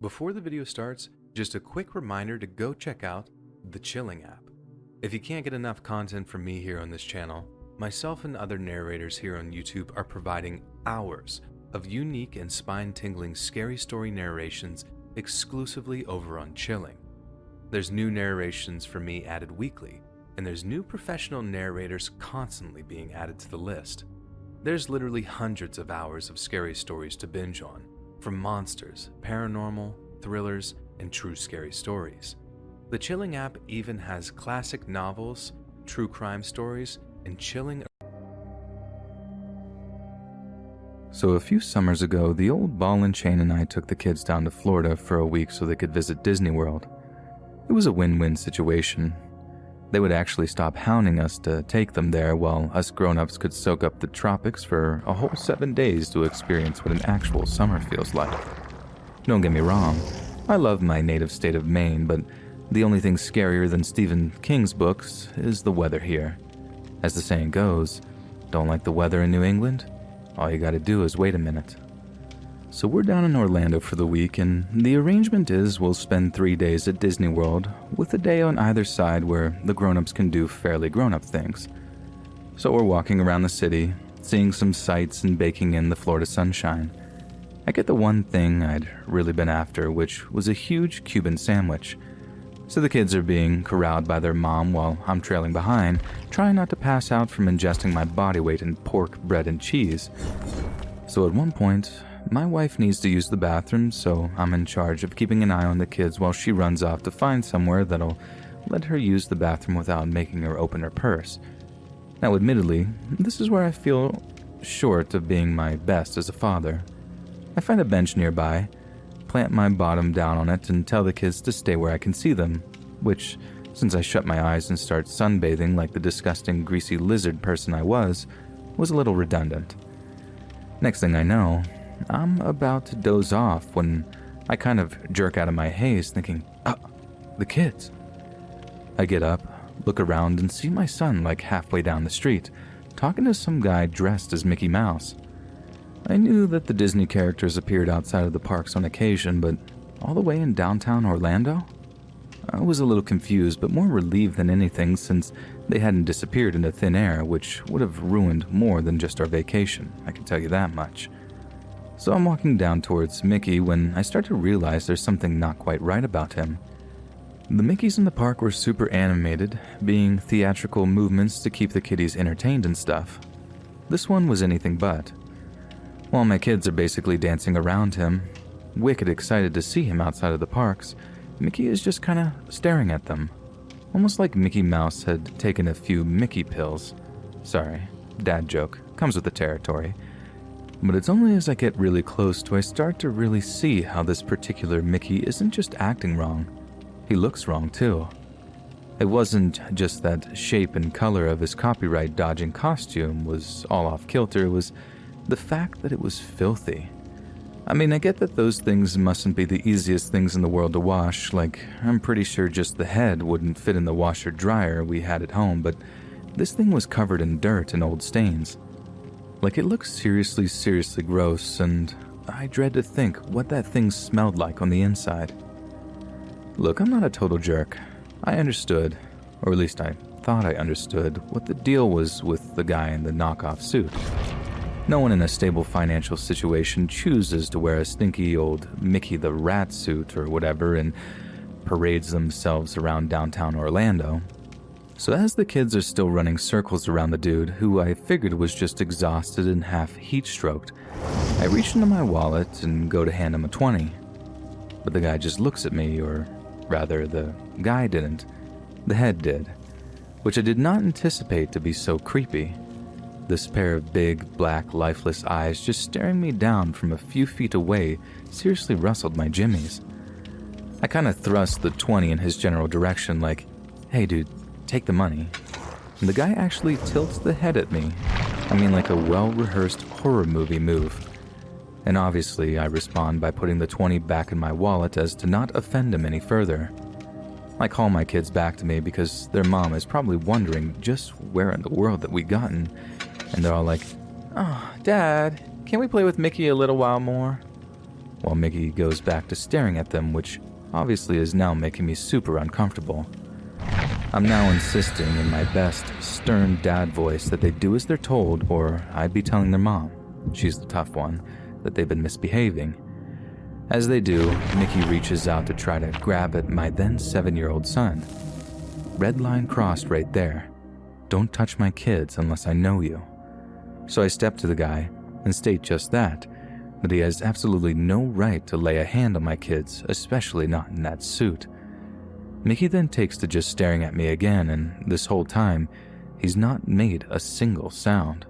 Before the video starts, just a quick reminder to go check out the Chilling app. If you can't get enough content from me here on this channel, myself and other narrators here on YouTube are providing hours of unique and spine-tingling scary story narrations exclusively over on Chilling. There's new narrations for me added weekly, and there's new professional narrators constantly being added to the list. There's literally hundreds of hours of scary stories to binge on, from monsters, paranormal, thrillers, and true scary stories. The Chilling app even has classic novels, true crime stories, and chilling. So a few summers ago, the old ball and chain and I took the kids down to Florida for a week so they could visit Disney World. It was a win-win situation. They would actually stop hounding us to take them there while us grown-ups could soak up the tropics for a whole 7 days to experience what an actual summer feels like. Don't get me wrong, I love my native state of Maine, but the only thing scarier than Stephen King's books is the weather here. As the saying goes, don't like the weather in New England? All you gotta do is wait a minute. So we're down in Orlando for the week, and the arrangement is we'll spend 3 days at Disney World, with a day on either side where the grown-ups can do fairly grown-up things. So we're walking around the city, seeing some sights and baking in the Florida sunshine. I get the one thing I'd really been after, which was a huge Cuban sandwich. So the kids are being corralled by their mom while I'm trailing behind, trying not to pass out from ingesting my body weight in pork, bread, and cheese. So at one point, my wife needs to use the bathroom, so I'm in charge of keeping an eye on the kids while she runs off to find somewhere that'll let her use the bathroom without making her open her purse. Now admittedly, this is where I feel short of being my best as a father. I find a bench nearby, plant my bottom down on it, and tell the kids to stay where I can see them, which, since I shut my eyes and start sunbathing like the disgusting greasy lizard person I was a little redundant. Next thing I know, I'm about to doze off when I kind of jerk out of my haze thinking, the kids. I get up, look around, and see my son like halfway down the street, talking to some guy dressed as Mickey Mouse. I knew that the Disney characters appeared outside of the parks on occasion, but all the way in downtown Orlando? I was a little confused, but more relieved than anything since they hadn't disappeared into thin air, which would have ruined more than just our vacation, I can tell you that much. So I'm walking down towards Mickey when I start to realize there's something not quite right about him. The Mickeys in the park were super animated, being theatrical movements to keep the kiddies entertained and stuff. This one was anything but. While my kids are basically dancing around him, wicked excited to see him outside of the parks, Mickey is just kinda staring at them. Almost like Mickey Mouse had taken a few Mickey pills. Sorry, dad joke, comes with the territory. But it's only as I get really close do I start to really see how this particular Mickey isn't just acting wrong. He looks wrong too. It wasn't just that shape and color of his copyright-dodging costume was all off kilter, it was the fact that it was filthy. I mean, I get that those things mustn't be the easiest things in the world to wash, like I'm pretty sure just the head wouldn't fit in the washer-dryer we had at home, but this thing was covered in dirt and old stains. Like, it looks seriously gross, and I dread to think what that thing smelled like on the inside. Look, I'm not a total jerk. I understood, or at least I thought I understood, what the deal was with the guy in the knockoff suit. No one in a stable financial situation chooses to wear a stinky old Mickey the Rat suit or whatever and parades themselves around downtown Orlando. So as the kids are still running circles around the dude, who I figured was just exhausted and half heat-stroked, I reach into my wallet and go to hand him a 20. But the guy just looks at me, or rather, the guy didn't. The head did, which I did not anticipate to be so creepy. This pair of big, black, lifeless eyes just staring me down from a few feet away seriously rustled my jimmies. I kinda thrust the 20 in his general direction like, hey dude, take the money. And the guy actually tilts the head at me. I mean, like a well-rehearsed horror movie move. And obviously I respond by putting the 20 back in my wallet as to not offend him any further. I call my kids back to me because their mom is probably wondering just where in the world that we gotten, and they're all like, "Oh, Dad, can we play with Mickey a little while more?" while Mickey goes back to staring at them, which obviously is now making me super uncomfortable. I'm now insisting in my best, stern dad voice that they do as they're told, or I'd be telling their mom, she's the tough one, that they've been misbehaving. As they do, Mickey reaches out to try to grab at my then 7-year-old son. Red line crossed right there. Don't touch my kids unless I know you. So I step to the guy and state just that he has absolutely no right to lay a hand on my kids, especially not in that suit. Mickey then takes to just staring at me again, and this whole time, he's not made a single sound.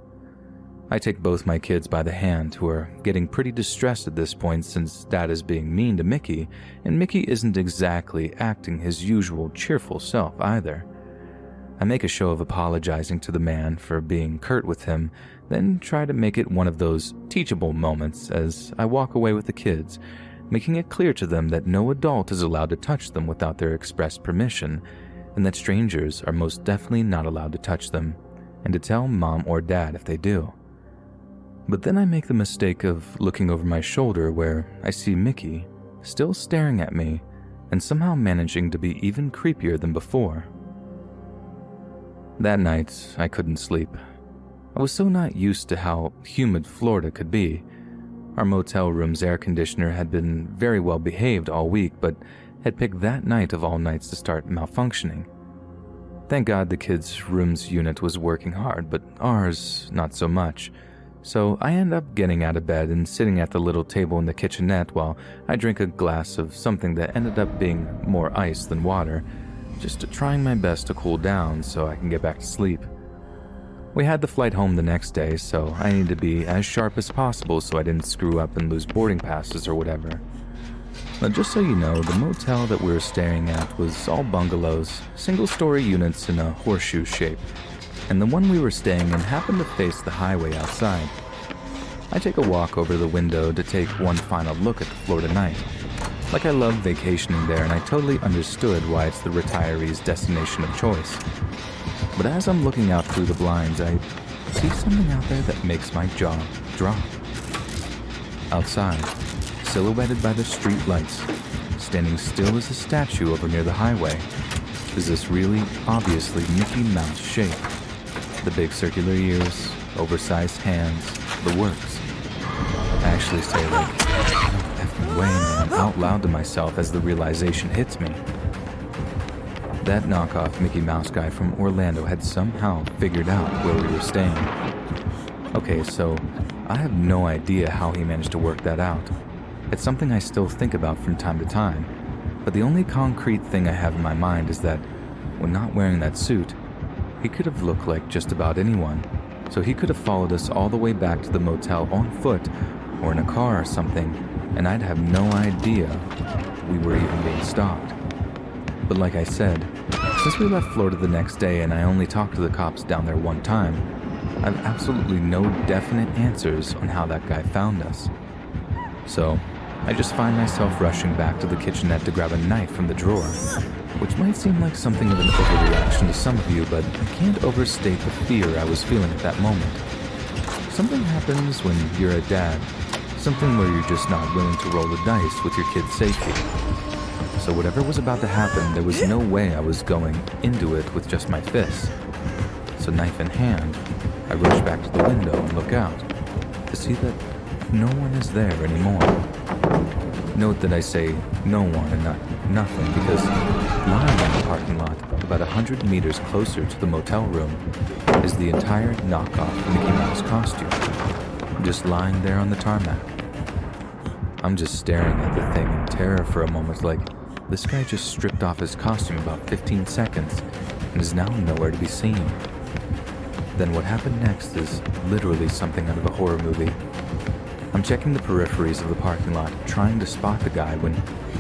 I take both my kids by the hand, who are getting pretty distressed at this point since Dad is being mean to Mickey, and Mickey isn't exactly acting his usual cheerful self either. I make a show of apologizing to the man for being curt with him, then try to make it one of those teachable moments as I walk away with the kids, making it clear to them that no adult is allowed to touch them without their express permission, and that strangers are most definitely not allowed to touch them, and to tell Mom or Dad if they do. But then I make the mistake of looking over my shoulder where I see Mickey still staring at me and somehow managing to be even creepier than before. That night, I couldn't sleep. I was so not used to how humid Florida could be. Our motel room's air conditioner had been very well behaved all week, but had picked that night of all nights to start malfunctioning. Thank God the kids' room's unit was working hard, but ours, not so much. So I end up getting out of bed and sitting at the little table in the kitchenette while I drink a glass of something that ended up being more ice than water, just trying my best to cool down so I can get back to sleep. We had the flight home the next day, so I needed to be as sharp as possible so I didn't screw up and lose boarding passes or whatever. Now, just so you know, the motel that we were staying at was all bungalows, single-story units in a horseshoe shape, and the one we were staying in happened to face the highway outside. I take a walk over the window to take one final look at the Florida night. Like I love vacationing there, and I totally understood why it's the retiree's destination of choice. But as I'm looking out through the blinds, I see something out there that makes my jaw drop. Outside, silhouetted by the street lights, standing still as a statue over near the highway, is this really obviously Mickey Mouse shape. The big circular ears, oversized hands, the works. I actually say like, no effing way, man, out loud to myself as the realization hits me. That knockoff Mickey Mouse guy from Orlando had somehow figured out where we were staying. Okay, so I have no idea how he managed to work that out. It's something I still think about from time to time, but the only concrete thing I have in my mind is that when not wearing that suit, he could have looked like just about anyone, so he could have followed us all the way back to the motel on foot or in a car or something, and I'd have no idea we were even being stalked. But like I said, since we left Florida the next day and I only talked to the cops down there one time, I have absolutely no definite answers on how that guy found us. So I just find myself rushing back to the kitchenette to grab a knife from the drawer, which might seem like something of an overreaction to some of you, but I can't overstate the fear I was feeling at that moment. Something happens when you're a dad, something where you're just not willing to roll the dice with your kid's safety. So whatever was about to happen, there was no way I was going into it with just my fists. So knife in hand, I rush back to the window and look out to see that no one is there anymore. Note that I say no one and not nothing, because lying in the parking lot about 100 meters closer to the motel room is the entire knockoff Mickey Mouse costume, just lying there on the tarmac. I'm just staring at the thing in terror for a moment, like this guy just stripped off his costume about 15 seconds and is now nowhere to be seen. Then what happened next is literally something out of a horror movie. I'm checking the peripheries of the parking lot, trying to spot the guy when,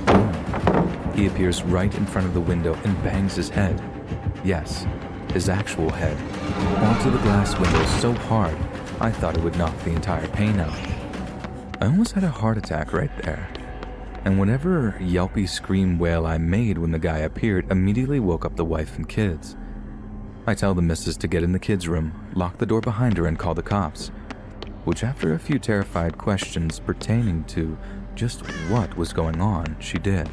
boom, he appears right in front of the window and bangs his head. Yes, his actual head, onto the glass window so hard, I thought it would knock the entire pane out. I almost had a heart attack right there. And whatever yelpy scream wail I made when the guy appeared immediately woke up the wife and kids. I tell the missus to get in the kids' room, lock the door behind her, and call the cops, which after a few terrified questions pertaining to just what was going on, she did.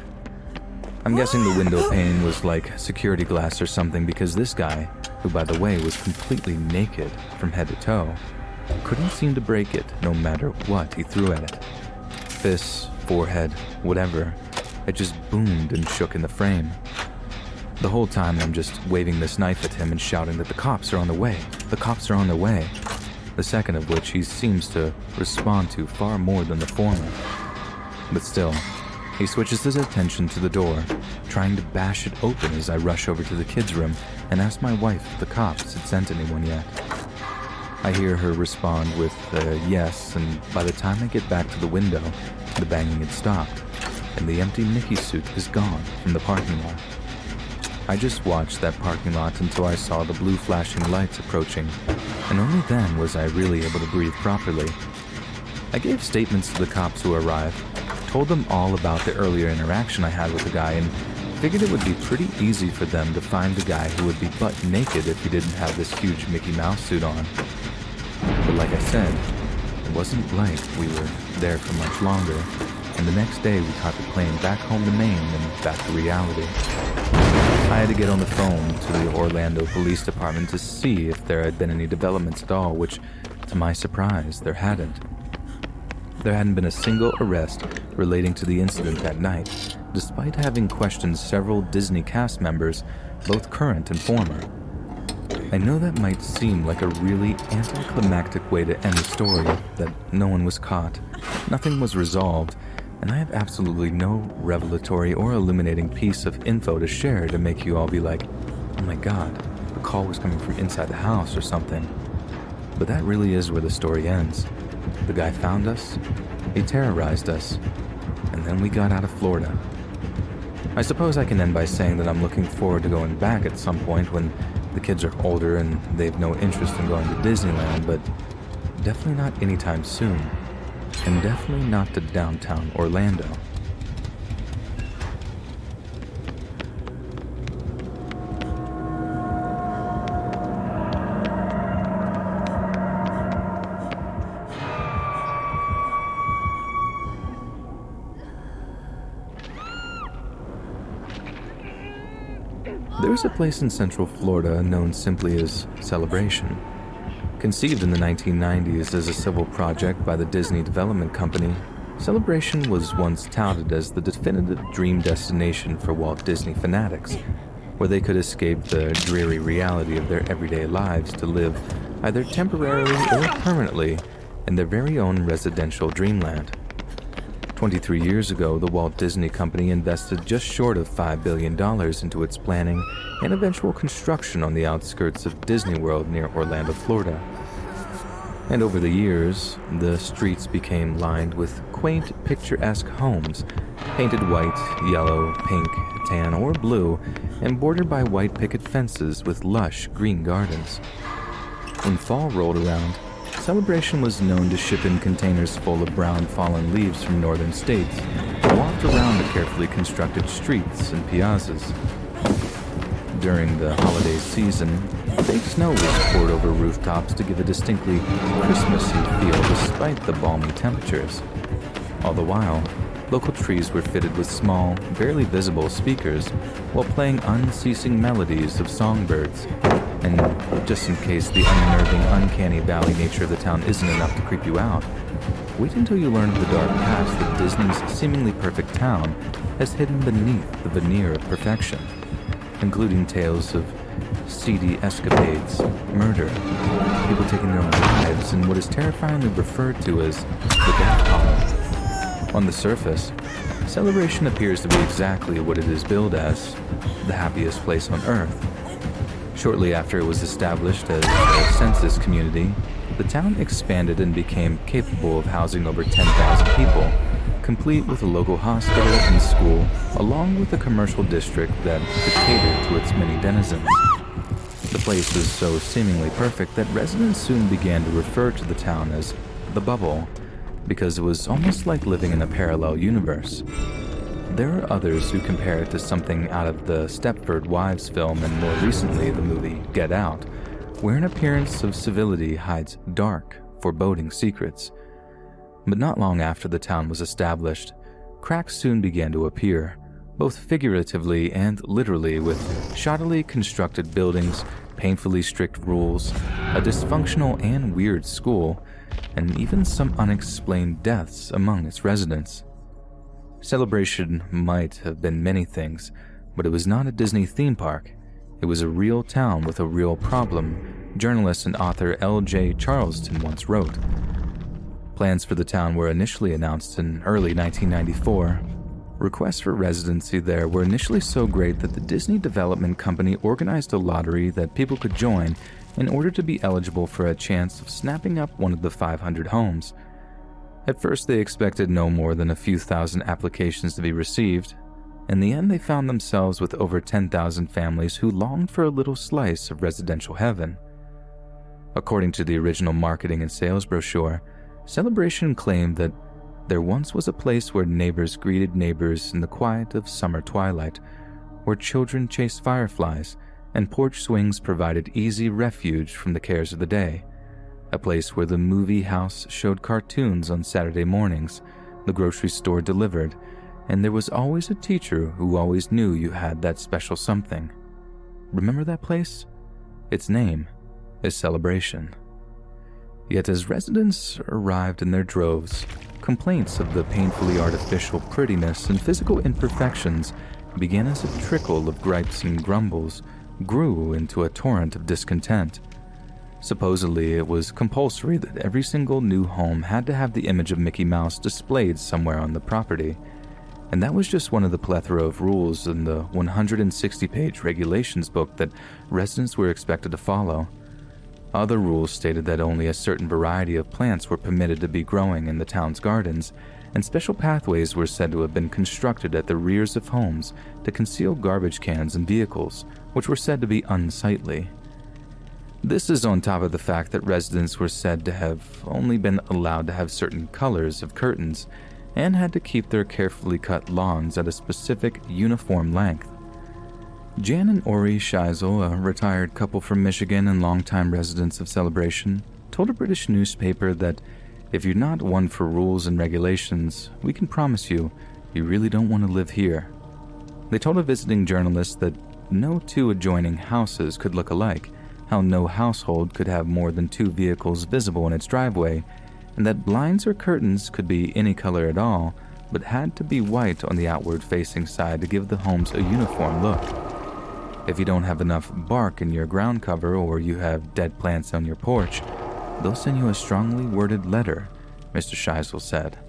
I'm guessing the window pane was like security glass or something, because this guy, who by the way was completely naked from head to toe, couldn't seem to break it no matter what he threw at it. Fists, forehead, whatever, it just boomed and shook in the frame. The whole time I'm just waving this knife at him and shouting that the cops are on the way, the cops are on their way, the second of which he seems to respond to far more than the former. But still, he switches his attention to the door, trying to bash it open as I rush over to the kids' room and ask my wife if the cops had sent anyone yet. I hear her respond with a yes, and by the time I get back to the window, the banging had stopped, and the empty Mickey suit is gone from the parking lot. I just watched that parking lot until I saw the blue flashing lights approaching, and only then was I really able to breathe properly. I gave statements to the cops who arrived, told them all about the earlier interaction I had with the guy, and figured it would be pretty easy for them to find the guy who would be butt naked if he didn't have this huge Mickey Mouse suit on. But like I said, it wasn't like we were there for much longer, and the next day we caught the plane back home to Maine and back to reality. I had to get on the phone to the Orlando Police Department to see if there had been any developments at all, which, to my surprise, there hadn't. There hadn't been a single arrest relating to the incident that night, despite having questioned several Disney cast members, both current and former. I know that might seem like a really anticlimactic way to end the story, that no one was caught, nothing was resolved, and I have absolutely no revelatory or illuminating piece of info to share to make you all be like, oh my god, the call was coming from inside the house or something. But that really is where the story ends. The guy found us, he terrorized us, and then we got out of Florida. I suppose I can end by saying that I'm looking forward to going back at some point when the kids are older and they have no interest in going to Disneyland, but definitely not anytime soon. And definitely not to downtown Orlando. There's a place in Central Florida known simply as Celebration. Conceived in the 1990s as a civil project by the Disney Development Company, Celebration was once touted as the definitive dream destination for Walt Disney fanatics, where they could escape the dreary reality of their everyday lives to live either temporarily or permanently in their very own residential dreamland. 23 years ago, the Walt Disney Company invested just short of $5 billion into its planning and eventual construction on the outskirts of Disney World near Orlando, Florida. And over the years, the streets became lined with quaint, picturesque homes, painted white, yellow, pink, tan, or blue, and bordered by white picket fences with lush green gardens. When fall rolled around, Celebration was known to ship in containers full of brown fallen leaves from northern states and walked around the carefully constructed streets and piazzas. During the holiday season, fake snow was poured over rooftops to give a distinctly Christmassy feel despite the balmy temperatures. All the while, local trees were fitted with small, barely visible speakers while playing unceasing melodies of songbirds. And just in case the unnerving, uncanny valley nature of the town isn't enough to creep you out, wait until you learn the dark past that Disney's seemingly perfect town has hidden beneath the veneer of perfection, including tales of seedy escapades, murder, people taking their own lives, and what is terrifyingly referred to as the Death Hollow. On the surface, Celebration appears to be exactly what it is billed as, the happiest place on Earth. Shortly after it was established as a census community, the town expanded and became capable of housing over 10,000 people, complete with a local hospital and school, along with a commercial district that could cater to its many denizens. The place was so seemingly perfect that residents soon began to refer to the town as the Bubble, because it was almost like living in a parallel universe. There are others who compare it to something out of the Stepford Wives film and more recently the movie Get Out, where an appearance of civility hides dark, foreboding secrets. But not long after the town was established, cracks soon began to appear, both figuratively and literally, with shoddily constructed buildings, painfully strict rules, a dysfunctional and weird school, and even some unexplained deaths among its residents. Celebration might have been many things, but it was not a Disney theme park. It was a real town with a real problem, journalist and author L.J. Charleston once wrote. Plans for the town were initially announced in early 1994. Requests for residency there were initially so great that the Disney Development Company organized a lottery that people could join in order to be eligible for a chance of snapping up one of the 500 homes. At first, they expected no more than a few thousand applications to be received. In the end, they found themselves with over 10,000 families who longed for a little slice of residential heaven. According to the original marketing and sales brochure, Celebration claimed that there once was a place where neighbors greeted neighbors in the quiet of summer twilight, where children chased fireflies, and porch swings provided easy refuge from the cares of the day. A place where the movie house showed cartoons on Saturday mornings, the grocery store delivered, and there was always a teacher who always knew you had that special something. Remember that place? Its name is Celebration. Yet as residents arrived in their droves, complaints of the painfully artificial prettiness and physical imperfections began as a trickle of gripes and grumbles grew into a torrent of discontent. Supposedly, it was compulsory that every single new home had to have the image of Mickey Mouse displayed somewhere on the property, and that was just one of the plethora of rules in the 160-page regulations book that residents were expected to follow. Other rules stated that only a certain variety of plants were permitted to be growing in the town's gardens, and special pathways were said to have been constructed at the rears of homes to conceal garbage cans and vehicles, which were said to be unsightly. This is on top of the fact that residents were said to have only been allowed to have certain colors of curtains and had to keep their carefully cut lawns at a specific uniform length. Jan and Ori Scheisel, a retired couple from Michigan and longtime residents of Celebration, told a British newspaper that if you're not one for rules and regulations, we can promise you really don't want to live here. They told a visiting journalist that no two adjoining houses could look alike, how no household could have more than 2 vehicles visible in its driveway, and that blinds or curtains could be any color at all, but had to be white on the outward-facing side to give the homes a uniform look. If you don't have enough bark in your ground cover or you have dead plants on your porch, they'll send you a strongly worded letter, Mr. Scheisel said.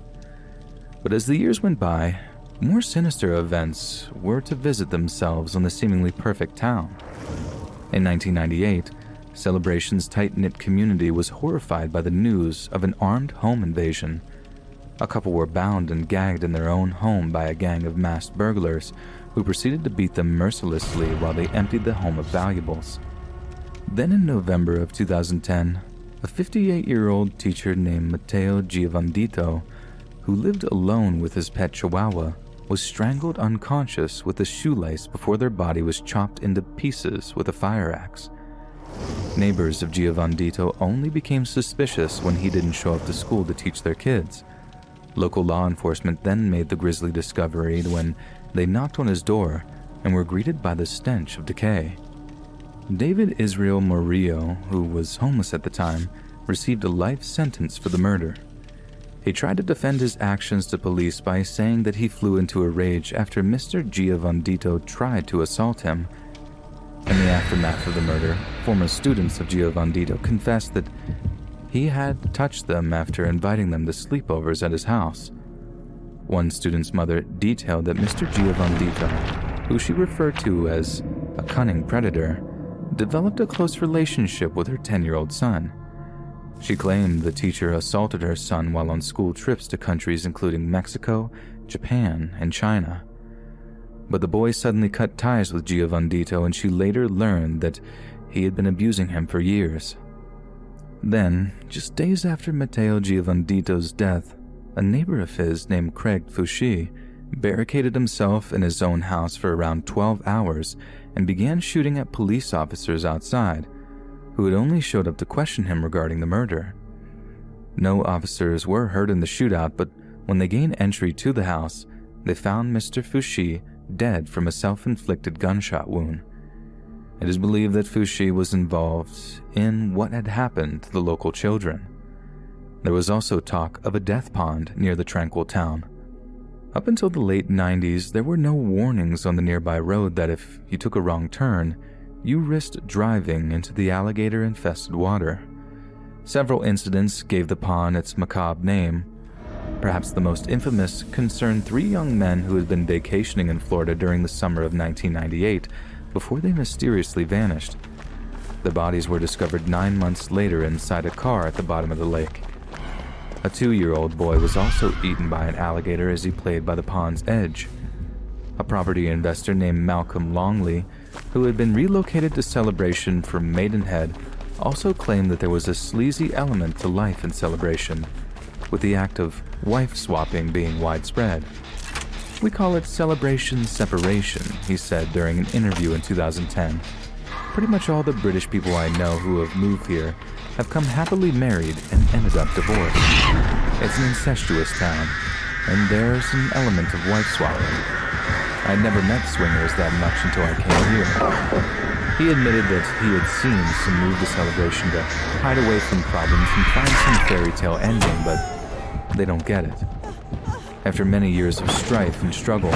But as the years went by, more sinister events were to visit themselves on the seemingly perfect town. In 1998, Celebration's tight-knit community was horrified by the news of an armed home invasion. A couple were bound and gagged in their own home by a gang of masked burglars who proceeded to beat them mercilessly while they emptied the home of valuables. Then in November of 2010, a 58-year-old teacher named Matteo Giovandito, who lived alone with his pet chihuahua, was strangled unconscious with a shoelace before their body was chopped into pieces with a fire axe. Neighbors of Giovandito only became suspicious when he didn't show up to school to teach their kids. Local law enforcement then made the grisly discovery when they knocked on his door and were greeted by the stench of decay. David Israel Murillo, who was homeless at the time, received a life sentence for the murder. He tried to defend his actions to police by saying that he flew into a rage after Mr. Giovandito tried to assault him. In the aftermath of the murder, former students of Giovandito confessed that he had touched them after inviting them to sleepovers at his house. One student's mother detailed that Mr. Giovandito, who she referred to as a cunning predator, developed a close relationship with her 10-year-old son. She claimed the teacher assaulted her son while on school trips to countries including Mexico, Japan, and China. But the boy suddenly cut ties with Giovandito, and she later learned that he had been abusing him for years. Then, just days after Matteo Giovandito's death, a neighbor of his named Craig Fouché barricaded himself in his own house for around 12 hours and began shooting at police officers outside, who had only showed up to question him regarding the murder. No officers were hurt in the shootout, but when they gained entry to the house, they found Mr. Fushi dead from a self-inflicted gunshot wound. It is believed that Fushi was involved in what had happened to the local children. There was also talk of a death pond near the tranquil town. Up until the late 90s, there were no warnings on the nearby road that if you took a wrong turn, you risked driving into the alligator-infested water. Several incidents gave the pond its macabre name. Perhaps the most infamous concerned 3 young men who had been vacationing in Florida during the summer of 1998 before they mysteriously vanished. Their bodies were discovered 9 months later inside a car at the bottom of the lake. A 2-year-old boy was also eaten by an alligator as he played by the pond's edge. A property investor named Malcolm Longley, who had been relocated to Celebration from Maidenhead, also claimed that there was a sleazy element to life in Celebration, with the act of wife-swapping being widespread. "We call it Celebration Separation," he said during an interview in 2010. "Pretty much all the British people I know who have moved here have come happily married and ended up divorced. It's an incestuous town, and there's an element of wife-swapping. I never met swingers that much until I came here." He admitted that he had seen some move to Celebration to hide away from problems and find some fairy tale ending, but they don't get it. After many years of strife and struggle,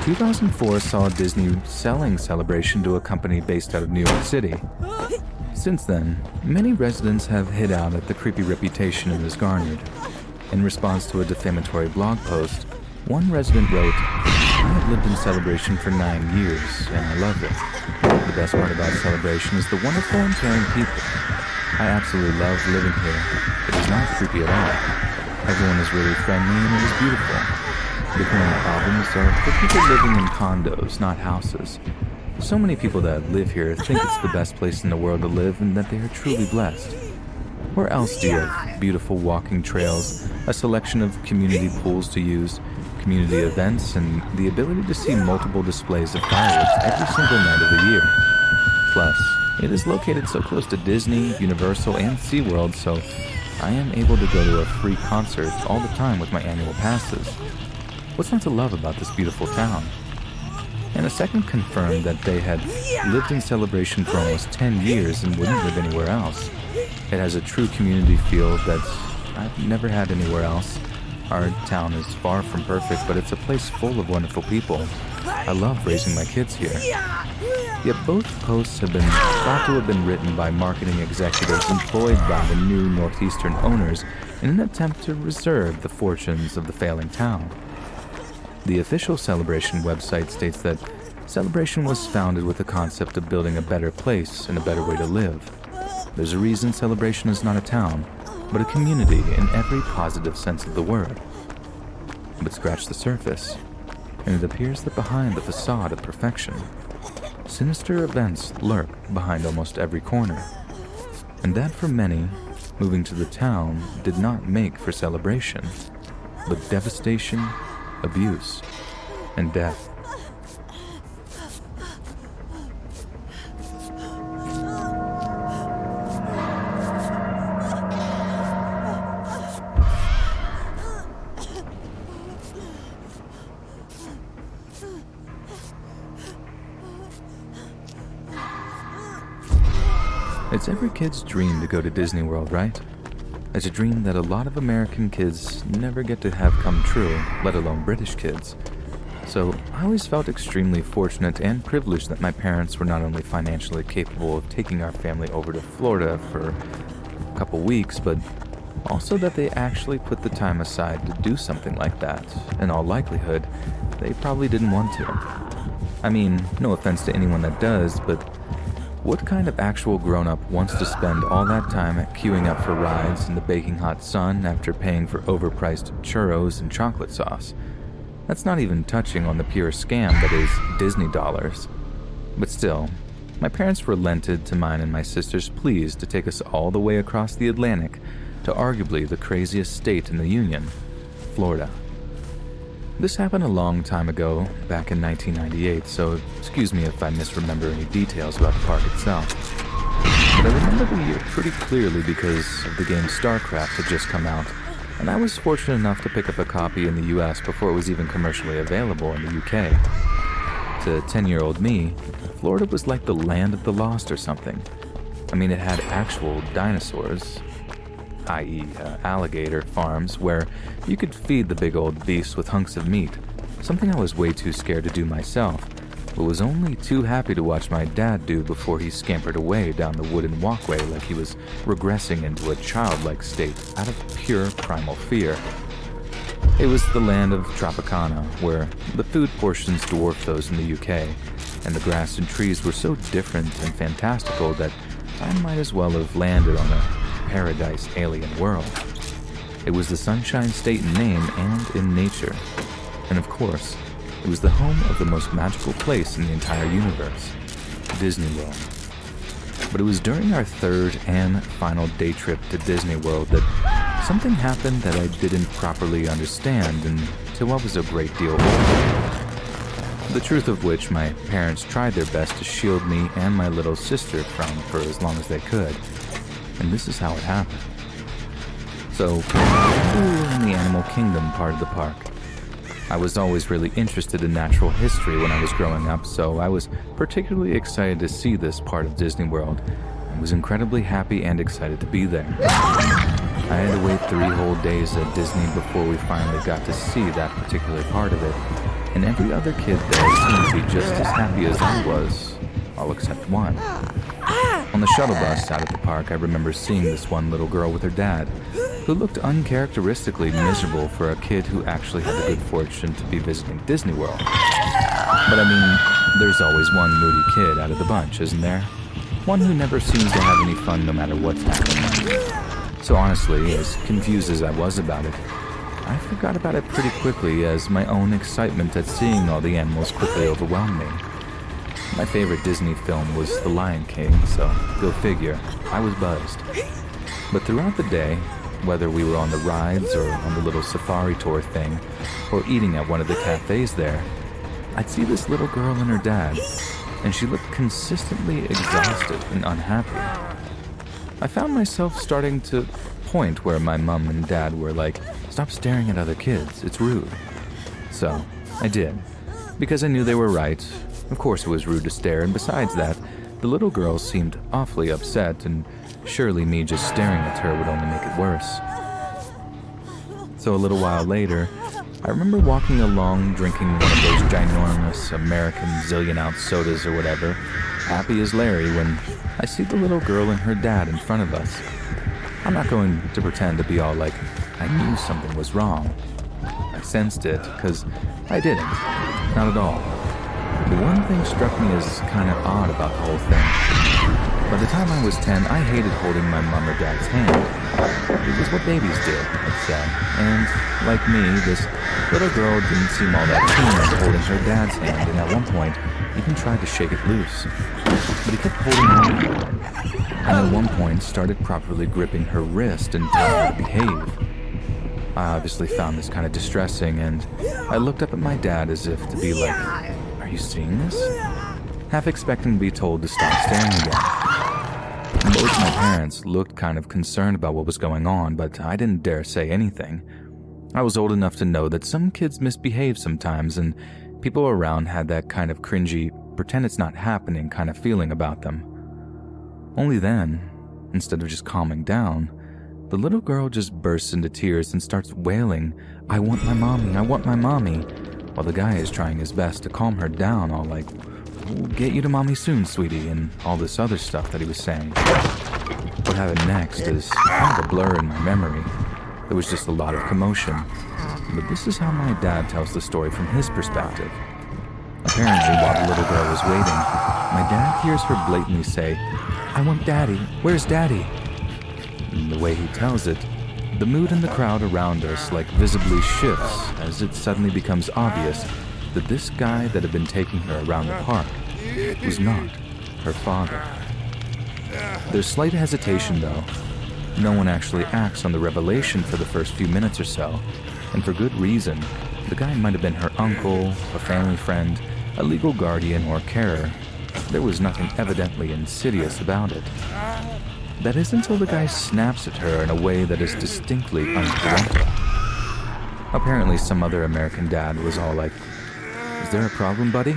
2004 saw Disney selling Celebration to a company based out of New York City. Since then, many residents have hit out at the creepy reputation it has garnered. In response to a defamatory blog post, one resident wrote, "I have lived in Celebration for 9 years, and I love it. The best part about Celebration is the wonderful and caring people. I absolutely love living here. It is not creepy at all. Everyone is really friendly and it is beautiful. The current problems are for people living in condos, not houses. So many people that live here think it's the best place in the world to live and that they are truly blessed. Where else do you have beautiful walking trails, a selection of community pools to use, community events, and the ability to see multiple displays of fireworks every single night of the year? Plus, it is located so close to Disney, Universal, and SeaWorld, so I am able to go to a free concert all the time with my annual passes. What's not to love about this beautiful town?" And a second confirmed that they had lived in Celebration for almost 10 years and wouldn't live anywhere else. "It has a true community feel that I've never had anywhere else. Our town is far from perfect, but it's a place full of wonderful people. I love raising my kids here." Yet both posts have been thought to have been written by marketing executives employed by the new Northeastern owners in an attempt to reserve the fortunes of the failing town. The official Celebration website states that Celebration was founded with the concept of building a better place and a better way to live. There's a reason Celebration is not a town, but a community in every positive sense of the word. But scratch the surface, and it appears that behind the facade of perfection, sinister events lurk behind almost every corner. And that for many, moving to the town did not make for celebration, but devastation, abuse, and death. It's every kid's dream to go to Disney World, right? It's a dream that a lot of American kids never get to have come true, let alone British kids. So I always felt extremely fortunate and privileged that my parents were not only financially capable of taking our family over to Florida for a couple weeks, but also that they actually put the time aside to do something like that. In all likelihood, they probably didn't want to. I mean, no offense to anyone that does, but what kind of actual grown-up wants to spend all that time queuing up for rides in the baking hot sun after paying for overpriced churros and chocolate sauce? That's not even touching on the pure scam that is Disney dollars. But still, my parents relented to mine and my sister's pleas to take us all the way across the Atlantic to arguably the craziest state in the Union, Florida. This happened a long time ago, back in 1998, so excuse me if I misremember any details about the park itself. But I remember the year pretty clearly because of the game StarCraft had just come out, and I was fortunate enough to pick up a copy in the US before it was even commercially available in the UK. To 10-year-old me, Florida was like the land of the lost or something. I mean, it had actual dinosaurs, i.e. alligator farms, where you could feed the big old beasts with hunks of meat, something I was way too scared to do myself, but was only too happy to watch my dad do before he scampered away down the wooden walkway like he was regressing into a childlike state out of pure primal fear. It was the land of Tropicana, where the food portions dwarfed those in the UK, and the grass and trees were so different and fantastical that I might as well have landed on a paradise alien world. It was the Sunshine State in name and in nature, and of course, it was the home of the most magical place in the entire universe, Disney World. But it was during our third and final day trip to Disney World that something happened that I didn't properly understand until I was a great deal older. The truth of which my parents tried their best to shield me and my little sister from for as long as they could. And this is how it happened. So, we were in the Animal Kingdom part of the park. I was always really interested in natural history when I was growing up, so I was particularly excited to see this part of Disney World, and was incredibly happy and excited to be there. I had to wait 3 whole days at Disney before we finally got to see that particular part of it, and every other kid there seemed to be just as happy as I was, all except one. On the shuttle bus out at the park, I remember seeing this one little girl with her dad, who looked uncharacteristically miserable for a kid who actually had the good fortune to be visiting Disney World. But I mean, there's always one moody kid out of the bunch, isn't there? One who never seems to have any fun no matter what's happening. So honestly, as confused as I was about it, I forgot about it pretty quickly as my own excitement at seeing all the animals quickly overwhelmed me. My favorite Disney film was The Lion King, so go figure, I was buzzed. But throughout the day, whether we were on the rides or on the little safari tour thing, or eating at one of the cafes there, I'd see this little girl and her dad, and she looked consistently exhausted and unhappy. I found myself starting to point where my mom and dad were like, "Stop staring at other kids, it's rude." So, I did, because I knew they were right. Of course it was rude to stare, and besides that, the little girl seemed awfully upset, and surely me just staring at her would only make it worse. So a little while later, I remember walking along drinking one of those ginormous American zillion-ounce sodas or whatever, happy as Larry, when I see the little girl and her dad in front of us. I'm not going to pretend to be all like, I knew something was wrong. I sensed it, because I didn't. Not at all. But one thing struck me as kind of odd about the whole thing. By the time I was 10, I hated holding my mom or dad's hand. It was what babies did, I'd say. And, like me, this little girl didn't seem all that keen on holding her dad's hand, and at one point, even tried to shake it loose. But he kept holding on, and at one point started properly gripping her wrist and telling her to behave. I obviously found this kind of distressing, and I looked up at my dad as if to be like, "Are you seeing this?" Half expecting to be told to stop staring again. Both my parents looked kind of concerned about what was going on, but I didn't dare say anything. I was old enough to know that some kids misbehave sometimes, and people around had that kind of cringy, pretend it's not happening kind of feeling about them. Only then, instead of just calming down, the little girl just bursts into tears and starts wailing, "I want my mommy, I want my mommy," while the guy is trying his best to calm her down, all like, "We'll get you to mommy soon, sweetie," and all this other stuff that he was saying. What happened next is kind of a blur in my memory. There was just a lot of commotion. But this is how my dad tells the story from his perspective. Apparently, while the little girl was waiting, my dad hears her blatantly say, "I want daddy, where's daddy?" And the way he tells it, the mood in the crowd around us like visibly shifts as it suddenly becomes obvious that this guy that had been taking her around the park was not her father. There's slight hesitation though. No one actually acts on the revelation for the first few minutes or so, and for good reason. The guy might have been her uncle, a family friend, a legal guardian, or carer. There was nothing evidently insidious about it. That is until the guy snaps at her in a way that is distinctly unparental. Apparently some other American dad was all like, "Is there a problem, buddy?"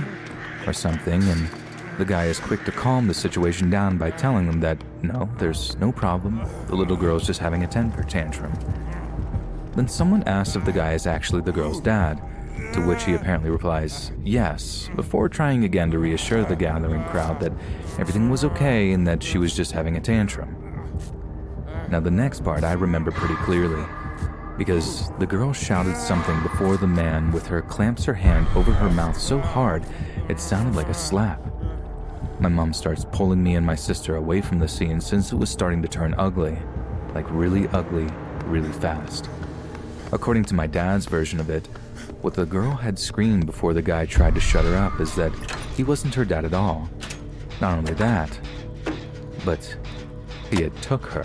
or something, and the guy is quick to calm the situation down by telling him that, no, there's no problem, the little girl's just having a temper tantrum. Then someone asks if the guy is actually the girl's dad, to which he apparently replies, yes, before trying again to reassure the gathering crowd that everything was okay and that she was just having a tantrum. Now the next part I remember pretty clearly, because the girl shouted something before the man with her clamps her hand over her mouth so hard it sounded like a slap. My mom starts pulling me and my sister away from the scene since it was starting to turn ugly, like really ugly, really fast. According to my dad's version of it, what the girl had screamed before the guy tried to shut her up is that he wasn't her dad at all. Not only that, but he had took her.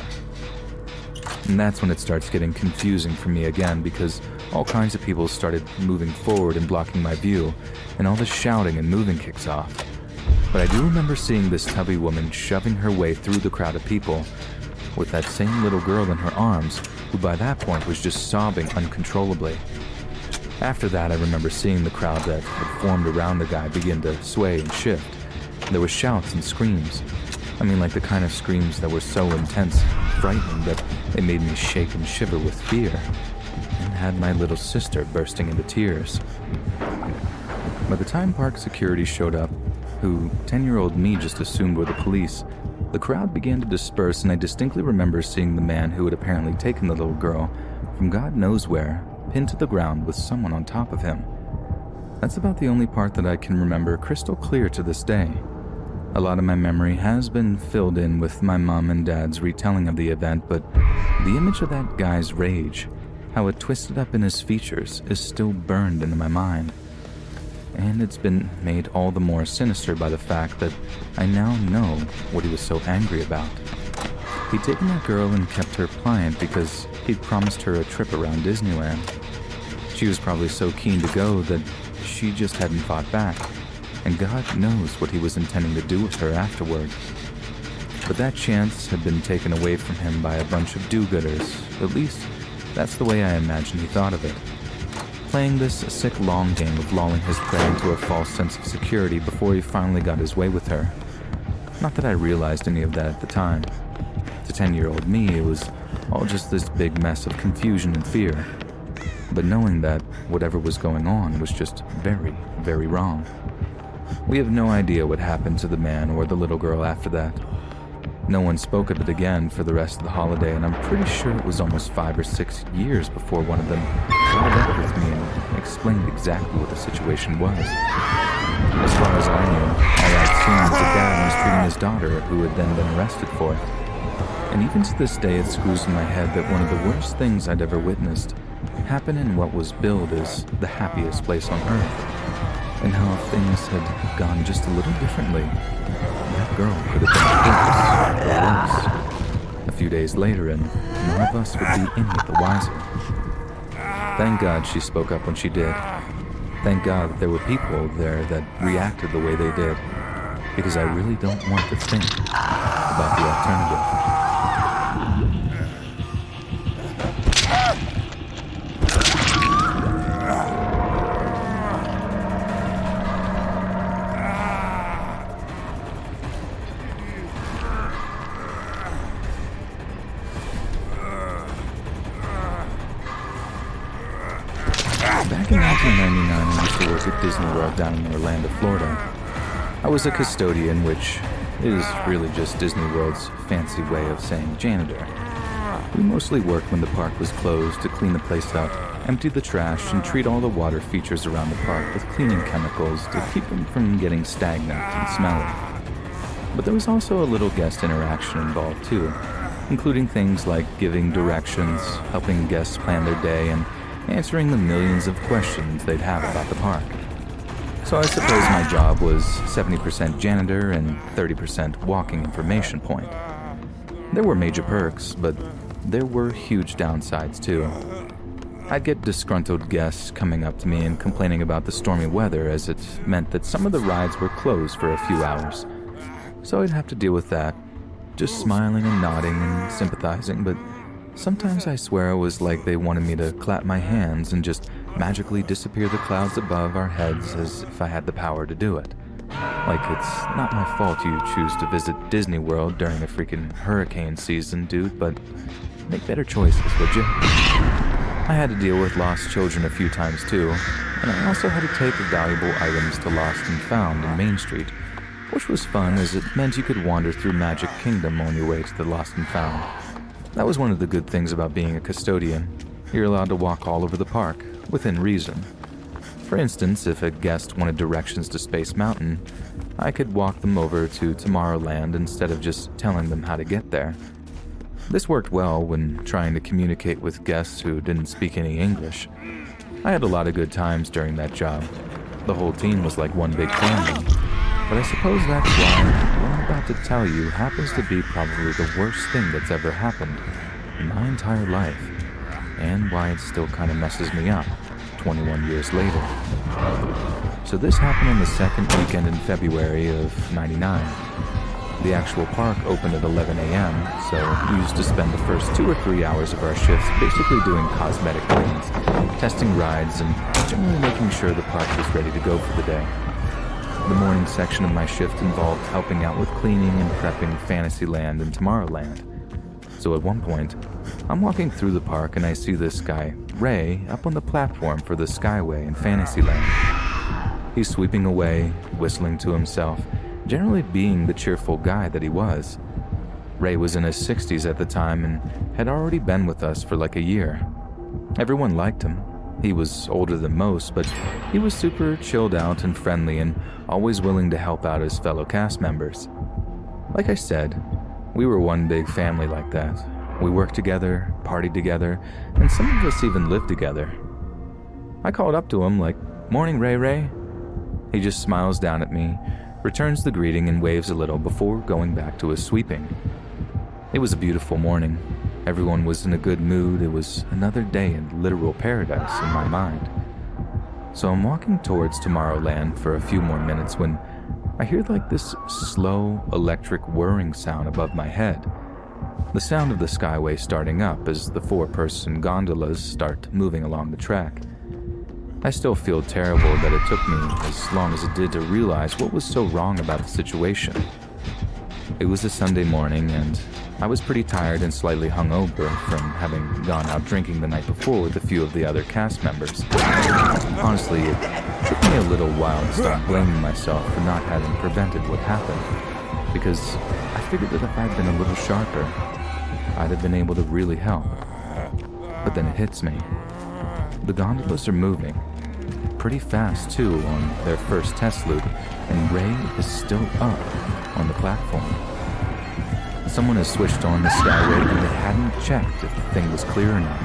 And that's when it starts getting confusing for me again, because all kinds of people started moving forward and blocking my view, and all this shouting and moving kicks off. But I do remember seeing this tubby woman shoving her way through the crowd of people, with that same little girl in her arms, who by that point was just sobbing uncontrollably. After that, I remember seeing the crowd that had formed around the guy begin to sway and shift. There were shouts and screams. I mean, like the kind of screams that were so intense, frightening, that they made me shake and shiver with fear, and had my little sister bursting into tears. By the time park security showed up, who 10-year-old me just assumed were the police, the crowd began to disperse, and I distinctly remember seeing the man who had apparently taken the little girl from God knows where, pinned to the ground with someone on top of him. That's about the only part that I can remember crystal clear to this day. A lot of my memory has been filled in with my mom and dad's retelling of the event, but the image of that guy's rage, how it twisted up in his features, is still burned into my mind. And it's been made all the more sinister by the fact that I now know what he was so angry about. He'd taken that girl and kept her pliant because he'd promised her a trip around Disneyland. She was probably so keen to go that she just hadn't fought back, and God knows what he was intending to do with her afterward. But that chance had been taken away from him by a bunch of do-gooders. At least, that's the way I imagine he thought of it. Playing this sick long game of lulling his prey into a false sense of security before he finally got his way with her. Not that I realized any of that at the time. To 10-year-old me, it was all just this big mess of confusion and fear. But knowing that whatever was going on was just very, very wrong. We have no idea what happened to the man or the little girl after that. No one spoke of it again for the rest of the holiday, and I'm pretty sure it was almost 5 or 6 years before one of them caught up with me and explained exactly what the situation was. As far as I knew, all I'd seen was a dad mistreating his daughter, who had then been arrested for it. And even to this day, it screws in my head that one of the worst things I'd ever witnessed happened in what was billed as the happiest place on earth, and how if things had gone just a little differently, that girl could have been worse, or worse. A few days later, and none of us would be any the wiser. Thank God she spoke up when she did. Thank God that there were people there that reacted the way they did, because I really don't want to think about the alternative. Back in 1999, I used to work at Disney World down in Orlando, Florida. I was a custodian, which is really just Disney World's fancy way of saying janitor. We mostly worked when the park was closed to clean the place up, empty the trash, and treat all the water features around the park with cleaning chemicals to keep them from getting stagnant and smelly. But there was also a little guest interaction involved too, including things like giving directions, helping guests plan their day, and answering the millions of questions they'd have about the park. So I suppose my job was 70% janitor and 30% walking information point. There were major perks, but there were huge downsides too. I'd get disgruntled guests coming up to me and complaining about the stormy weather, as it meant that some of the rides were closed for a few hours. So I'd have to deal with that, just smiling and nodding and sympathizing, but sometimes I swear it was like they wanted me to clap my hands and just magically disappear the clouds above our heads as if I had the power to do it. Like it's not my fault you choose to visit Disney World during a freaking hurricane season, dude, but make better choices, would you? I had to deal with lost children a few times too, and I also had to take valuable items to Lost and Found in Main Street, which was fun as it meant you could wander through Magic Kingdom on your way to the Lost and Found. That was one of the good things about being a custodian. You're allowed to walk all over the park, within reason. For instance, if a guest wanted directions to Space Mountain, I could walk them over to Tomorrowland instead of just telling them how to get there. This worked well when trying to communicate with guests who didn't speak any English. I had a lot of good times during that job. The whole team was like one big family. But I suppose that's why what I'm about to tell you happens to be probably the worst thing that's ever happened in my entire life, and why it still kind of messes me up 21 years later. So this happened on the second weekend in February of '99. The actual park opened at 11 a.m., so we used to spend the first 2 or 3 hours of our shifts basically doing cosmetic things, testing rides, and generally making sure the park was ready to go for the day. The morning section of my shift involved helping out with cleaning and prepping Fantasyland and Tomorrowland. So at one point, I'm walking through the park and I see this guy, Ray, up on the platform for the Skyway in Fantasyland. He's sweeping away, whistling to himself, generally being the cheerful guy that he was. Ray was in his 60s at the time and had already been with us for like a year. Everyone liked him. He was older than most, but he was super chilled out and friendly and always willing to help out his fellow cast members. Like I said, we were one big family like that. We worked together, partied together, and some of us even lived together. I called up to him like, "Morning, Ray Ray." He just smiles down at me, returns the greeting and waves a little before going back to his sweeping. It was a beautiful morning. Everyone was in a good mood. It was another day in literal paradise in my mind. So I'm walking towards Tomorrowland for a few more minutes when I hear like this slow electric whirring sound above my head. The sound of the Skyway starting up as the 4-person gondolas start moving along the track. I still feel terrible that it took me as long as it did to realize what was so wrong about the situation. It was a Sunday morning and I was pretty tired and slightly hungover from having gone out drinking the night before with a few of the other cast members. Honestly, it took me a little while to start blaming myself for not having prevented what happened, because I figured that if I'd been a little sharper, I'd have been able to really help. But then it hits me. The gondolas are moving, pretty fast too, on their first test loop, and Ray is still up on the platform. Someone has switched on the Skyway and they hadn't checked if the thing was clear or not.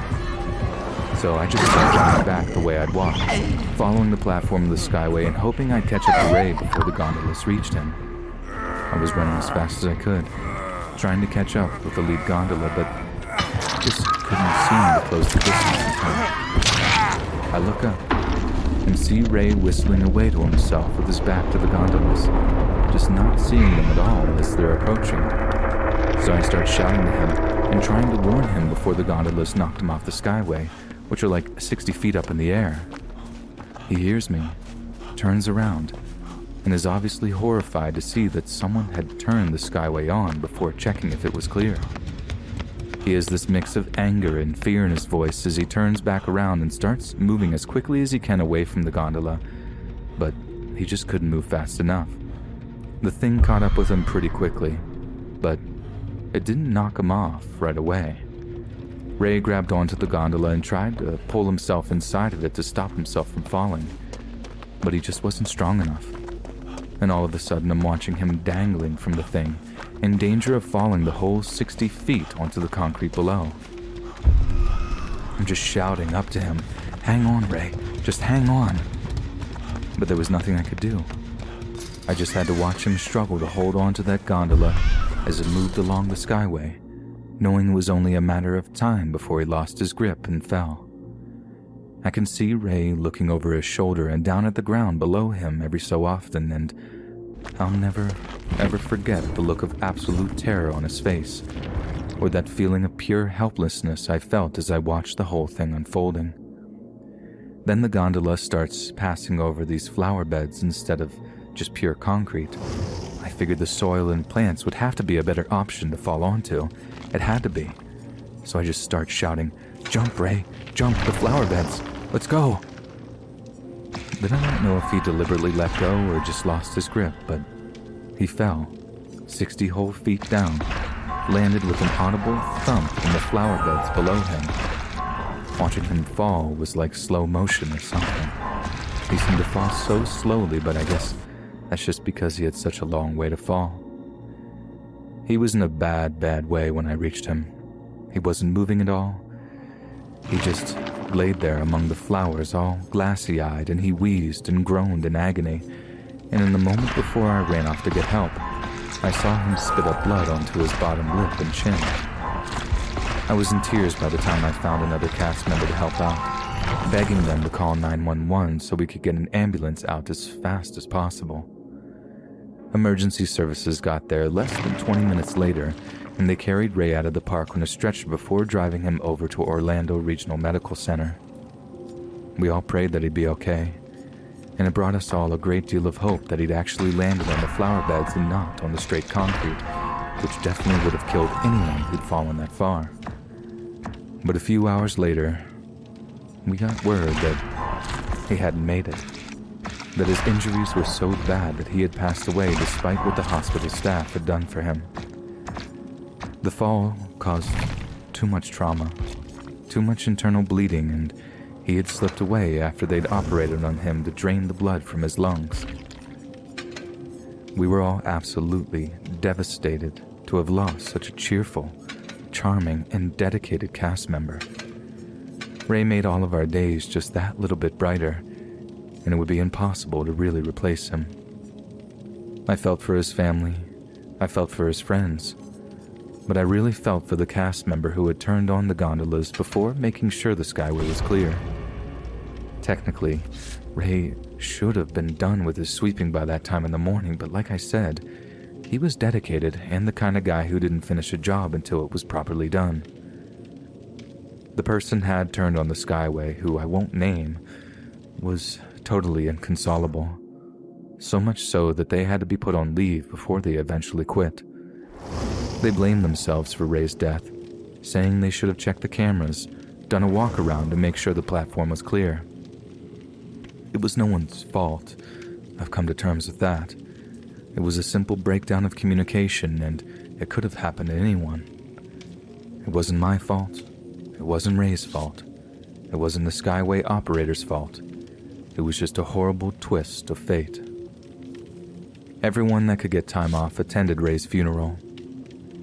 So I just started running back the way I'd walked, following the platform of the Skyway and hoping I'd catch up to Ray before the gondolas reached him. I was running as fast as I could, trying to catch up with the lead gondola, but just couldn't seem to close the distance in time. I look up and see Ray whistling away to himself with his back to the gondolas, just not seeing them at all as they're approaching. So I start shouting to him and trying to warn him before the gondolas knocked him off the Skyway, which are like 60 feet up in the air. He hears me, turns around, and is obviously horrified to see that someone had turned the Skyway on before checking if it was clear. He has this mix of anger and fear in his voice as he turns back around and starts moving as quickly as he can away from the gondola, but he just couldn't move fast enough. The thing caught up with him pretty quickly, but it didn't knock him off right away. Ray grabbed onto the gondola and tried to pull himself inside of it to stop himself from falling, but he just wasn't strong enough. And all of a sudden I'm watching him dangling from the thing, in danger of falling the whole 60 feet onto the concrete below. I'm just shouting up to him, "Hang on, Ray, just hang on." But there was nothing I could do. I just had to watch him struggle to hold on to that gondola as it moved along the Skyway, knowing it was only a matter of time before he lost his grip and fell. I can see Ray looking over his shoulder and down at the ground below him every so often, and I'll never, ever forget the look of absolute terror on his face, or that feeling of pure helplessness I felt as I watched the whole thing unfolding. Then the gondola starts passing over these flower beds instead of just pure concrete. I figured the soil and plants would have to be a better option to fall onto. It had to be. So I just start shouting, "Jump, Ray! Jump the flower beds! Let's go!" Then I don't know if he deliberately let go or just lost his grip, but he fell, 60 whole feet down, landed with an audible thump in the flower beds below him. Watching him fall was like slow motion or something. He seemed to fall so slowly, but I guess that's just because he had such a long way to fall. He was in a bad way when I reached him. He wasn't moving at all. He just laid there among the flowers, all glassy-eyed, and he wheezed and groaned in agony. And in the moment before I ran off to get help, I saw him spit up blood onto his bottom lip and chin. I was in tears by the time I found another cast member to help out, begging them to call 911 so we could get an ambulance out as fast as possible. Emergency services got there less than 20 minutes later, and they carried Ray out of the park on a stretcher before driving him over to Orlando Regional Medical Center. We all prayed that he'd be okay, and it brought us all a great deal of hope that he'd actually landed on the flower beds and not on the straight concrete, which definitely would have killed anyone who'd fallen that far. But a few hours later, we got word that he hadn't made it, that his injuries were so bad that he had passed away despite what the hospital staff had done for him. The fall caused too much trauma, too much internal bleeding, and he had slipped away after they'd operated on him to drain the blood from his lungs. We were all absolutely devastated to have lost such a cheerful, charming, and dedicated cast member. Ray made all of our days just that little bit brighter, and it would be impossible to really replace him. I felt for his family, I felt for his friends, but I really felt for the cast member who had turned on the gondolas before making sure the skyway was clear. Technically, Ray should have been done with his sweeping by that time in the morning, but like I said, he was dedicated and the kind of guy who didn't finish a job until it was properly done. The person had turned on the skyway, who I won't name, was totally inconsolable. So much so that they had to be put on leave before they eventually quit. They blamed themselves for Ray's death, saying they should have checked the cameras, done a walk around to make sure the platform was clear. It was no one's fault. I've come to terms with that. It was a simple breakdown of communication, and it could have happened to anyone. It wasn't my fault. It wasn't Ray's fault. It wasn't the Skyway operator's fault. It was just a horrible twist of fate. Everyone that could get time off attended Ray's funeral.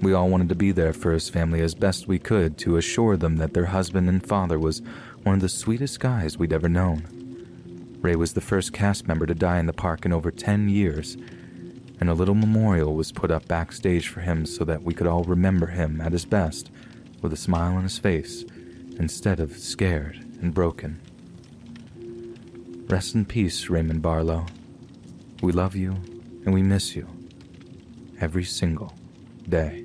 We all wanted to be there for his family as best we could to assure them that their husband and father was one of the sweetest guys we'd ever known. Ray was the first cast member to die in the park in over 10 years, and a little memorial was put up backstage for him so that we could all remember him at his best, with a smile on his face, instead of scared and broken. Rest in peace, Raymond Barlow. We love you, and we miss you. Every single day.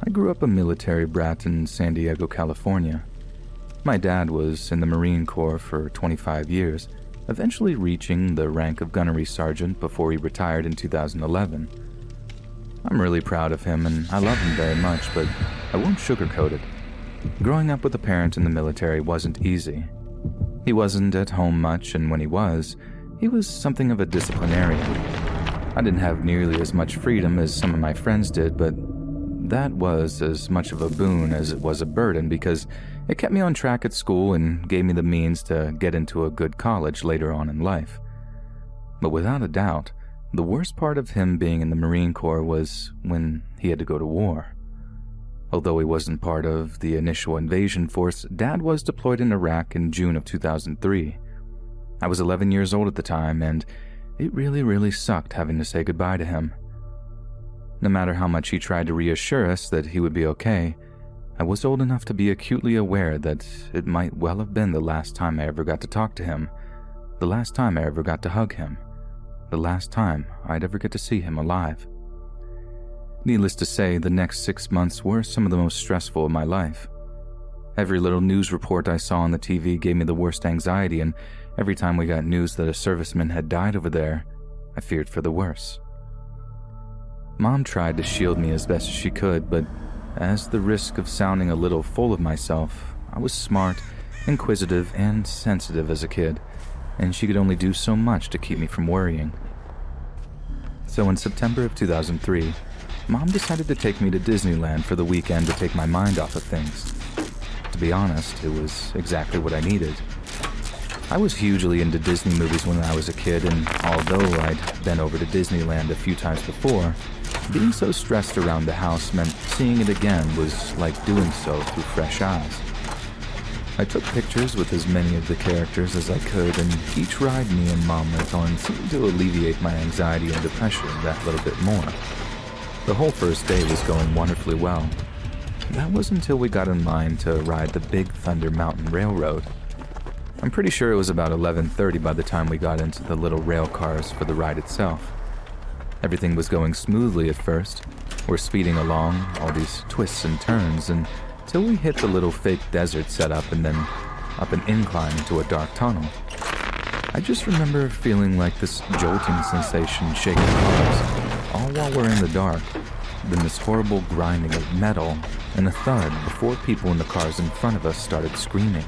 I grew up a military brat in San Diego, California. My dad was in the Marine Corps for 25 years, eventually reaching the rank of gunnery sergeant before he retired in 2011. I'm really proud of him and I love him very much, but I won't sugarcoat it. Growing up with a parent in the military wasn't easy. He wasn't at home much, and when he was something of a disciplinarian. I didn't have nearly as much freedom as some of my friends did, but that was as much of a boon as it was a burden because it kept me on track at school and gave me the means to get into a good college later on in life. But without a doubt, the worst part of him being in the Marine Corps was when he had to go to war. Although he wasn't part of the initial invasion force, Dad was deployed in Iraq in June of 2003. I was 11 years old at the time, and it really sucked having to say goodbye to him. No matter how much he tried to reassure us that he would be okay, I was old enough to be acutely aware that it might well have been the last time I ever got to talk to him, the last time I ever got to hug him, the last time I'd ever get to see him alive. Needless to say, the next 6 months were some of the most stressful of my life. Every little news report I saw on the TV gave me the worst anxiety, and every time we got news that a serviceman had died over there, I feared for the worst. Mom tried to shield me as best as she could, but as the risk of sounding a little full of myself, I was smart, inquisitive, and sensitive as a kid, and she could only do so much to keep me from worrying. So in September of 2003, Mom decided to take me to Disneyland for the weekend to take my mind off of things. To be honest, it was exactly what I needed. I was hugely into Disney movies when I was a kid, and although I'd been over to Disneyland a few times before, being so stressed around the house meant seeing it again was like doing so through fresh eyes. I took pictures with as many of the characters as I could, and each ride me and Mom went on seemed to alleviate my anxiety and depression that little bit more. The whole first day was going wonderfully well. That was until we got in line to ride the Big Thunder Mountain Railroad. I'm pretty sure it was about 11:30 by the time we got into the little rail cars for the ride itself. Everything was going smoothly at first. We're speeding along, all these twists and turns, until we hit the little fake desert setup and then up an incline into a dark tunnel. I just remember feeling like this jolting sensation shaking cars, all while we're in the dark, then this horrible grinding of metal and a thud before people in the cars in front of us started screaming.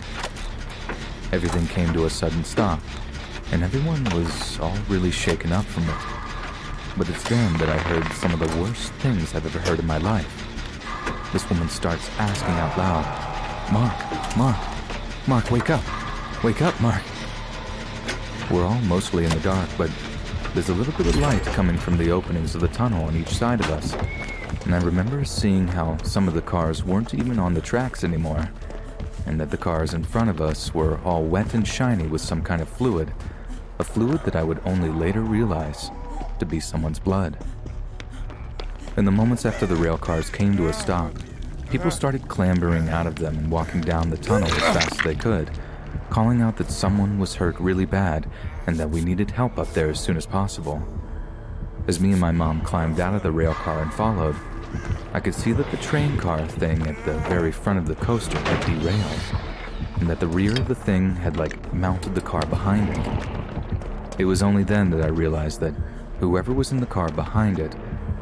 Everything came to a sudden stop, and everyone was all really shaken up from it. But it's then that I heard some of the worst things I've ever heard in my life. This woman starts asking out loud, Mark, wake up. Wake up, Mark. We're all mostly in the dark, but there's a little bit of light coming from the openings of the tunnel on each side of us. And I remember seeing how some of the cars weren't even on the tracks anymore, and that the cars in front of us were all wet and shiny with some kind of fluid, a fluid that I would only later realize to be someone's blood. In the moments after the rail cars came to a stop, people started clambering out of them and walking down the tunnel as fast as they could, calling out that someone was hurt really bad and that we needed help up there as soon as possible. As me and my mom climbed out of the rail car and followed, I could see that the train car thing at the very front of the coaster had derailed, and that the rear of the thing had mounted the car behind it. It was only then that I realized that whoever was in the car behind it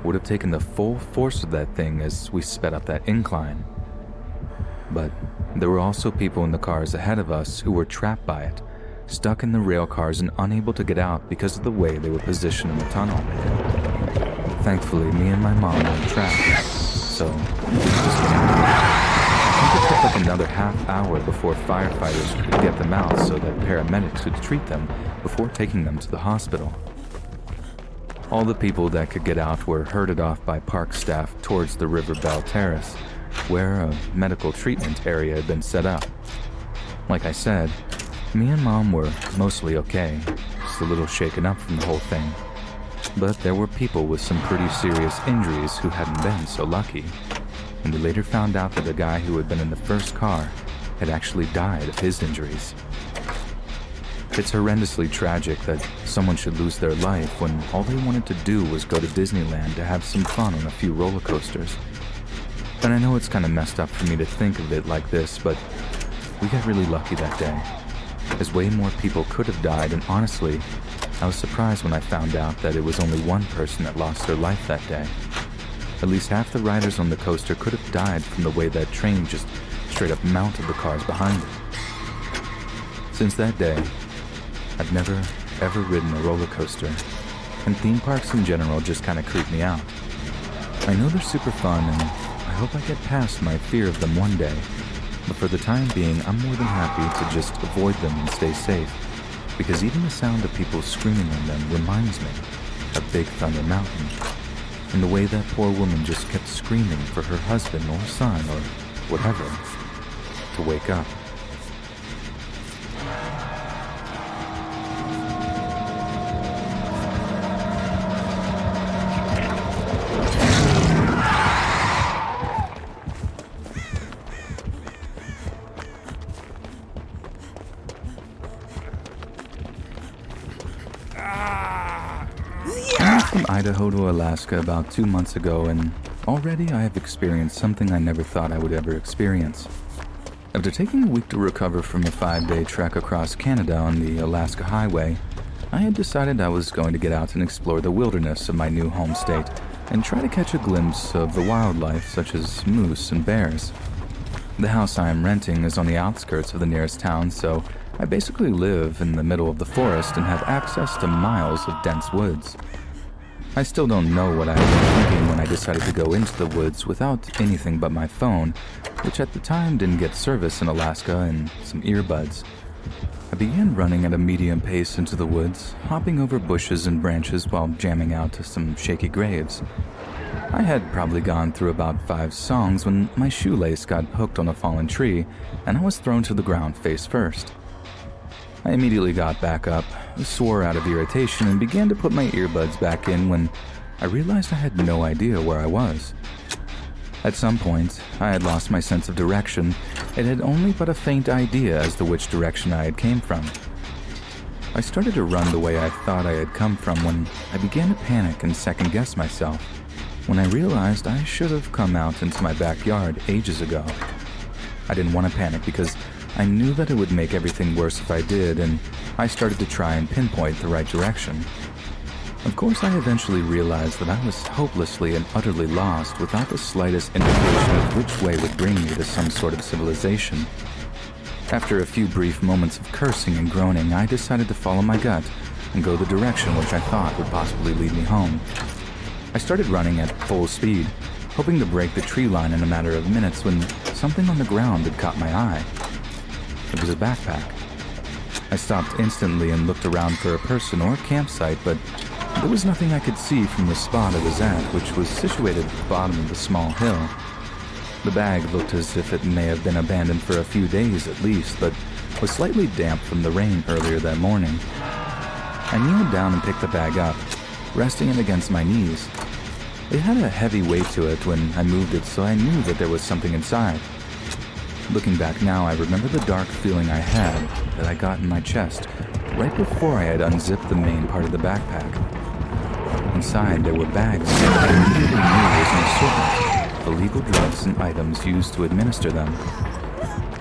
would have taken the full force of that thing as we sped up that incline. But there were also people in the cars ahead of us who were trapped by it, stuck in the rail cars and unable to get out because of the way they were positioned in the tunnel. Thankfully, me and my mom were on track, so we just getting out. I think it took another half hour before firefighters could get them out so that paramedics could treat them before taking them to the hospital. All the people that could get out were herded off by park staff towards the River Bell Terrace, where a medical treatment area had been set up. Like I said, me and Mom were mostly okay, just a little shaken up from the whole thing. But there were people with some pretty serious injuries who hadn't been so lucky, and we later found out that the guy who had been in the first car had actually died of his injuries. It's horrendously tragic that someone should lose their life when all they wanted to do was go to Disneyland to have some fun on a few roller coasters. And I know it's kind of messed up for me to think of it like this, but we got really lucky that day, as way more people could have died, and honestly, I was surprised when I found out that it was only one person that lost their life that day. At least half the riders on the coaster could have died from the way that train just straight up mounted the cars behind it. Since that day, I've never, ever ridden a roller coaster, and theme parks in general just kind of creep me out. I know they're super fun, and I hope I get past my fear of them one day, but for the time being, I'm more than happy to just avoid them and stay safe, because even the sound of people screaming on them reminds me of Big Thunder Mountain. and the way that poor woman just kept screaming for her husband or son or whatever to wake up. I moved from Idaho to Alaska about 2 months ago, and already I have experienced something I never thought I would ever experience. After taking a week to recover from a 5-day trek across Canada on the Alaska Highway, I had decided I was going to get out and explore the wilderness of my new home state and try to catch a glimpse of the wildlife such as moose and bears. The house I am renting is on the outskirts of the nearest town, so I basically live in the middle of the forest and have access to miles of dense woods. I still don't know what I was thinking when I decided to go into the woods without anything but my phone, which at the time didn't get service in Alaska, and some earbuds. I began running at a medium pace into the woods, hopping over bushes and branches while jamming out to some shaky graves. I had probably gone through about 5 songs when my shoelace got hooked on a fallen tree, and I was thrown to the ground face first. I immediately got back up, swore out of irritation, and began to put my earbuds back in when I realized I had no idea where I was. At some point, I had lost my sense of direction and had only but a faint idea as to which direction I had came from. I started to run the way I thought I had come from when I began to panic and second-guess myself, when I realized I should have come out into my backyard ages ago. I didn't want to panic because I knew that it would make everything worse if I did, and I started to try and pinpoint the right direction. Of course, I eventually realized that I was hopelessly and utterly lost without the slightest indication of which way would bring me to some sort of civilization. After a few brief moments of cursing and groaning, I decided to follow my gut and go the direction which I thought would possibly lead me home. I started running at full speed, hoping to break the tree line in a matter of minutes when something on the ground had caught my eye. It was a backpack. I stopped instantly and looked around for a person or campsite, but there was nothing I could see from the spot I was at, which was situated at the bottom of a small hill. The bag looked as if it may have been abandoned for a few days at least, but was slightly damp from the rain earlier that morning. I kneeled down and picked the bag up, resting it against my knees. It had a heavy weight to it when I moved it, so I knew that there was something inside. Looking back now, I remember the dark feeling I had that I got in my chest right before I had unzipped the main part of the backpack. Inside, there were bags that I immediately knew was an assortment of illegal drugs and items used to administer them.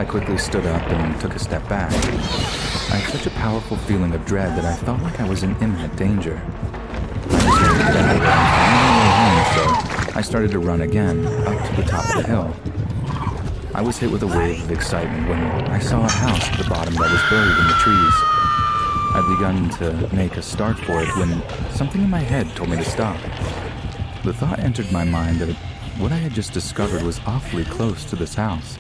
I quickly stood up and took a step back. I had such a powerful feeling of dread that I felt like I was in imminent danger. I was going to get out of there and find my way home, so I started to run again, up to the top of the hill. I was hit with a wave of excitement when I saw a house at the bottom that was buried in the trees. I'd begun to make a start for it when something in my head told me to stop. The thought entered my mind that what I had just discovered was awfully close to this house.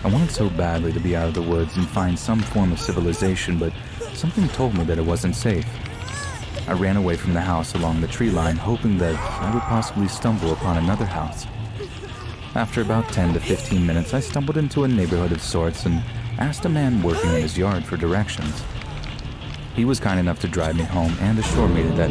I wanted so badly to be out of the woods and find some form of civilization, but something told me that it wasn't safe. I ran away from the house along the tree line, hoping that I would possibly stumble upon another house. After about 10 to 15 minutes, I stumbled into a neighborhood of sorts and asked a man working in his yard for directions. He was kind enough to drive me home and assure me that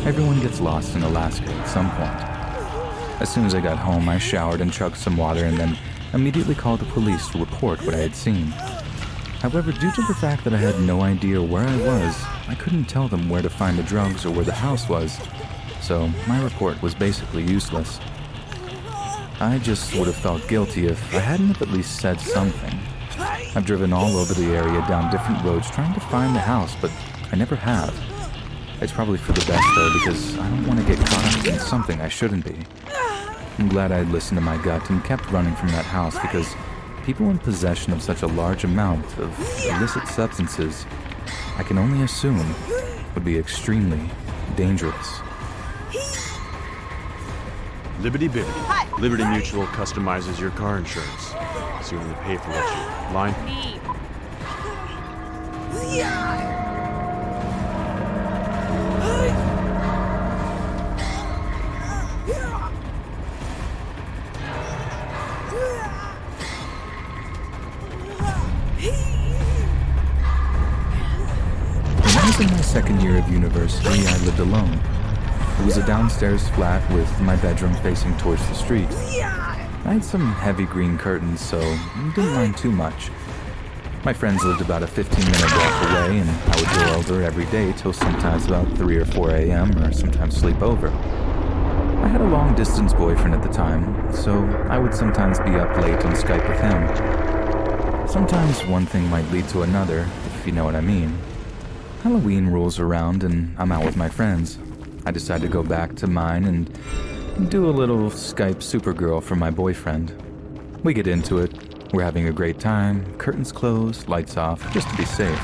everyone gets lost in Alaska at some point. As soon as I got home, I showered and chugged some water and then immediately called the police to report what I had seen. However, due to the fact that I had no idea where I was, I couldn't tell them where to find the drugs or where the house was, so my report was basically useless. I just would have felt guilty if I hadn't have at least said something. I've driven all over the area down different roads trying to find the house, but I never have. It's probably for the best though, because I don't want to get caught up in something I shouldn't be. I'm glad I had listened to my gut and kept running from that house, because people in possession of such a large amount of illicit substances, I can only assume, would be extremely dangerous. Liberty Bibbity. Hi. Liberty Mutual customizes your car insurance, so you only pay for what you line. was in my second year of university, I lived alone. It was a downstairs flat with my bedroom facing towards the street. I had some heavy green curtains, so I didn't mind too much. My friends lived about a 15-minute walk away, and I would go over every day till sometimes about 3 or 4 a.m. or sometimes sleep over. I had a long-distance boyfriend at the time, so I would sometimes be up late on Skype with him. Sometimes one thing might lead to another, if you know what I mean. Halloween rolls around and I'm out with my friends. I decide to go back to mine and do a little Skype Supergirl for my boyfriend. We get into it. We're having a great time, curtains closed, lights off, just to be safe.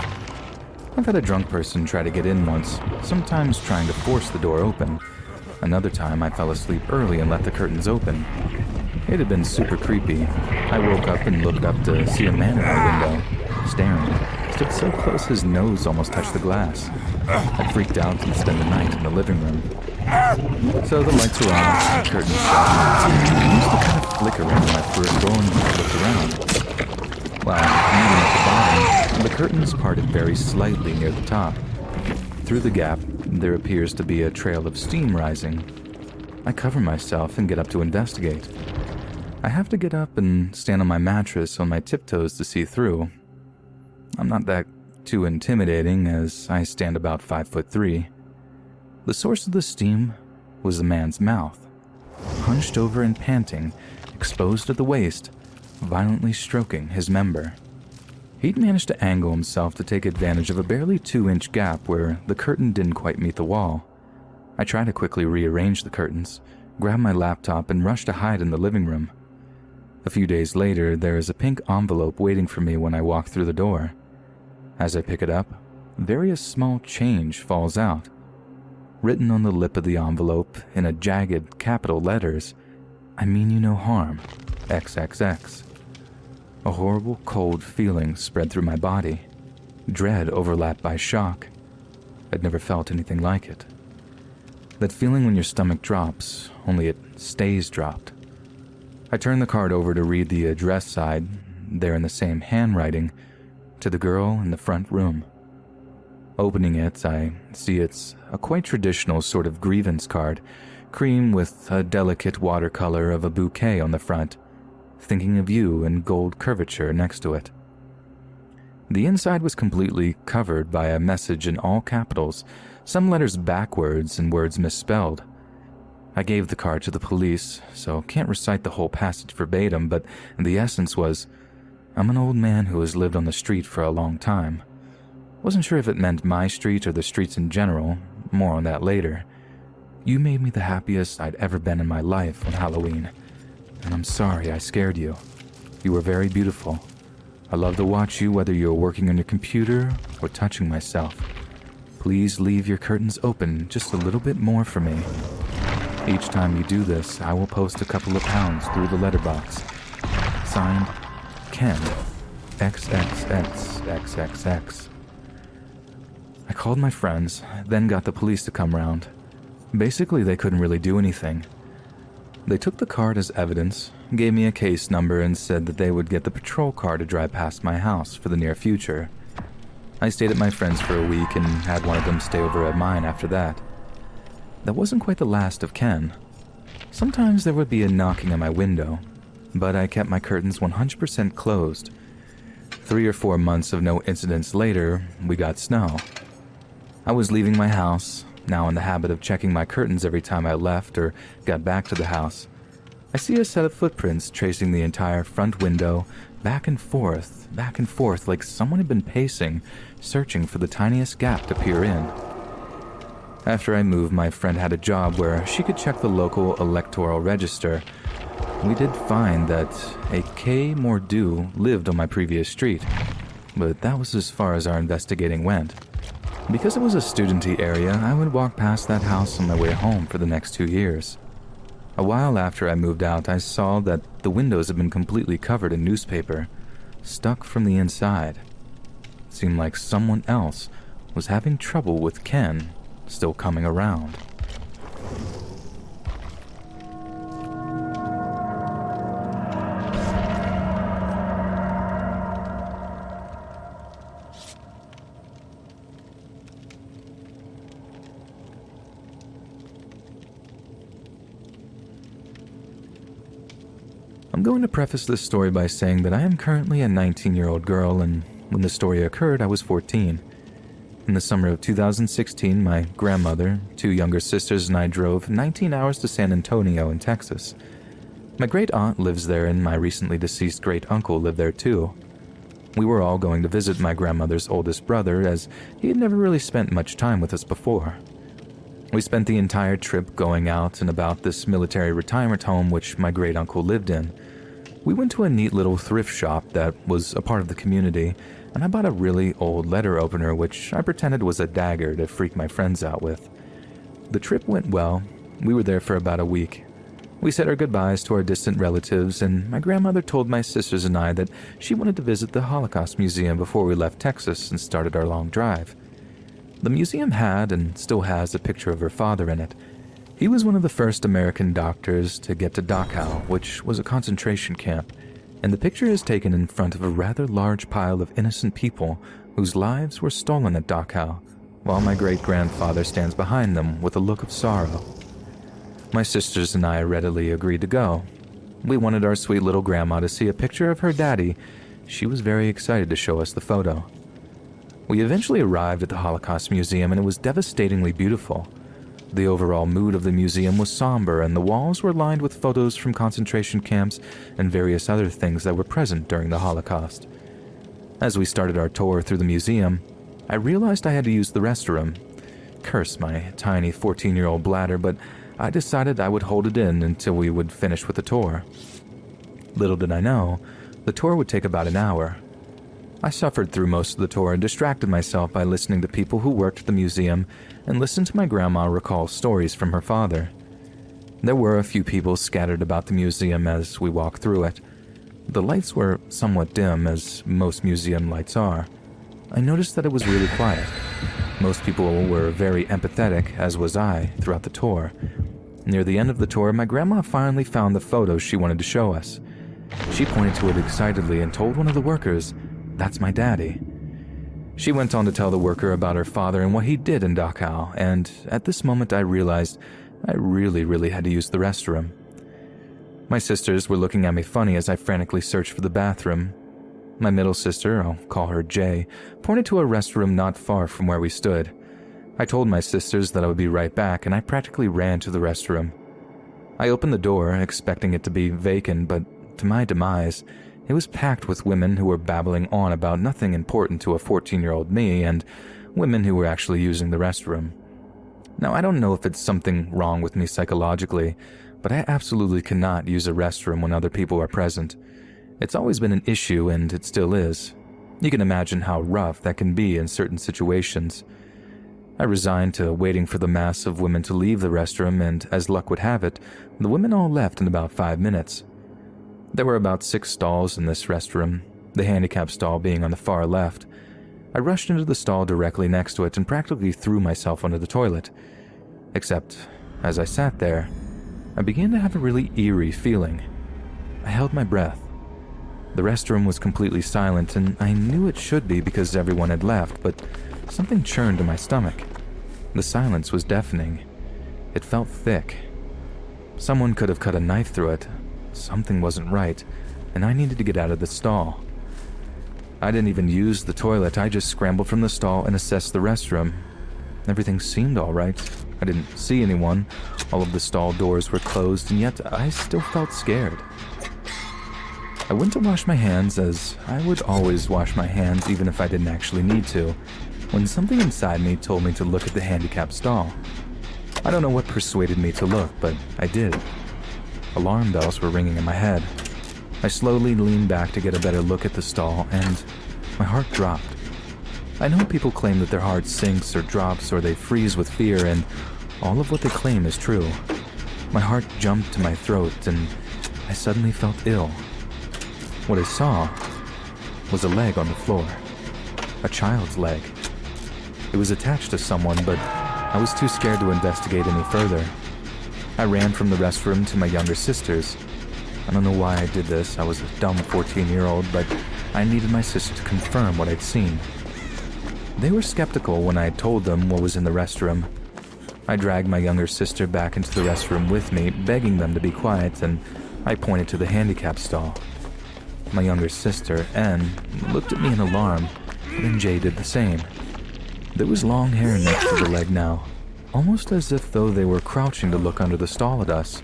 I've had a drunk person try to get in once, sometimes trying to force the door open. Another time I fell asleep early and left the curtains open. It had been super creepy. I woke up and looked up to see a man in my window, staring. Stood so close his nose almost touched the glass. I freaked out and spent the night in the living room. So the lights were off, the curtains shut. I used to kind of flicker in my peripheral and I looked around. Well, meeting at the bottom, the curtains parted very slightly near the top. Through the gap, there appears to be a trail of steam rising. I cover myself and get up to investigate. I have to get up and stand on my mattress on my tiptoes to see through. I'm not that too intimidating as I stand about 5'3". The source of the steam was the man's mouth, hunched over and panting, exposed at the waist, violently stroking his member. He'd managed to angle himself to take advantage of a barely 2-inch gap where the curtain didn't quite meet the wall. I try to quickly rearrange the curtains, grab my laptop, and rush to hide in the living room. A few days later, there is a pink envelope waiting for me when I walk through the door. As I pick it up, various small change falls out. Written on the lip of the envelope in a jagged capital letters, "I mean you no harm, XXX." A horrible cold feeling spread through my body. Dread overlapped by shock. I'd never felt anything like it. That feeling when your stomach drops, only it stays dropped. I turn the card over to read the address side, there in the same handwriting, to the girl in the front room. Opening it, I see it's a quite traditional sort of grievance card, cream with a delicate watercolor of a bouquet on the front, thinking of you in gold curvature next to it. The inside was completely covered by a message in all capitals, some letters backwards and words misspelled. I gave the card to the police, so can't recite the whole passage verbatim, but the essence was, "I'm an old man who has lived on the street for a long time." Wasn't sure if it meant my street or the streets in general, more on that later. "You made me the happiest I'd ever been in my life on Halloween, and I'm sorry I scared you. You were very beautiful. I love to watch you whether you're working on your computer or touching myself. Please leave your curtains open just a little bit more for me. Each time you do this, I will post a couple of pounds through the letterbox. Signed, Ken, XXXXXX." I called my friends, then got the police to come round. Basically, they couldn't really do anything. They took the card as evidence, gave me a case number, and said that they would get the patrol car to drive past my house for the near future. I stayed at my friend's for a week and had one of them stay over at mine after that. That wasn't quite the last of Ken. Sometimes there would be a knocking on my window, but I kept my curtains 100% closed. 3 or 4 months of no incidents later, we got snow. I was leaving my house, now in the habit of checking my curtains every time I left or got back to the house. I see a set of footprints tracing the entire front window, back and forth, like someone had been pacing, searching for the tiniest gap to peer in. After I moved, my friend had a job where she could check the local electoral register. We did find that a K. Mordew lived on my previous street, but that was as far as our investigating went. Because it was a studenty area, I would walk past that house on my way home for the next 2 years. A while after I moved out, I saw that the windows had been completely covered in newspaper, stuck from the inside. It seemed like someone else was having trouble with Ken still coming around. I'm going to preface this story by saying that I am currently a 19-year-old girl, and when the story occurred, I was 14. In the summer of 2016, my grandmother, 2 younger sisters, and I drove 19 hours to San Antonio in Texas. My great-aunt lives there, and my recently deceased great-uncle lived there too. We were all going to visit my grandmother's oldest brother, as he had never really spent much time with us before. We spent the entire trip going out and about this military retirement home which my great-uncle lived in. We went to a neat little thrift shop that was a part of the community, and I bought a really old letter opener which I pretended was a dagger to freak my friends out with. The trip went well. We were there for about a week. We said our goodbyes to our distant relatives, and my grandmother told my sisters and I that she wanted to visit the Holocaust Museum before we left Texas and started our long drive. The museum had, and still has, a picture of her father in it. He was one of the first American doctors to get to Dachau, which was a concentration camp, and the picture is taken in front of a rather large pile of innocent people whose lives were stolen at Dachau, while my great-grandfather stands behind them with a look of sorrow. My sisters and I readily agreed to go. We wanted our sweet little grandma to see a picture of her daddy. She was very excited to show us the photo. We eventually arrived at the Holocaust Museum, and it was devastatingly beautiful. The overall mood of the museum was somber, and the walls were lined with photos from concentration camps and various other things that were present during the Holocaust. As we started our tour through the museum, I realized I had to use the restroom. Curse my tiny 14-year-old bladder, but I decided I would hold it in until we would finish with the tour. Little did I know, the tour would take about an hour. I suffered through most of the tour and distracted myself by listening to people who worked at the museum and listened to my grandma recall stories from her father. There were a few people scattered about the museum as we walked through it. The lights were somewhat dim, as most museum lights are. I noticed that it was really quiet. Most people were very empathetic, as was I, throughout the tour. Near the end of the tour, my grandma finally found the photo she wanted to show us. She pointed to it excitedly and told one of the workers, "That's my daddy." She went on to tell the worker about her father and what he did in Dachau, and at this moment I realized I really had to use the restroom. My sisters were looking at me funny as I frantically searched for the bathroom. My middle sister, I'll call her Jay, pointed to a restroom not far from where we stood. I told my sisters that I would be right back, and I practically ran to the restroom. I opened the door, expecting it to be vacant, but to my demise, it was packed with women who were babbling on about nothing important to a 14-year-old me, and women who were actually using the restroom. Now, I don't know if it's something wrong with me psychologically, but I absolutely cannot use a restroom when other people are present. It's always been an issue, and it still is. You can imagine how rough that can be in certain situations. I resigned to waiting for the mass of women to leave the restroom, and as luck would have it, the women all left in about 5 minutes. There were about 6 stalls in this restroom, the handicap stall being on the far left. I rushed into the stall directly next to it and practically threw myself onto the toilet. Except, as I sat there, I began to have a really eerie feeling. I held my breath. The restroom was completely silent, and I knew it should be because everyone had left, but something churned in my stomach. The silence was deafening. It felt thick. Someone could have cut a knife through it. Something wasn't right, and I needed to get out of the stall. I didn't even use the toilet. I just scrambled from the stall and assessed the restroom. Everything seemed all right. I didn't see anyone. All of the stall doors were closed, and yet I still felt scared. I went to wash my hands, as I would always wash my hands even if I didn't actually need to, when something inside me told me to look at the handicapped stall. I don't know what persuaded me to look, but I did. Alarm bells were ringing in my head. I slowly leaned back to get a better look at the stall, and my heart dropped. I know people claim that their heart sinks or drops or they freeze with fear, and all of what they claim is true. My heart jumped to my throat, and I suddenly felt ill. What I saw was a leg on the floor. A child's leg. It was attached to someone, but I was too scared to investigate any further. I ran from the restroom to my younger sisters. I don't know why I did this. I was a dumb 14-year-old, but I needed my sister to confirm what I'd seen. They were skeptical when I told them what was in the restroom. I dragged my younger sister back into the restroom with me, begging them to be quiet, and I pointed to the handicap stall. My younger sister, Anne, looked at me in alarm, and then Jay did the same. There was long hair next to the leg now, almost as if though they were crouching to look under the stall at us,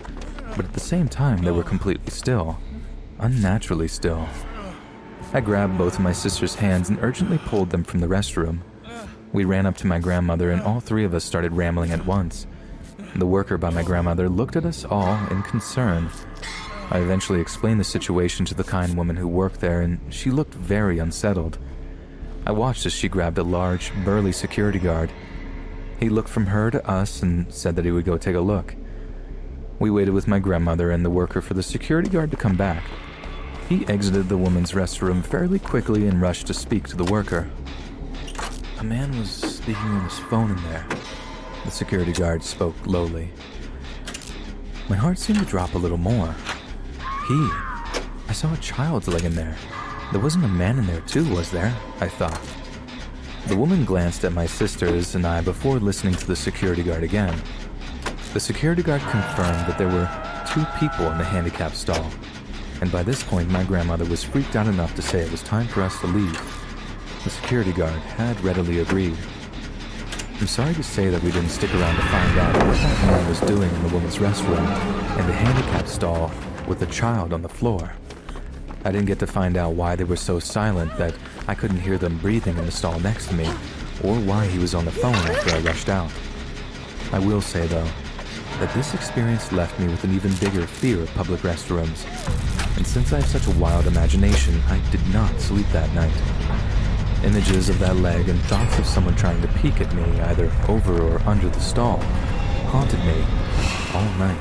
but at the same time they were completely still, unnaturally still. I grabbed both of my sister's hands and urgently pulled them from the restroom. We ran up to my grandmother and all three of us started rambling at once. The worker by my grandmother looked at us all in concern. I eventually explained the situation to the kind woman who worked there, and she looked very unsettled. I watched as she grabbed a large, burly security guard. He looked from her to us and said that he would go take a look. We waited with my grandmother and the worker for the security guard to come back. He exited the woman's restroom fairly quickly and rushed to speak to the worker. A man was speaking on his phone in there. The security guard spoke lowly. My heart seemed to drop a little more. I saw a child's leg in there. There wasn't a man in there too, was there? I thought. The woman glanced at my sisters and I before listening to the security guard again. The security guard confirmed that there were 2 people in the handicap stall, and by this point my grandmother was freaked out enough to say it was time for us to leave. The security guard had readily agreed. I'm sorry to say that we didn't stick around to find out what that man was doing in the woman's restroom and the handicap stall with a child on the floor. I didn't get to find out why they were so silent that I couldn't hear them breathing in the stall next to me, or why he was on the phone after I rushed out. I will say, though, that this experience left me with an even bigger fear of public restrooms, and since I have such a wild imagination, I did not sleep that night. Images of that leg and thoughts of someone trying to peek at me either over or under the stall haunted me all night.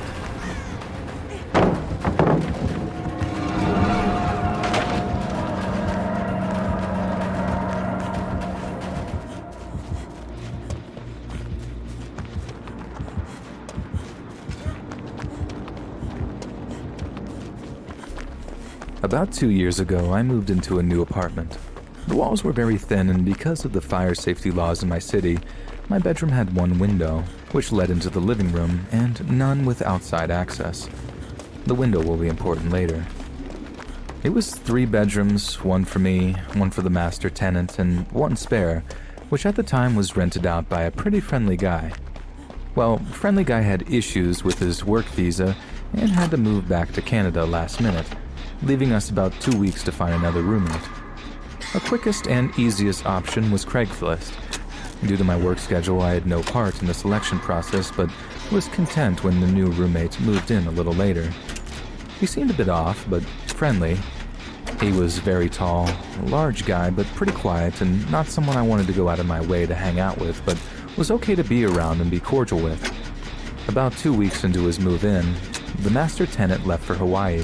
About 2 years ago, I moved into a new apartment. The walls were very thin, and because of the fire safety laws in my city, my bedroom had one window, which led into the living room, and none with outside access. The window will be important later. It was 3 bedrooms, one for me, one for the master tenant, and one spare, which at the time was rented out by a pretty friendly guy. Well, friendly guy had issues with his work visa and had to move back to Canada last minute, leaving us about 2 weeks to find another roommate. The quickest and easiest option was Craigslist. Due to my work schedule, I had no part in the selection process, but was content when the new roommate moved in a little later. He seemed a bit off, but friendly. He was very tall, a large guy, but pretty quiet, and not someone I wanted to go out of my way to hang out with, but was okay to be around and be cordial with. About 2 weeks into his move-in, the master tenant left for Hawaii,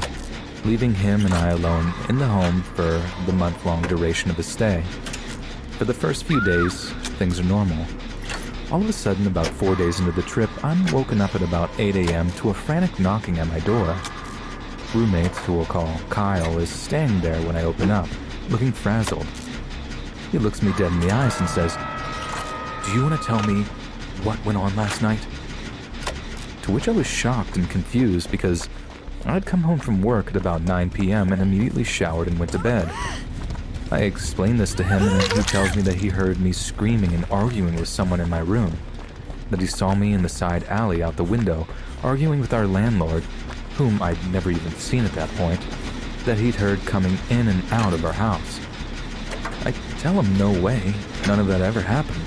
leaving him and I alone in the home for the month-long duration of his stay. For the first few days, things are normal. All of a sudden, about 4 days into the trip, I'm woken up at about 8 a.m. to a frantic knocking at my door. Roommate, who we'll call Kyle, is standing there when I open up, looking frazzled. He looks me dead in the eyes and says, "Do you want to tell me what went on last night?" To which I was shocked and confused because I had come home from work at about 9 p.m. and immediately showered and went to bed. I explained this to him, and he tells me that he heard me screaming and arguing with someone in my room, that he saw me in the side alley out the window arguing with our landlord, whom I'd never even seen at that point, that he'd heard coming in and out of our house. I tell him no way, none of that ever happened.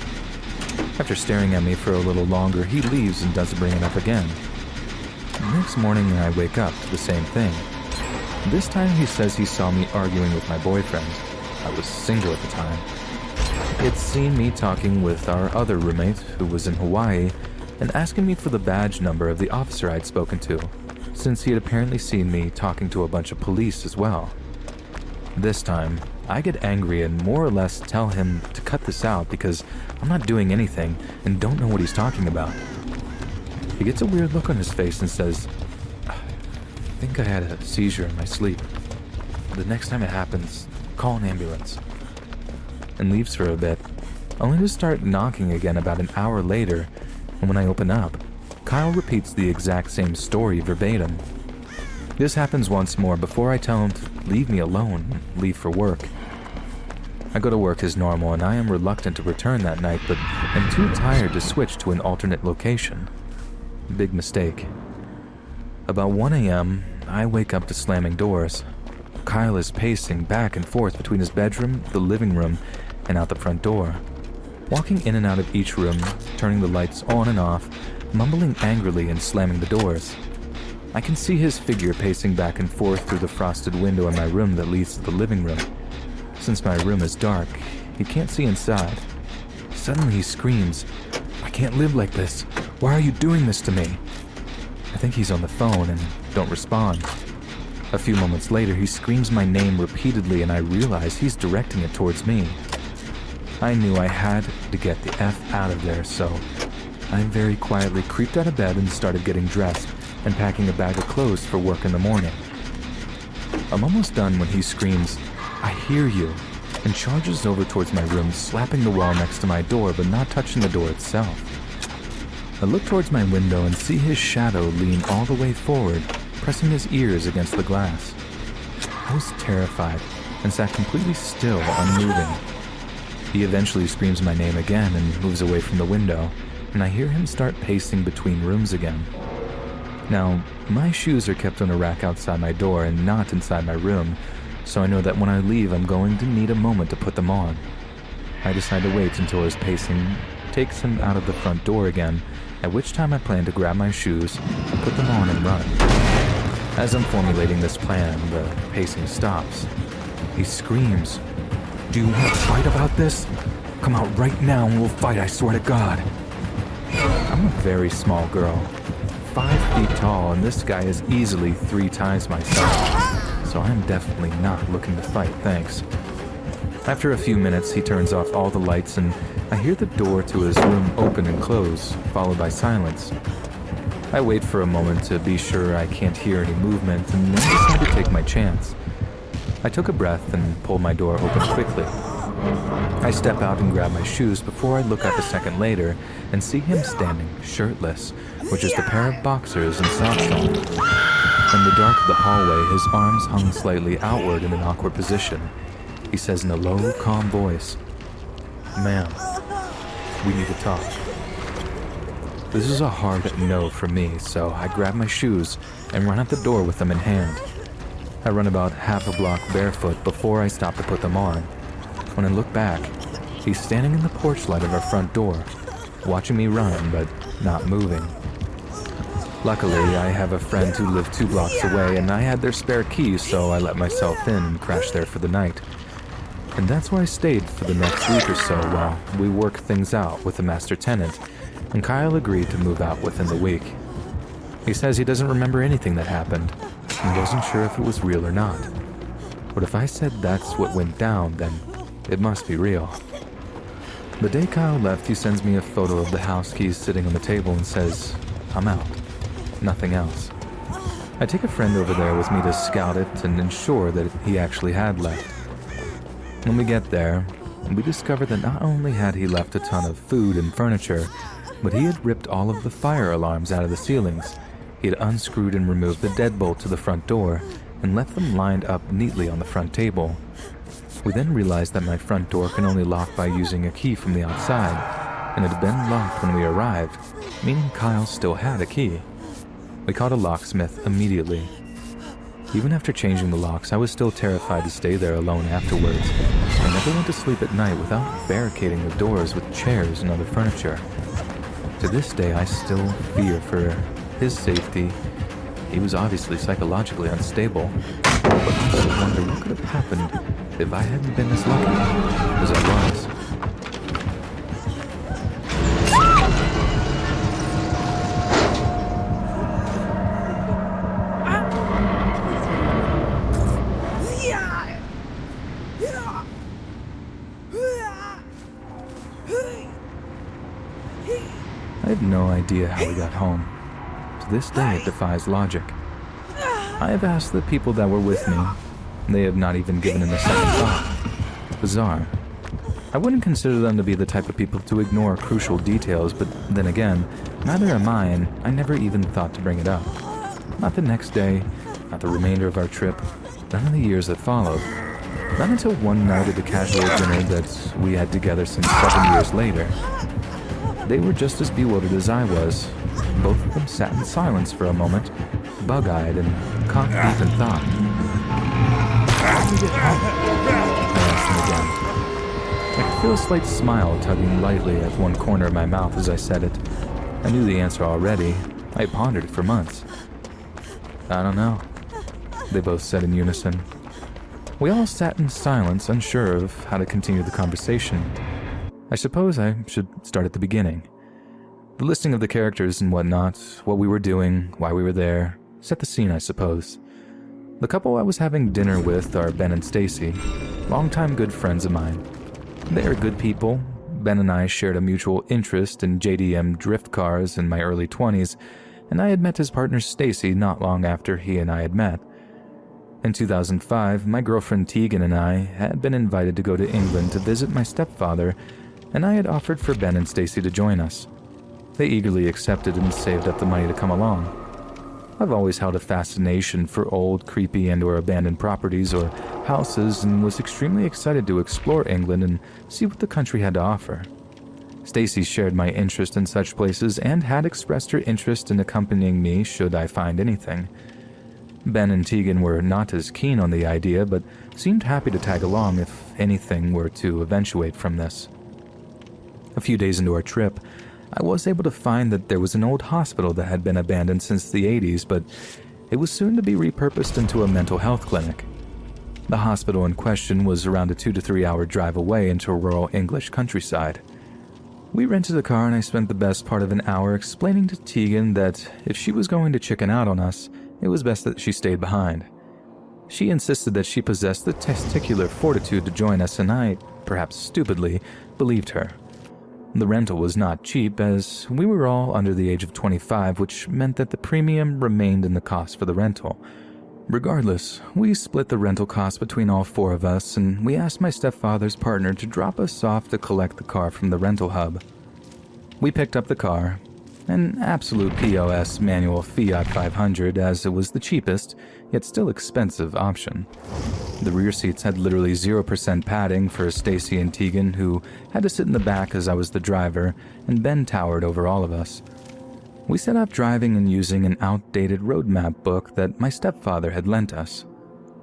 After staring at me for a little longer, he leaves and doesn't bring it up again. The next morning I wake up to the same thing. This time he says he saw me arguing with my boyfriend. I was single at the time. He had seen me talking with our other roommate, who was in Hawaii, and asking me for the badge number of the officer I'd spoken to, since he had apparently seen me talking to a bunch of police as well. This time, I get angry and more or less tell him to cut this out because I'm not doing anything and don't know what he's talking about. He gets a weird look on his face and says, "I think I had a seizure in my sleep. The next time it happens, call an ambulance." And leaves for a bit, only to start knocking again about an hour later, and when I open up, Kyle repeats the exact same story verbatim. This happens once more before I tell him to leave me alone and leave for work. I go to work as normal and I am reluctant to return that night, but am too tired to switch to an alternate location. Big mistake. About 1 a.m., I wake up to slamming doors. Kyle is pacing back and forth between his bedroom, the living room, and out the front door. Walking in and out of each room, turning the lights on and off, mumbling angrily and slamming the doors. I can see his figure pacing back and forth through the frosted window in my room that leads to the living room. Since my room is dark, he can't see inside. Suddenly he screams, "I can't live like this. Why are you doing this to me?" I think he's on the phone and don't respond. A few moments later, he screams my name repeatedly and I realize he's directing it towards me. I knew I had to get the F out of there, so I very quietly creeped out of bed and started getting dressed and packing a bag of clothes for work in the morning. I'm almost done when he screams, "I hear you," and charges over towards my room, slapping the wall next to my door but not touching the door itself. I look towards my window and see his shadow lean all the way forward, pressing his ears against the glass. I was terrified and sat completely still, unmoving. He eventually screams my name again and moves away from the window, and I hear him start pacing between rooms again. Now, my shoes are kept on a rack outside my door and not inside my room, so I know that when I leave I'm going to need a moment to put them on. I decide to wait until his pacing takes him out of the front door again, at which time I plan to grab my shoes and put them on and run. As I'm formulating this plan, the pacing stops. He screams, "Do you want to fight about this? Come out right now and we'll fight, I swear to God." I'm a very small girl, 5 feet tall, and this guy is easily 3 times my size, so I'm definitely not looking to fight, thanks. After a few minutes, he turns off all the lights and I hear the door to his room open and close, followed by silence. I wait for a moment to be sure I can't hear any movement and then decide to take my chance. I took a breath and pulled my door open quickly. I step out and grab my shoes before I look up a second later and see him standing shirtless, with just a pair of boxers and socks on. In the dark of the hallway, his arms hung slightly outward in an awkward position. He says in a low, calm voice, "Ma'am, we need to talk." This is a hard no for me, so I grab my shoes and run out the door with them in hand. I run about half a block barefoot before I stop to put them on. When I look back, he's standing in the porch light of our front door, watching me run but not moving. Luckily, I have a friend who lived 2 blocks away and I had their spare keys, so I let myself in and crashed there for the night. And that's where I stayed for the next week or so while we worked things out with the master tenant, and Kyle agreed to move out within the week. He says he doesn't remember anything that happened and wasn't sure if it was real or not. But if I said that's what went down, then it must be real. The day Kyle left, he sends me a photo of the house keys sitting on the table and says, "I'm out." Nothing else. I take a friend over there with me to scout it and ensure that he actually had left. When we get there, we discover that not only had he left a ton of food and furniture, but he had ripped all of the fire alarms out of the ceilings. He had unscrewed and removed the deadbolt to the front door and left them lined up neatly on the front table. We then realized that my front door can only lock by using a key from the outside, and it had been locked when we arrived, meaning Kyle still had a key. We called a locksmith immediately. Even after changing the locks, I was still terrified to stay there alone afterwards. I never went to sleep at night without barricading the doors with chairs and other furniture. To this day, I still fear for his safety. He was obviously psychologically unstable, but I also wonder what could have happened if I hadn't been as lucky as I was. I have no idea how we got home. To this day, it defies logic. I have asked the people that were with me. They have not even given it a second thought. Bizarre. I wouldn't consider them to be the type of people to ignore crucial details, but then again, neither am I, and I never even thought to bring it up. Not the next day, not the remainder of our trip, none of the years that followed. Not until one night at a casual dinner that we had together some 7 years later. They were just as bewildered as I was. Both of them sat in silence for a moment, bug-eyed and caught deep in thought. How did we get home? I asked them again. I could feel a slight smile tugging lightly at one corner of my mouth as I said it. I knew the answer already. I had pondered it for months. I don't know, they both said in unison. We all sat in silence, unsure of how to continue the conversation. I suppose I should start at the beginning. The listing of the characters and whatnot, what we were doing, why we were there, set the scene, I suppose. The couple I was having dinner with are Ben and Stacy, longtime good friends of mine. They are good people. Ben and I shared a mutual interest in JDM drift cars in my early 20s, and I had met his partner Stacy not long after he and I had met. In 2005, my girlfriend Tegan and I had been invited to go to England to visit my stepfather, and I had offered for Ben and Stacy to join us. They eagerly accepted and saved up the money to come along. I've always held a fascination for old, creepy and/or abandoned properties or houses and was extremely excited to explore England and see what the country had to offer. Stacy shared my interest in such places and had expressed her interest in accompanying me should I find anything. Ben and Tegan were not as keen on the idea, but seemed happy to tag along if anything were to eventuate from this. A few days into our trip, I was able to find that there was an old hospital that had been abandoned since the 80s, but it was soon to be repurposed into a mental health clinic. The hospital in question was around a 2 to 3 hour drive away into rural English countryside. We rented a car and I spent the best part of an hour explaining to Tegan that if she was going to chicken out on us, it was best that she stayed behind. She insisted that she possessed the testicular fortitude to join us, and I, perhaps stupidly, believed her. The rental was not cheap, as we were all under the age of 25, which meant that the premium remained in the cost for the rental. Regardless, we split the rental cost between all 4 of us, and we asked my stepfather's partner to drop us off to collect the car from the rental hub. We picked up the car, an absolute POS manual Fiat 500, as it was the cheapest, yet still expensive option. The rear seats had literally 0% padding for Stacy and Tegan, who had to sit in the back as I was the driver, and Ben towered over all of us. We set off driving and using an outdated road map book that my stepfather had lent us.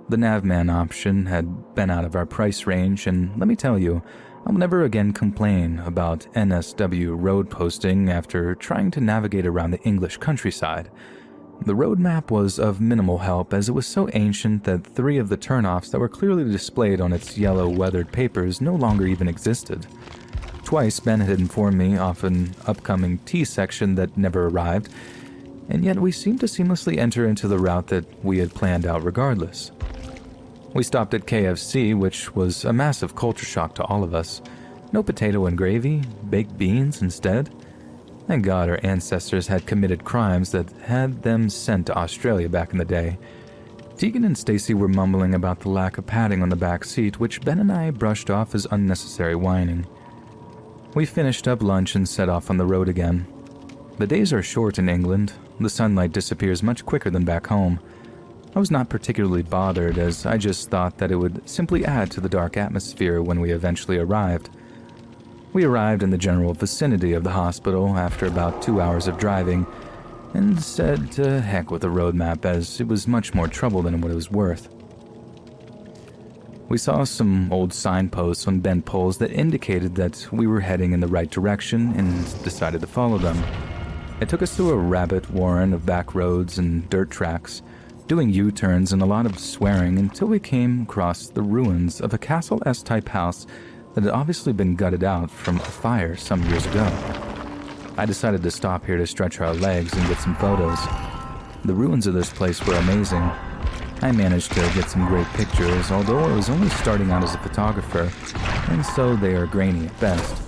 The Navman option had been out of our price range, and let me tell you, I'll never again complain about NSW road posting after trying to navigate around the English countryside. The road map was of minimal help, as it was so ancient that 3 of the turnoffs that were clearly displayed on its yellow weathered papers no longer even existed. Twice Ben had informed me of an upcoming T section that never arrived, and yet we seemed to seamlessly enter into the route that we had planned out regardless. We stopped at KFC, which was a massive culture shock to all of us. No potato and gravy, baked beans instead. Thank God our ancestors had committed crimes that had them sent to Australia back in the day. Tegan and Stacy were mumbling about the lack of padding on the back seat, which Ben and I brushed off as unnecessary whining. We finished up lunch and set off on the road again. The days are short in England. The sunlight disappears much quicker than back home. I was not particularly bothered, as I just thought that it would simply add to the dark atmosphere when we eventually arrived. We arrived in the general vicinity of the hospital after about 2 hours of driving, and said to heck with the road map, as it was much more trouble than what it was worth. We saw some old signposts on bent poles that indicated that we were heading in the right direction and decided to follow them. It took us through a rabbit warren of back roads and dirt tracks, doing U-turns and a lot of swearing until we came across the ruins of a Castle S-type house that had obviously been gutted out from a fire some years ago. I decided to stop here to stretch our legs and get some photos. The ruins of this place were amazing. I managed to get some great pictures, although I was only starting out as a photographer, and so they are grainy at best.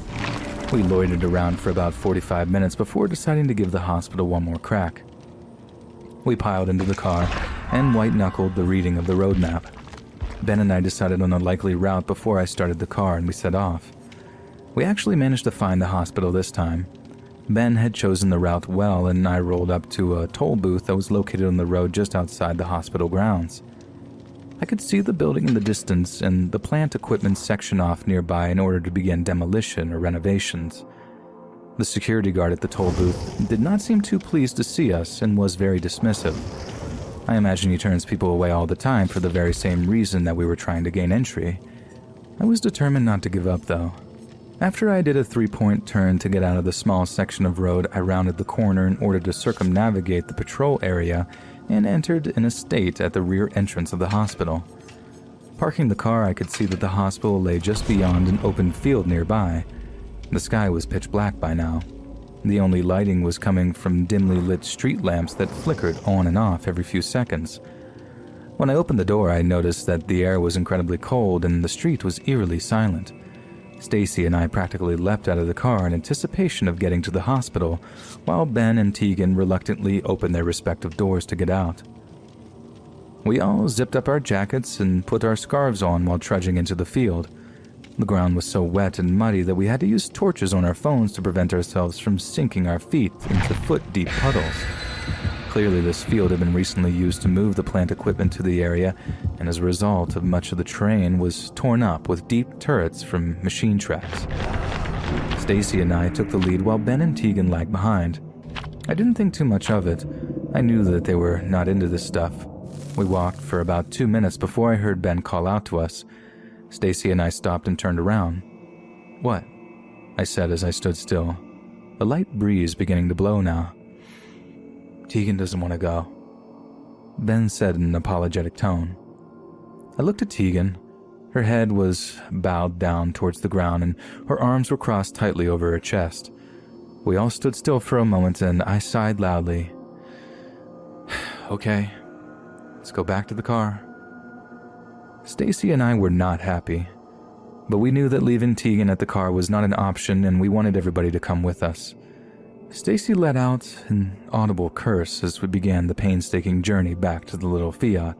We loitered around for about 45 minutes before deciding to give the hospital one more crack. We piled into the car and white-knuckled the reading of the road map. Ben and I decided on a likely route before I started the car and we set off. We actually managed to find the hospital this time. Ben had chosen the route well, and I rolled up to a toll booth that was located on the road just outside the hospital grounds. I could see the building in the distance and the plant equipment section off nearby in order to begin demolition or renovations. The security guard at the toll booth did not seem too pleased to see us and was very dismissive. I imagine he turns people away all the time for the very same reason that we were trying to gain entry. I was determined not to give up, though. After I did a 3-point turn to get out of the small section of road, I rounded the corner in order to circumnavigate the patrol area and entered an estate at the rear entrance of the hospital. Parking the car, I could see that the hospital lay just beyond an open field nearby. The sky was pitch black by now. The only lighting was coming from dimly lit street lamps that flickered on and off every few seconds. When I opened the door, I noticed that the air was incredibly cold and the street was eerily silent. Stacy and I practically leapt out of the car in anticipation of getting to the hospital, while Ben and Tegan reluctantly opened their respective doors to get out. We all zipped up our jackets and put our scarves on while trudging into the field. The ground was so wet and muddy that we had to use torches on our phones to prevent ourselves from sinking our feet into foot-deep puddles. Clearly, this field had been recently used to move the plant equipment to the area, and as a result of much of the terrain was torn up with deep turrets from machine tracks. Stacy and I took the lead while Ben and Tegan lagged behind. I didn't think too much of it. I knew that they were not into this stuff. We walked for about 2 minutes before I heard Ben call out to us. Stacy and I stopped and turned around. "What?" I said as I stood still, a light breeze beginning to blow now. "Tegan doesn't want to go," Ben said in an apologetic tone. I looked at Tegan. Her head was bowed down towards the ground and her arms were crossed tightly over her chest. We all stood still for a moment and I sighed loudly. "Okay, let's go back to the car." Stacy and I were not happy, but we knew that leaving Tegan at the car was not an option and we wanted everybody to come with us. Stacy let out an audible curse as we began the painstaking journey back to the little Fiat.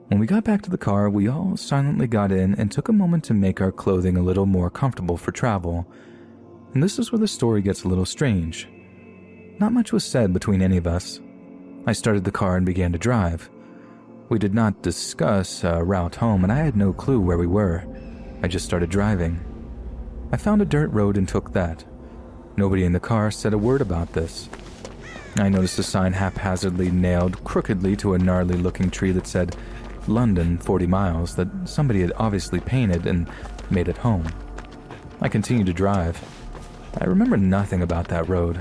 When we got back to the car, we all silently got in and took a moment to make our clothing a little more comfortable for travel. And this is where the story gets a little strange. Not much was said between any of us. I started the car and began to drive. We did not discuss a route home, and I had no clue where we were. I just started driving. I found a dirt road and took that. Nobody in the car said a word about this. I noticed a sign haphazardly nailed crookedly to a gnarly-looking tree that said, "London, 40 miles," that somebody had obviously painted and made it home. I continued to drive. I remember nothing about that road.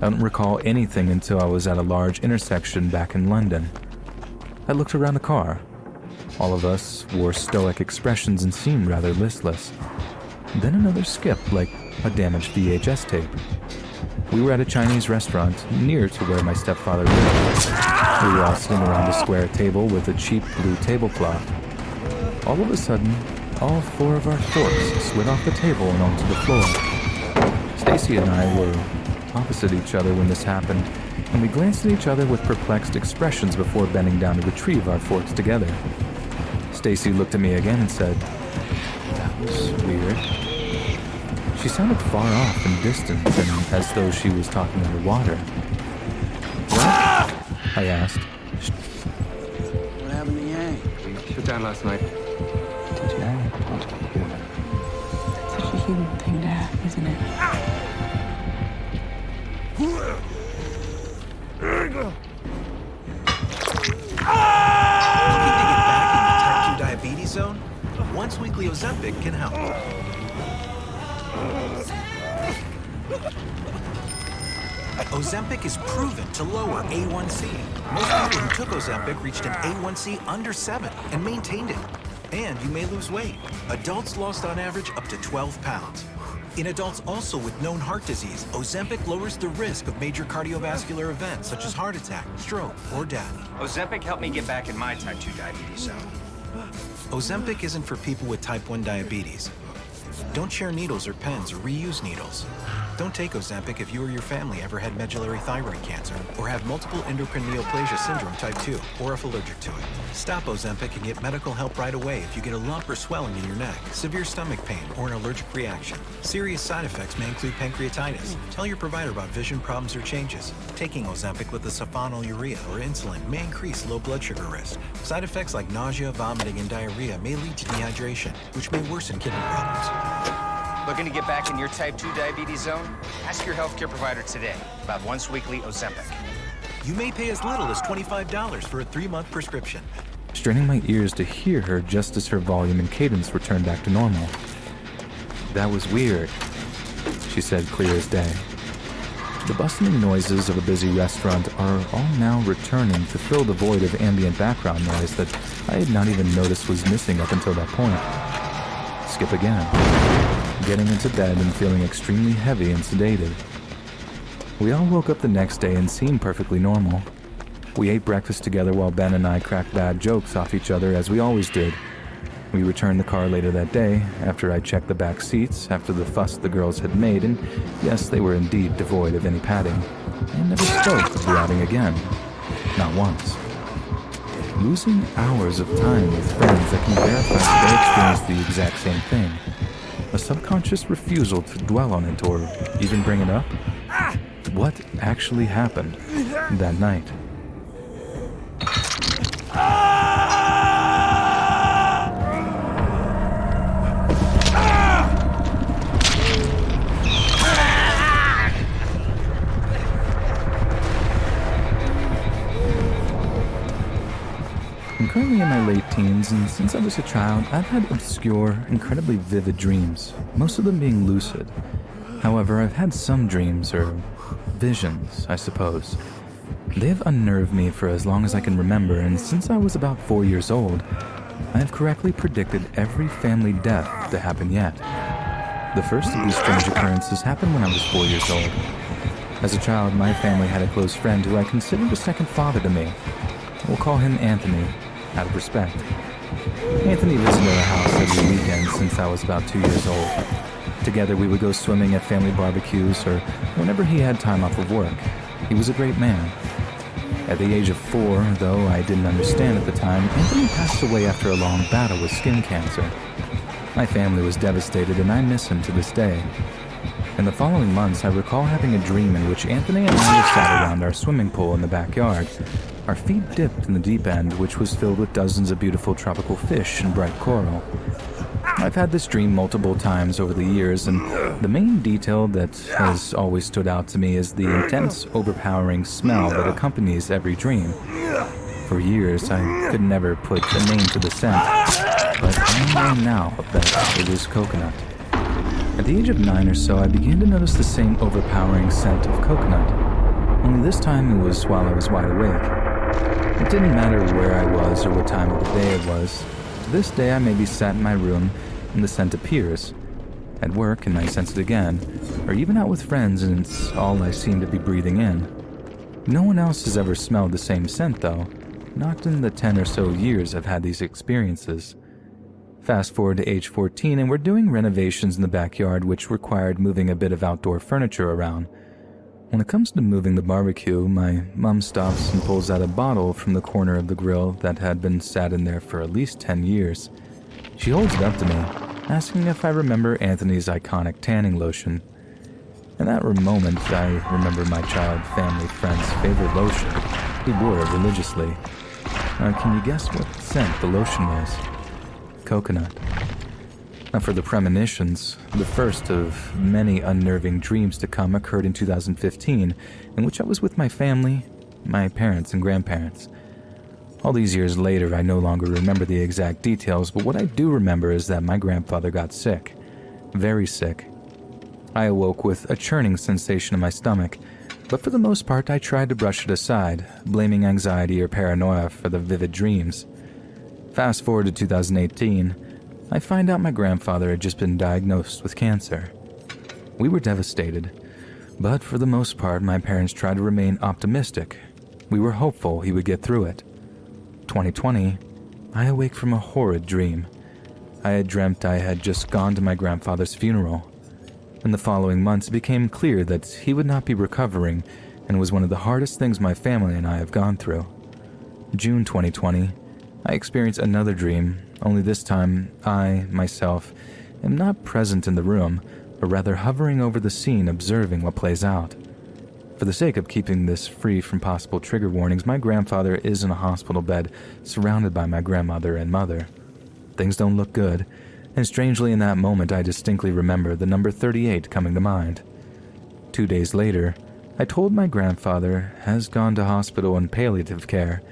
I don't recall anything until I was at a large intersection back in London. I looked around the car. All of us wore stoic expressions and seemed rather listless. Then another skip, like a damaged VHS tape. We were at a Chinese restaurant near to where my stepfather lived. We were all sitting around a square table with a cheap blue tablecloth. All of a sudden, all 4 of our forks slid off the table and onto the floor. Stacy and I were opposite each other when this happened, and we glanced at each other with perplexed expressions before bending down to retrieve our forks together. Stacy looked at me again and said, "That was weird." She sounded far off and distant, and as though she was talking underwater. "What?" I asked. What happened to Yang? She was down last night. Did you? That's such a human thing to have, isn't it? Diabetes zone? Once weekly Ozempic can help. Ozempic is proven to lower A1C. Most people who took Ozempic reached an A1C under 7 and maintained it. And you may lose weight. Adults lost on average up to 12 pounds. In adults also with known heart disease, Ozempic lowers the risk of major cardiovascular events such as heart attack, stroke, or death. Ozempic helped me get back in my type 2 diabetes zone. Ozempic isn't for people with type 1 diabetes. Don't share needles or pens or reuse needles. Don't take Ozempic if you or your family ever had medullary thyroid cancer or have multiple endocrine neoplasia syndrome type 2 or if allergic to it. Stop Ozempic and get medical help right away if you get a lump or swelling in your neck, severe stomach pain, or an allergic reaction. Serious side effects may include pancreatitis. Tell your provider about vision problems or changes. Taking Ozempic with the sulfonylurea or insulin may increase low blood sugar risk. Side effects like nausea, vomiting, and diarrhea may lead to dehydration, which may worsen kidney problems. Looking to get back in your type 2 diabetes zone? Ask your healthcare provider today about once-weekly Ozempic. You may pay as little as $25 for a 3-month prescription. Straining my ears to hear her just as her volume and cadence returned back to normal. "That was weird," she said, clear as day. The bustling noises of a busy restaurant are all now returning to fill the void of ambient background noise that I had not even noticed was missing up until that point. Skip again. Getting into bed and feeling extremely heavy and sedated. We all woke up the next day and seemed perfectly normal. We ate breakfast together while Ben and I cracked bad jokes off each other as we always did. We returned the car later that day after I checked the back seats after the fuss the girls had made, and yes, they were indeed devoid of any padding, and never spoke of the outing again. Not once. Losing hours of time with friends that can verify that they experienced the exact same thing. A subconscious refusal to dwell on it or even bring it up? What actually happened that night? I'm currently in my late teens, and since I was a child, I've had obscure, incredibly vivid dreams, most of them being lucid. However, I've had some dreams, or visions, I suppose. They have unnerved me for as long as I can remember, and since I was about 4 years old, I have correctly predicted every family death to happen yet. The first of these strange occurrences happened when I was 4 years old. As a child, my family had a close friend who I considered a second father to me. We'll call him Anthony, out of respect. Anthony visited our house every weekend since I was about 2 years old. Together we would go swimming at family barbecues or whenever he had time off of work. He was a great man. At the age of 4, though I didn't understand at the time, Anthony passed away after a long battle with skin cancer. My family was devastated and I miss him to this day. In the following months, I recall having a dream in which Anthony and I were sat around our swimming pool in the backyard. Our feet dipped in the deep end, which was filled with dozens of beautiful tropical fish and bright coral. I've had this dream multiple times over the years, and the main detail that has always stood out to me is the intense, overpowering smell that accompanies every dream. For years, I could never put a name to the scent, but I know now that it is coconut. At the age of 9 or so, I began to notice the same overpowering scent of coconut. Only this time it was while I was wide awake. It didn't matter where I was or what time of the day it was. To this day, I may be sat in my room and the scent appears. At work and I sense it again, or even out with friends and it's all I seem to be breathing in. No one else has ever smelled the same scent though, not in the 10 or so years I've had these experiences. Fast forward to age 14 and we're doing renovations in the backyard which required moving a bit of outdoor furniture around. When it comes to moving the barbecue, my mom stops and pulls out a bottle from the corner of the grill that had been sat in there for at least 10 years. She holds it up to me, asking if I remember Anthony's iconic tanning lotion. In that moment, I remember my child family friend's favorite lotion. He wore it religiously. Can you guess what scent the lotion was? Coconut. Now for the premonitions, the first of many unnerving dreams to come occurred in 2015, in which I was with my family, my parents and grandparents. All these years later, I no longer remember the exact details, but what I do remember is that my grandfather got sick. Very sick. I awoke with a churning sensation in my stomach, but for the most part I tried to brush it aside, blaming anxiety or paranoia for the vivid dreams. Fast forward to 2018, I find out my grandfather had just been diagnosed with cancer. We were devastated, but for the most part my parents tried to remain optimistic. We were hopeful he would get through it. 2020, I awake from a horrid dream. I had dreamt I had just gone to my grandfather's funeral. In the following months, it became clear that he would not be recovering, and it was one of the hardest things my family and I have gone through. June 2020, I experienced another dream, only this time I, myself, am not present in the room, but rather hovering over the scene observing what plays out. For the sake of keeping this free from possible trigger warnings, my grandfather is in a hospital bed, surrounded by my grandmother and mother. Things don't look good, and strangely in that moment I distinctly remember the number 38 coming to mind. 2 days later, I told my grandfather has gone to hospital in palliative care,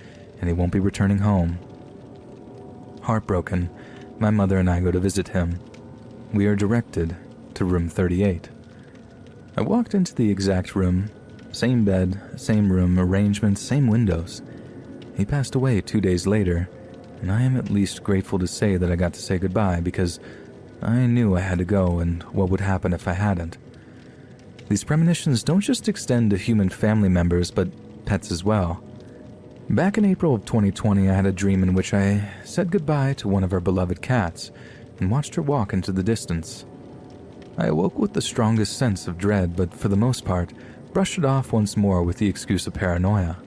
and he won't be returning home. Heartbroken, my mother and I go to visit him. We are directed to room 38. I walked into the exact room, same bed, same room, arrangements, same windows. He passed away 2 days later, and I am at least grateful to say that I got to say goodbye because I knew I had to go and what would happen if I hadn't. These premonitions don't just extend to human family members, but pets as well. Back in April of 2020, I had a dream in which I said goodbye to one of our beloved cats and watched her walk into the distance. I awoke with the strongest sense of dread, but for the most part, brushed it off once more with the excuse of paranoia.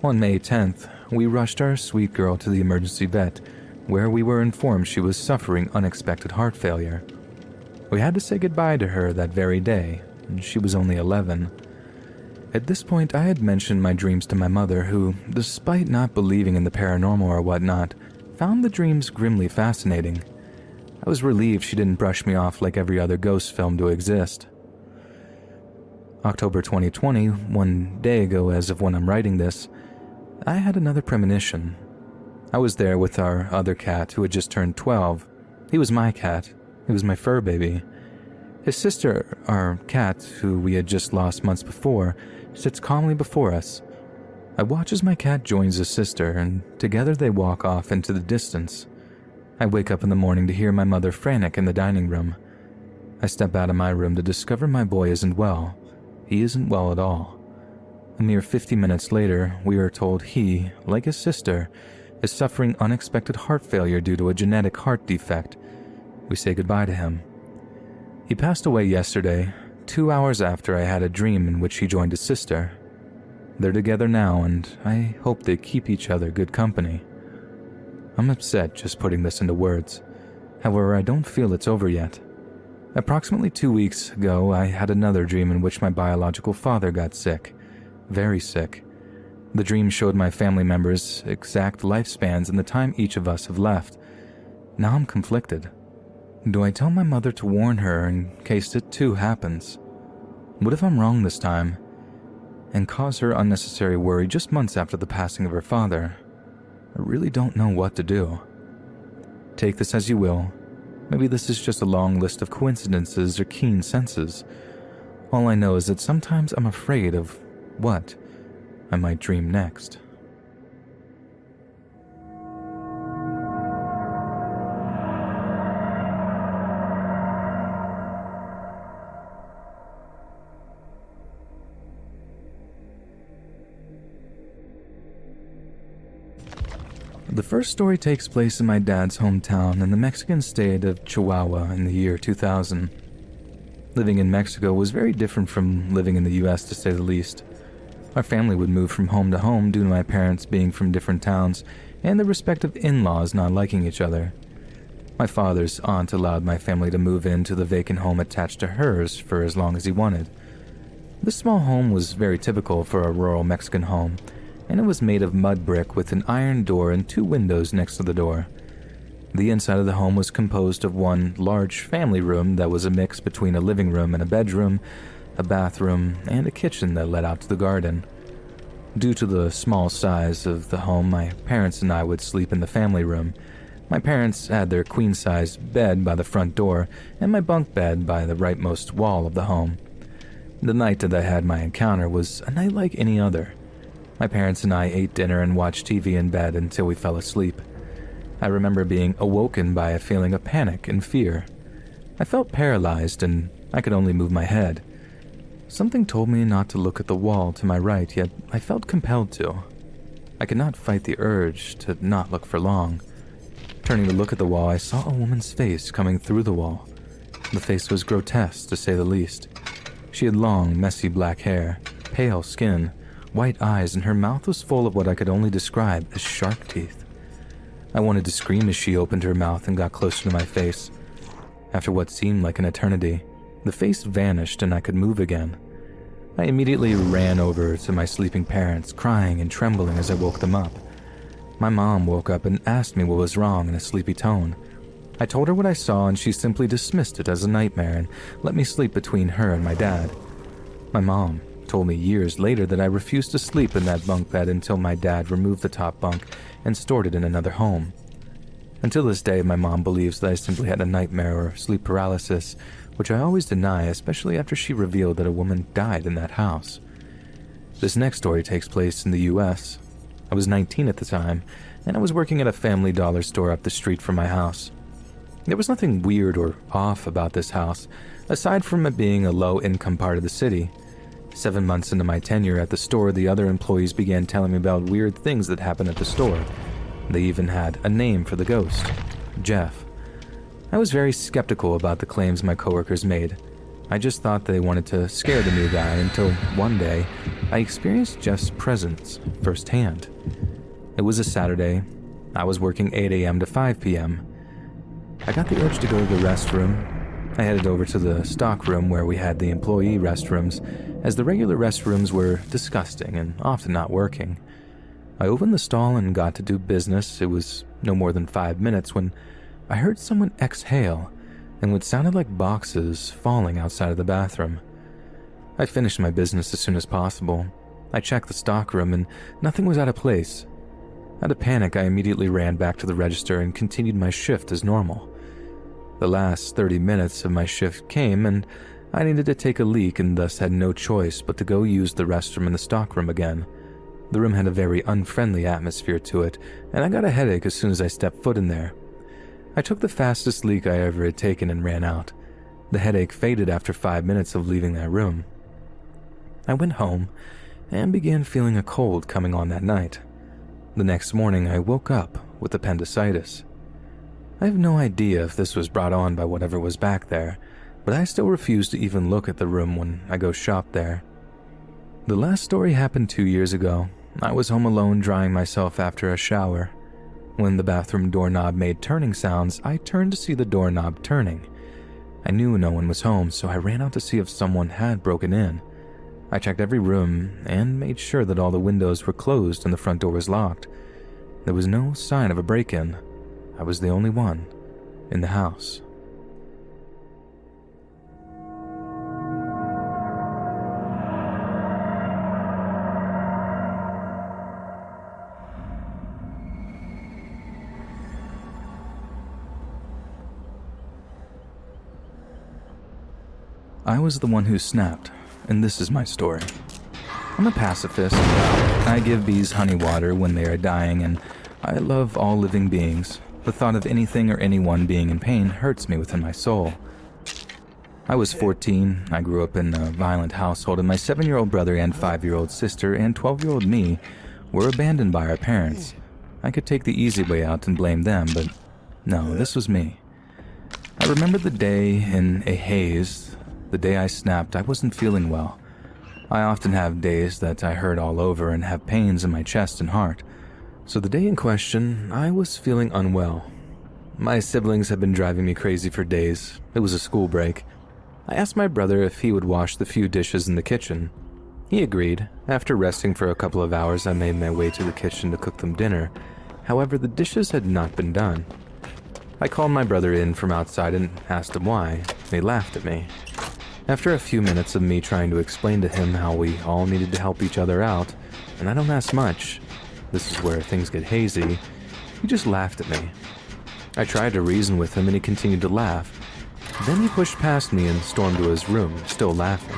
On May 10th, we rushed our sweet girl to the emergency vet, where we were informed she was suffering unexpected heart failure. We had to say goodbye to her that very day, and she was only 11. At this point, I had mentioned my dreams to my mother, who, despite not believing in the paranormal or whatnot, found the dreams grimly fascinating. I was relieved she didn't brush me off like every other ghost film to exist. October 2020, 1 day ago as of when I'm writing this, I had another premonition. I was there with our other cat who had just turned 12. He was my cat. He was my fur baby. His sister, our cat, who we had just lost months before, sits calmly before us. I watch as my cat joins his sister, and together they walk off into the distance. I wake up in the morning to hear my mother frantic in the dining room. I step out of my room to discover my boy isn't well. He isn't well at all. A mere 50 minutes later, we are told he, like his sister, is suffering unexpected heart failure due to a genetic heart defect. We say goodbye to him. He passed away yesterday, 2 hours after I had a dream in which he joined his sister. They're together now, and I hope they keep each other good company. I'm upset just putting this into words. However, I don't feel it's over yet. Approximately 2 weeks ago, I had another dream in which my biological father got sick. Very sick. The dream showed my family members' exact lifespans and the time each of us have left. Now I'm conflicted. Do I tell my mother to warn her in case it too happens? What if I'm wrong this time and cause her unnecessary worry just months after the passing of her father? I really don't know what to do. Take this as you will. Maybe this is just a long list of coincidences or keen senses. All I know is that sometimes I'm afraid of what I might dream next. The first story takes place in my dad's hometown in the Mexican state of Chihuahua in the year 2000. Living in Mexico was very different from living in the US, to say the least. Our family would move from home to home due to my parents being from different towns and the respective in-laws not liking each other. My father's aunt allowed my family to move into the vacant home attached to hers for as long as he wanted. This small home was very typical for a rural Mexican home, and it was made of mud brick with an iron door and 2 windows next to the door. The inside of the home was composed of one large family room that was a mix between a living room and a bedroom, a bathroom, and a kitchen that led out to the garden. Due to the small size of the home, my parents and I would sleep in the family room. My parents had their queen-size bed by the front door and my bunk bed by the rightmost wall of the home. The night that I had my encounter was a night like any other. My parents and I ate dinner and watched TV in bed until we fell asleep. I remember being awoken by a feeling of panic and fear. I felt paralyzed and I could only move my head. Something told me not to look at the wall to my right, yet I felt compelled to. I could not fight the urge to not look for long. Turning to look at the wall, I saw a woman's face coming through the wall. The face was grotesque, to say the least. She had long, messy black hair, pale skin, white eyes, and her mouth was full of what I could only describe as shark teeth. I wanted to scream as she opened her mouth and got closer to my face. After what seemed like an eternity, the face vanished and I could move again. I immediately ran over to my sleeping parents, crying and trembling as I woke them up. My mom woke up and asked me what was wrong in a sleepy tone. I told her what I saw and she simply dismissed it as a nightmare and let me sleep between her and my dad. My mom told me years later that I refused to sleep in that bunk bed until my dad removed the top bunk and stored it in another home. Until this day, my mom believes that I simply had a nightmare or sleep paralysis, which I always deny, especially after she revealed that a woman died in that house. This next story takes place in the US. I was 19 at the time, and I was working at a Family Dollar store up the street from my house. There was nothing weird or off about this house, aside from it being a low-income part of the city. 7 months into my tenure at the store, the other employees began telling me about weird things that happened at the store. They even had a name for the ghost, Jeff. I was very skeptical about the claims my coworkers made. I just thought they wanted to scare the new guy until one day I experienced Jeff's presence firsthand. It was a Saturday. I was working 8 a.m. to 5 p.m. I got the urge to go to the restroom. I headed over to the stock room where we had the employee restrooms, as the regular restrooms were disgusting and often not working. I opened the stall and got to do business. It was no more than 5 minutes when I heard someone exhale and what sounded like boxes falling outside of the bathroom. I finished my business as soon as possible. I checked the stock room and nothing was out of place. Out of panic, I immediately ran back to the register and continued my shift as normal. The last 30 minutes of my shift came and I needed to take a leak and thus had no choice but to go use the restroom in the stockroom again. The room had a very unfriendly atmosphere to it, and I got a headache as soon as I stepped foot in there. I took the fastest leak I ever had taken and ran out. The headache faded after 5 minutes of leaving that room. I went home and began feeling a cold coming on that night. The next morning, I woke up with appendicitis. I have no idea if this was brought on by whatever was back there, but I still refuse to even look at the room when I go shop there. The last story happened 2 years ago. I was home alone drying myself after a shower. When the bathroom doorknob made turning sounds, I turned to see the doorknob turning. I knew no one was home, so I ran out to see if someone had broken in. I checked every room and made sure that all the windows were closed and the front door was locked. There was no sign of a break-in. I was the only one in the house. I was the one who snapped, and this is my story. I'm a pacifist. I give bees honey water when they are dying, and I love all living beings. The thought of anything or anyone being in pain hurts me within my soul. I was 14. I grew up in a violent household, and my 7-year-old brother and 5-year-old sister and 12-year-old me were abandoned by our parents. I could take the easy way out and blame them, but no, this was me. I remember the day in a haze. The day I snapped, I wasn't feeling well. I often have days that I hurt all over and have pains in my chest and heart. So the day in question, I was feeling unwell. My siblings had been driving me crazy for days. It was a school break. I asked my brother if he would wash the few dishes in the kitchen. He agreed. After resting for a couple of hours, I made my way to the kitchen to cook them dinner. However, the dishes had not been done. I called my brother in from outside and asked him why. He laughed at me. After a few minutes of me trying to explain to him how we all needed to help each other out, and I don't ask much, this is where things get hazy, he just laughed at me. I tried to reason with him and he continued to laugh. Then he pushed past me and stormed to his room, still laughing.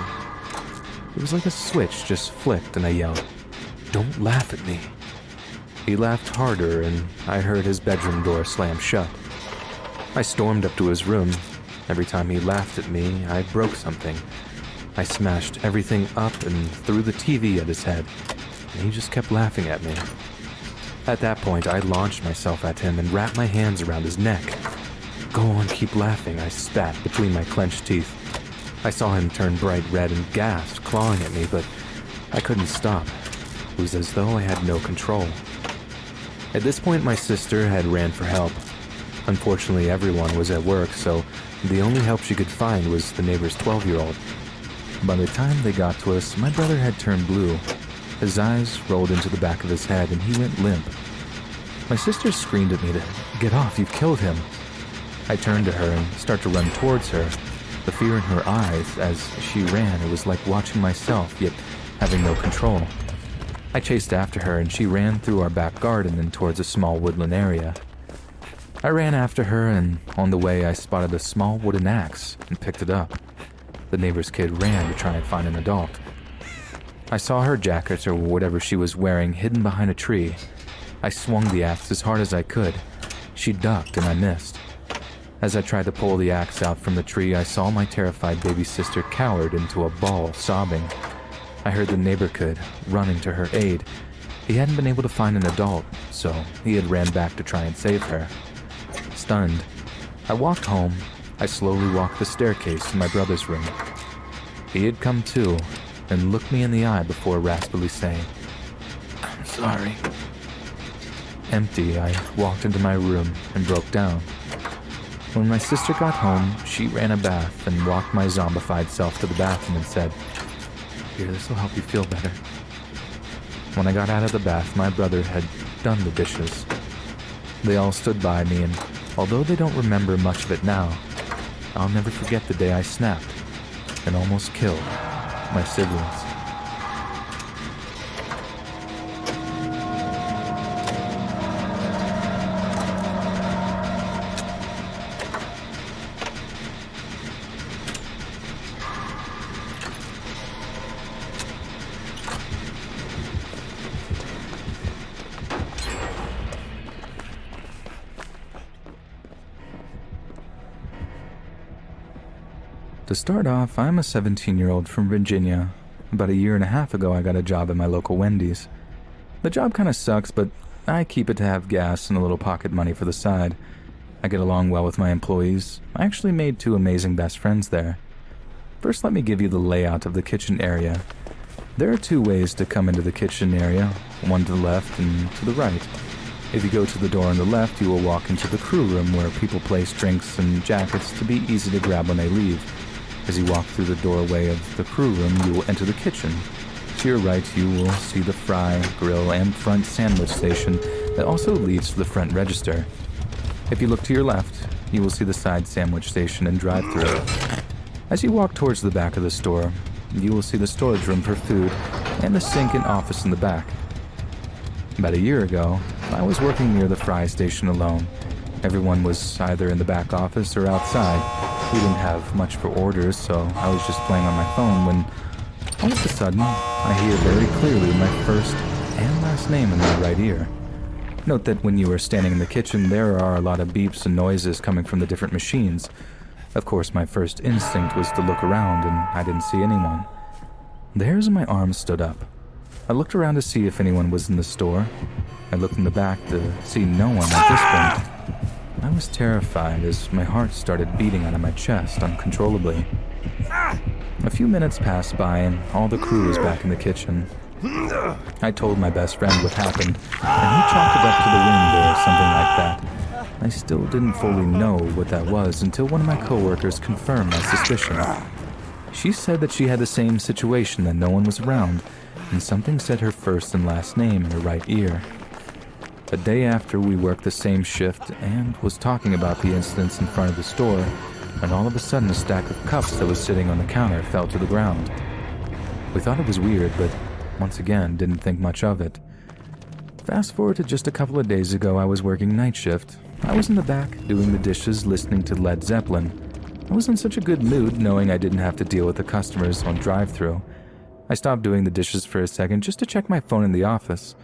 It was like a switch just flipped and I yelled, "Don't laugh at me." He laughed harder and I heard his bedroom door slam shut. I stormed up to his room. Every time he laughed at me, I broke something. I smashed everything up and threw the TV at his head, and he just kept laughing at me. At that point, I launched myself at him and wrapped my hands around his neck. Go on, keep laughing, I spat between my clenched teeth. I saw him turn bright red and gasp, clawing at me, but I couldn't stop. It was as though I had no control. At this point, my sister had ran for help. Unfortunately, everyone was at work, so the only help she could find was the neighbor's 12-year-old. By the time they got to us, my brother had turned blue. His eyes rolled into the back of his head and he went limp. My sister screamed at me to, "Get off, you've killed him." I turned to her and started to run towards her. The fear in her eyes as she ran, it was like watching myself, yet having no control. I chased after her and she ran through our back garden and towards a small woodland area. I ran after her and on the way I spotted a small wooden axe and picked it up. The neighbor's kid ran to try and find an adult. I saw her jacket or whatever she was wearing hidden behind a tree. I swung the axe as hard as I could. She ducked and I missed. As I tried to pull the axe out from the tree, I saw my terrified baby sister cowered into a ball, sobbing. I heard the neighbor kid running to her aid. He hadn't been able to find an adult, so he had ran back to try and save her. Stunned, I walked home. I slowly walked the staircase to my brother's room. He had come to and looked me in the eye before raspily saying, "I'm sorry." Empty, I walked into my room and broke down. When my sister got home, she ran a bath and walked my zombified self to the bathroom and said, "Here, this will help you feel better." When I got out of the bath, my brother had done the dishes. They all stood by me, and although they don't remember much of it now, I'll never forget the day I snapped and almost killed my siblings. To start off, I'm a 17-year-old from Virginia. About a year and a half ago, I got a job at my local Wendy's. The job kind of sucks, but I keep it to have gas and a little pocket money for the side. I get along well with my employees. I actually made 2 amazing best friends there. First, let me give you the layout of the kitchen area. There are 2 ways to come into the kitchen area, one to the left and to the right. If you go to the door on the left, you will walk into the crew room where people place drinks and jackets to be easy to grab when they leave. As you walk through the doorway of the crew room, you will enter the kitchen. To your right, you will see the fry, grill, and front sandwich station that also leads to the front register. If you look to your left, you will see the side sandwich station and drive-thru. As you walk towards the back of the store, you will see the storage room for food and the sink and office in the back. About a year ago, I was working near the fry station alone. Everyone was either in the back office or outside. We didn't have much for orders, so I was just playing on my phone when, all of a sudden, I hear very clearly my first and last name in my right ear. Note that when you are standing in the kitchen, there are a lot of beeps and noises coming from the different machines. Of course, my first instinct was to look around, and I didn't see anyone. The hairs on my arms stood up. I looked around to see if anyone was in the store. I looked in the back to see no one at this point. I was terrified as my heart started beating out of my chest uncontrollably. A few minutes passed by and all the crew was back in the kitchen. I told my best friend what happened, and he chalked it up to the wind or something like that. I still didn't fully know what that was until one of my coworkers confirmed my suspicion. She said that she had the same situation, that no one was around, and something said her first and last name in her right ear. A day after, we worked the same shift and was talking about the incidents in front of the store, and all of a sudden a stack of cups that was sitting on the counter fell to the ground. We thought it was weird, but once again didn't think much of it. Fast forward to just a couple of days ago, I was working night shift. I was in the back doing the dishes, listening to Led Zeppelin. I was in such a good mood knowing I didn't have to deal with the customers on drive-thru. I stopped doing the dishes for a second just to check my phone in the office.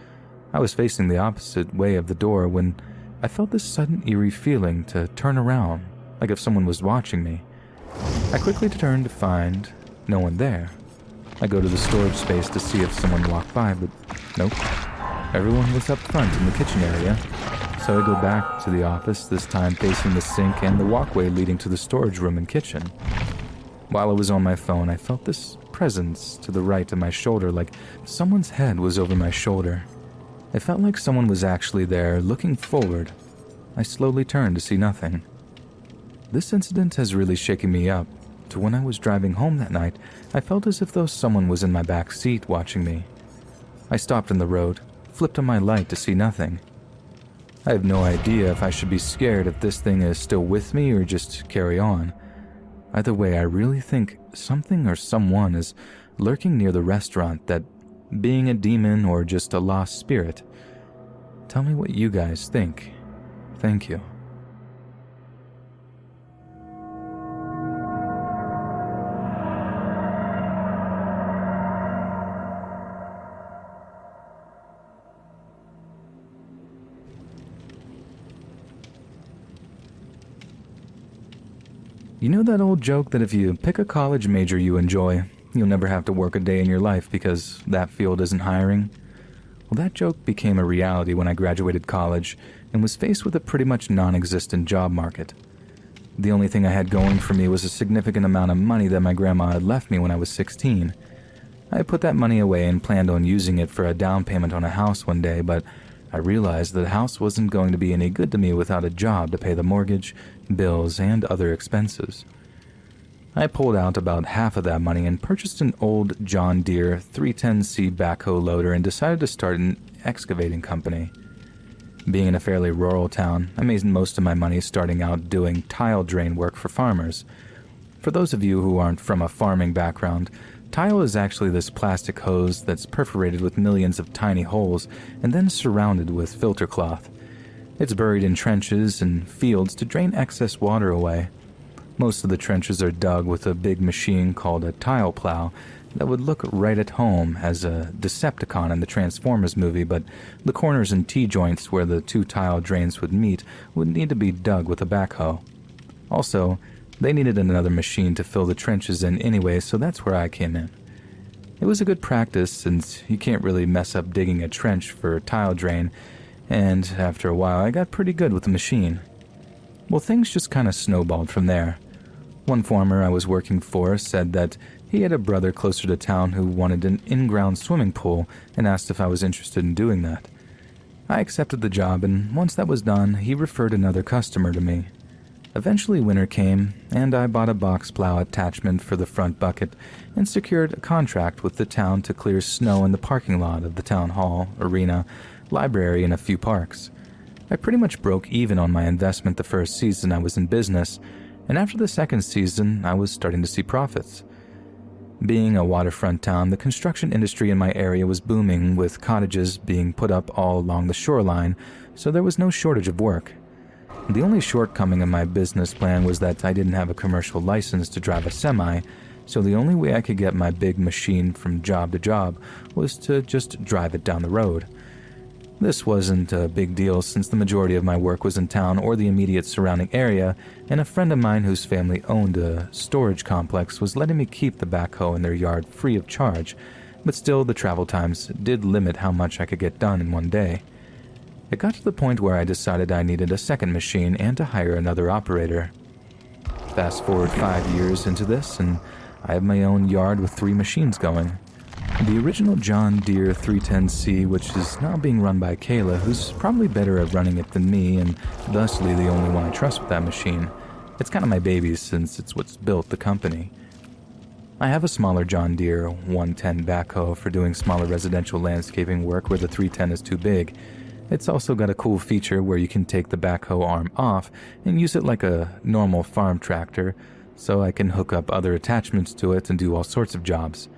I was facing the opposite way of the door when I felt this sudden eerie feeling to turn around, like if someone was watching me. I quickly turned to find no one there. I go to the storage space to see if someone walked by, but nope. Everyone was up front in the kitchen area, so I go back to the office, this time facing the sink and the walkway leading to the storage room and kitchen. While I was on my phone, I felt this presence to the right of my shoulder, like someone's head was over my shoulder. It felt like someone was actually there, looking forward. I slowly turned to see nothing. This incident has really shaken me up, to when I was driving home that night, I felt as if though someone was in my back seat watching me. I stopped in the road, flipped on my light to see nothing. I have no idea if I should be scared if this thing is still with me or just carry on. Either way, I really think something or someone is lurking near the restaurant, that being a demon or just a lost spirit. Tell me what you guys think. Thank you. You know that old joke that if you pick a college major you enjoy, you'll never have to work a day in your life because that field isn't hiring? Well, that joke became a reality when I graduated college and was faced with a pretty much non-existent job market. The only thing I had going for me was a significant amount of money that my grandma had left me when I was 16. I had put that money away and planned on using it for a down payment on a house one day, but I realized that the house wasn't going to be any good to me without a job to pay the mortgage, bills, and other expenses. I pulled out about half of that money and purchased an old John Deere 310C backhoe loader and decided to start an excavating company. Being in a fairly rural town, I made most of my money starting out doing tile drain work for farmers. For those of you who aren't from a farming background, tile is actually this plastic hose that's perforated with millions of tiny holes and then surrounded with filter cloth. It's buried in trenches and fields to drain excess water away. Most of the trenches are dug with a big machine called a tile plow that would look right at home as a Decepticon in the Transformers movie, but the corners and T-joints where the two tile drains would meet would need to be dug with a backhoe. Also, they needed another machine to fill the trenches in anyway, so that's where I came in. It was a good practice since you can't really mess up digging a trench for a tile drain, and after a while I got pretty good with the machine. Well, things just kind of snowballed from there. One farmer I was working for said that he had a brother closer to town who wanted an in-ground swimming pool and asked if I was interested in doing that. I accepted the job, and once that was done, he referred another customer to me. Eventually winter came, and I bought a box plow attachment for the front bucket and secured a contract with the town to clear snow in the parking lot of the town hall, arena, library, and a few parks. I pretty much broke even on my investment the first season I was in business, and after the second season, I was starting to see profits. Being a waterfront town, the construction industry in my area was booming, with cottages being put up all along the shoreline, so there was no shortage of work. The only shortcoming in my business plan was that I didn't have a commercial license to drive a semi, so the only way I could get my big machine from job to job was to just drive it down the road. This wasn't a big deal since the majority of my work was in town or the immediate surrounding area, and a friend of mine whose family owned a storage complex was letting me keep the backhoe in their yard free of charge, but still the travel times did limit how much I could get done in one day. It got to the point where I decided I needed a second machine and to hire another operator. Fast forward 5 years into this, and I have my own yard with 3 machines going. The original John Deere 310C, which is now being run by Kayla, who's probably better at running it than me and thusly the only one I trust with that machine. It's kind of my baby since it's what's built the company. I have a smaller John Deere 110 backhoe for doing smaller residential landscaping work where the 310 is too big. It's also got a cool feature where you can take the backhoe arm off and use it like a normal farm tractor, so I can hook up other attachments to it and do all sorts of jobs.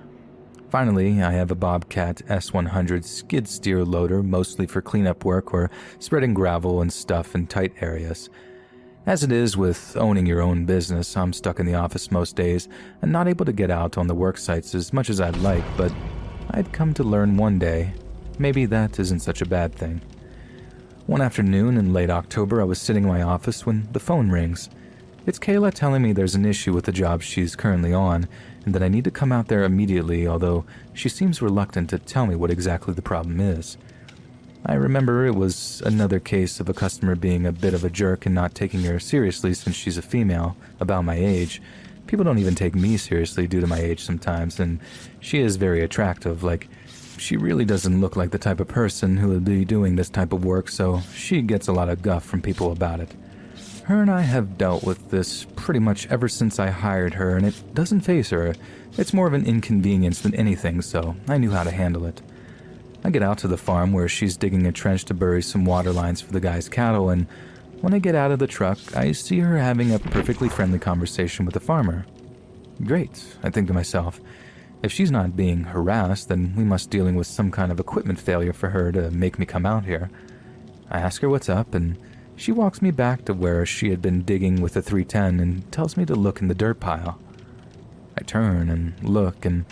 Finally, I have a Bobcat S100 skid steer loader, mostly for cleanup work or spreading gravel and stuff in tight areas. As it is with owning your own business, I'm stuck in the office most days and not able to get out on the work sites as much as I'd like, but I'd come to learn one day, maybe that isn't such a bad thing. One afternoon in late October, I was sitting in my office when the phone rings. It's Kayla telling me there's an issue with the job she's currently on, and that I need to come out there immediately, although she seems reluctant to tell me what exactly the problem is. I remember it was another case of a customer being a bit of a jerk and not taking her seriously since she's a female, about my age. People don't even take me seriously due to my age sometimes, and she is very attractive. Like, she really doesn't look like the type of person who would be doing this type of work, so she gets a lot of guff from people about it. Her and I have dealt with this pretty much ever since I hired her, and it doesn't faze her. It's more of an inconvenience than anything, so I knew how to handle it. I get out to the farm where she's digging a trench to bury some water lines for the guy's cattle, and when I get out of the truck, I see her having a perfectly friendly conversation with the farmer. Great, I think to myself. If she's not being harassed, then we must be dealing with some kind of equipment failure for her to make me come out here. I ask her what's up, and she walks me back to where she had been digging with the 310 and tells me to look in the dirt pile. I turn and look, and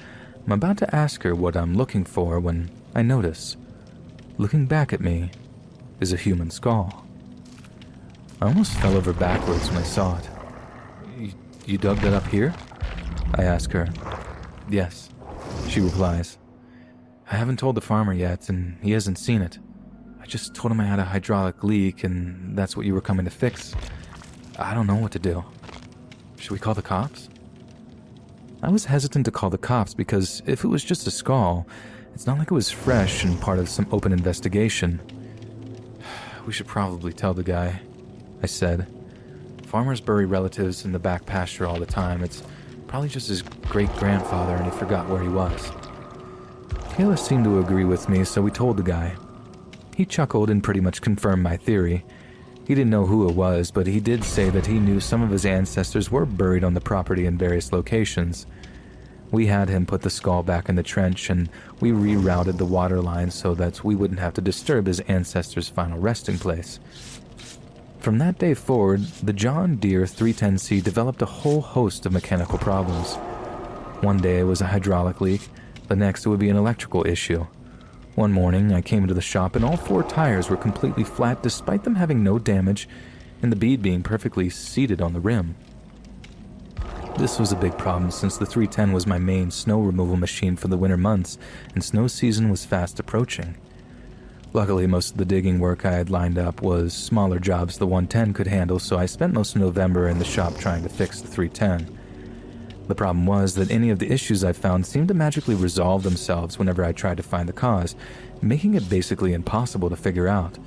I'm about to ask her what I'm looking for when I notice, looking back at me, is a human skull. I almost fell over backwards when I saw it. You dug that up here? I ask her. Yes, she replies. I haven't told the farmer yet, and he hasn't seen it. I just told him I had a hydraulic leak, and that's what you were coming to fix. I don't know what to do. Should we call the cops? I was hesitant to call the cops because if it was just a skull, it's not like it was fresh and part of some open investigation. We should probably tell the guy, I said. Farmers bury relatives in the back pasture all the time. It's probably just his great-grandfather and he forgot where he was. Kayla seemed to agree with me, so we told the guy. He chuckled and pretty much confirmed my theory. He didn't know who it was, but he did say that he knew some of his ancestors were buried on the property in various locations. We had him put the skull back in the trench, and we rerouted the water line so that we wouldn't have to disturb his ancestors' final resting place. From that day forward, the John Deere 310C developed a whole host of mechanical problems. One day it was a hydraulic leak, the next it would be an electrical issue. One morning I came into the shop and all 4 tires were completely flat despite them having no damage and the bead being perfectly seated on the rim. This was a big problem since the 310 was my main snow removal machine for the winter months and snow season was fast approaching. Luckily, most of the digging work I had lined up was smaller jobs the 110 could handle, so I spent most of November in the shop trying to fix the 310. The problem was that any of the issues I found seemed to magically resolve themselves whenever I tried to find the cause, making it basically impossible to figure out.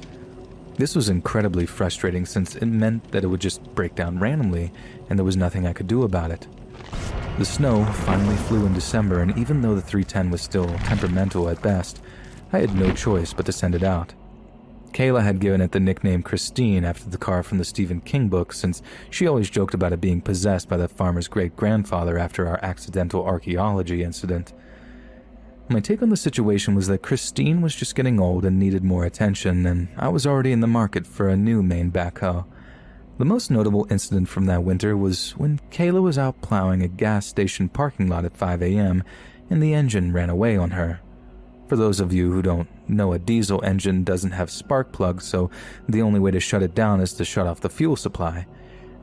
This was incredibly frustrating since it meant that it would just break down randomly, and there was nothing I could do about it. The snow finally flew in December, and even though the 310 was still temperamental at best, I had no choice but to send it out. Kayla had given it the nickname Christine after the car from the Stephen King book since she always joked about it being possessed by the farmer's great-grandfather after our accidental archaeology incident. My take on the situation was that Christine was just getting old and needed more attention, and I was already in the market for a new main backhoe. The most notable incident from that winter was when Kayla was out plowing a gas station parking lot at 5 a.m. and the engine ran away on her. For those of you who don't know, a diesel engine doesn't have spark plugs, so the only way to shut it down is to shut off the fuel supply.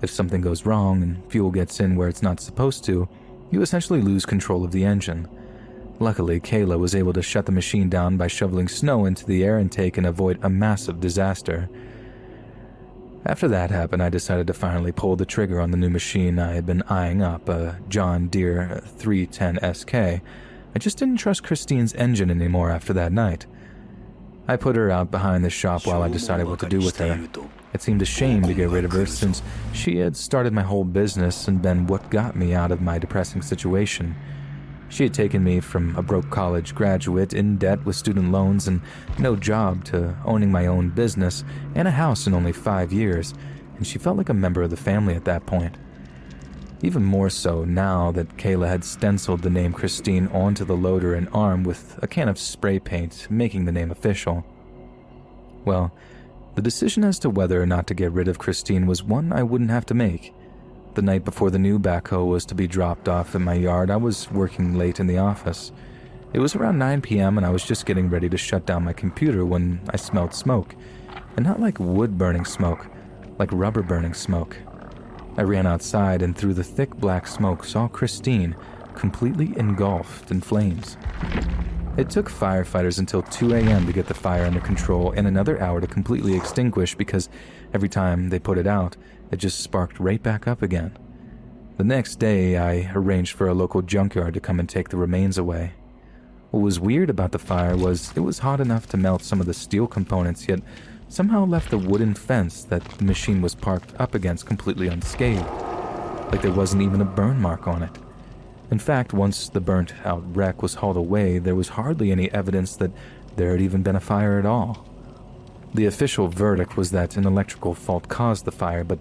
If something goes wrong and fuel gets in where it's not supposed to, you essentially lose control of the engine. Luckily, Kayla was able to shut the machine down by shoveling snow into the air intake and avoid a massive disaster. After that happened, I decided to finally pull the trigger on the new machine I had been eyeing up, a John Deere 310 SK. I just didn't trust Christine's engine anymore after that night. I put her out behind the shop while I decided what to do with her. It seemed a shame to get rid of her since she had started my whole business and been what got me out of my depressing situation. She had taken me from a broke college graduate in debt with student loans and no job to owning my own business and a house in only 5 years, and she felt like a member of the family at that point. Even more so now that Kayla had stenciled the name Christine onto the loader and arm with a can of spray paint, making the name official. Well, the decision as to whether or not to get rid of Christine was one I wouldn't have to make. The night before the new backhoe was to be dropped off in my yard, I was working late in the office. It was around 9 p.m. and I was just getting ready to shut down my computer when I smelled smoke. And not like wood-burning smoke, like rubber-burning smoke. I ran outside and through the thick black smoke saw Christine completely engulfed in flames. It took firefighters until 2 a.m. to get the fire under control and another hour to completely extinguish because every time they put it out, it just sparked right back up again. The next day, I arranged for a local junkyard to come and take the remains away. What was weird about the fire was it was hot enough to melt some of the steel components, yet somehow left the wooden fence that the machine was parked up against completely unscathed, like there wasn't even a burn mark on it. In fact, once the burnt-out wreck was hauled away, there was hardly any evidence that there had even been a fire at all. The official verdict was that an electrical fault caused the fire, but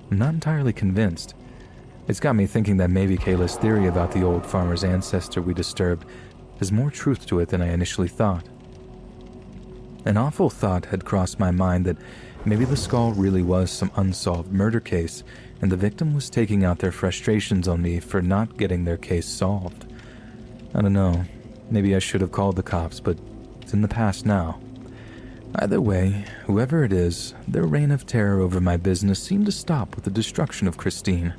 I'm not entirely convinced. It's got me thinking that maybe Kayla's theory about the old farmer's ancestor we disturbed has more truth to it than I initially thought. An awful thought had crossed my mind that maybe the skull really was some unsolved murder case, and the victim was taking out their frustrations on me for not getting their case solved. I don't know, maybe I should have called the cops, but it's in the past now. Either way, whoever it is, their reign of terror over my business seemed to stop with the destruction of Christine.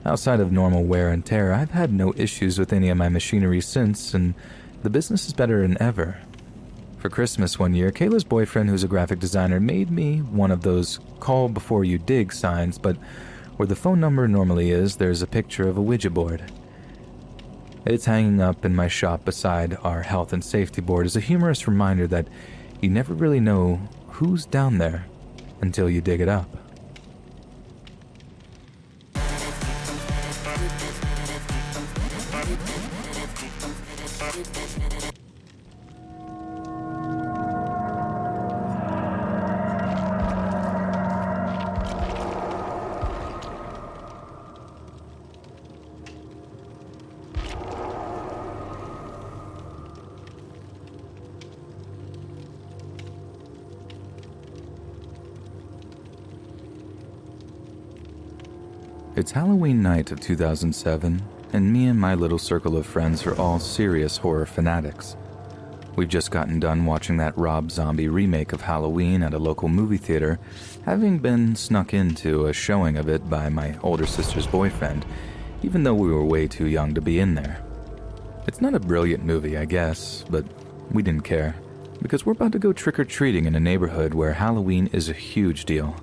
Outside of normal wear and tear, I've had no issues with any of my machinery since, and the business is better than ever. For Christmas one year, Kayla's boyfriend, who's a graphic designer, made me one of those call before you dig signs, but where the phone number normally is, there's a picture of a Ouija board. It's hanging up in my shop beside our health and safety board as a humorous reminder that you never really know who's down there until you dig it up. It's Halloween night of 2007, and me and my little circle of friends are all serious horror fanatics. We've just gotten done watching that Rob Zombie remake of Halloween at a local movie theater, having been snuck into a showing of it by my older sister's boyfriend, even though we were way too young to be in there. It's not a brilliant movie, I guess, but we didn't care, because we're about to go trick-or-treating in a neighborhood where Halloween is a huge deal.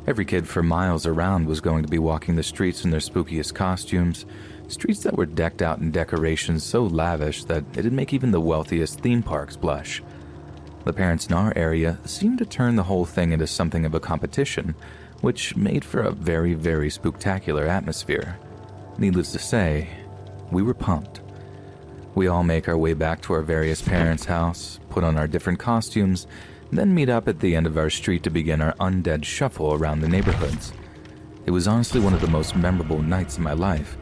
Every kid for miles around was going to be walking the streets in their spookiest costumes, streets that were decked out in decorations so lavish that it'd make even the wealthiest theme parks blush. The parents in our area seemed to turn the whole thing into something of a competition, which made for a very, very spooktacular atmosphere. Needless to say, we were pumped. We all make our way back to our various parents' house, put on our different costumes, then meet up at the end of our street to begin our undead shuffle around the neighborhoods. It was honestly one of the most memorable nights of my life.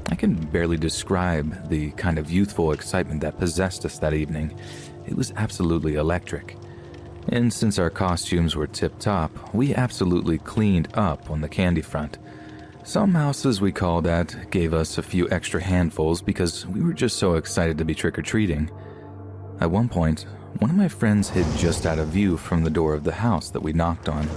I can barely describe the kind of youthful excitement that possessed us that evening. It was absolutely electric. And since our costumes were tip-top, we absolutely cleaned up on the candy front. Some houses we called at gave us a few extra handfuls because we were just so excited to be trick-or-treating. At one point, one of my friends hid just out of view from the door of the house that we knocked on.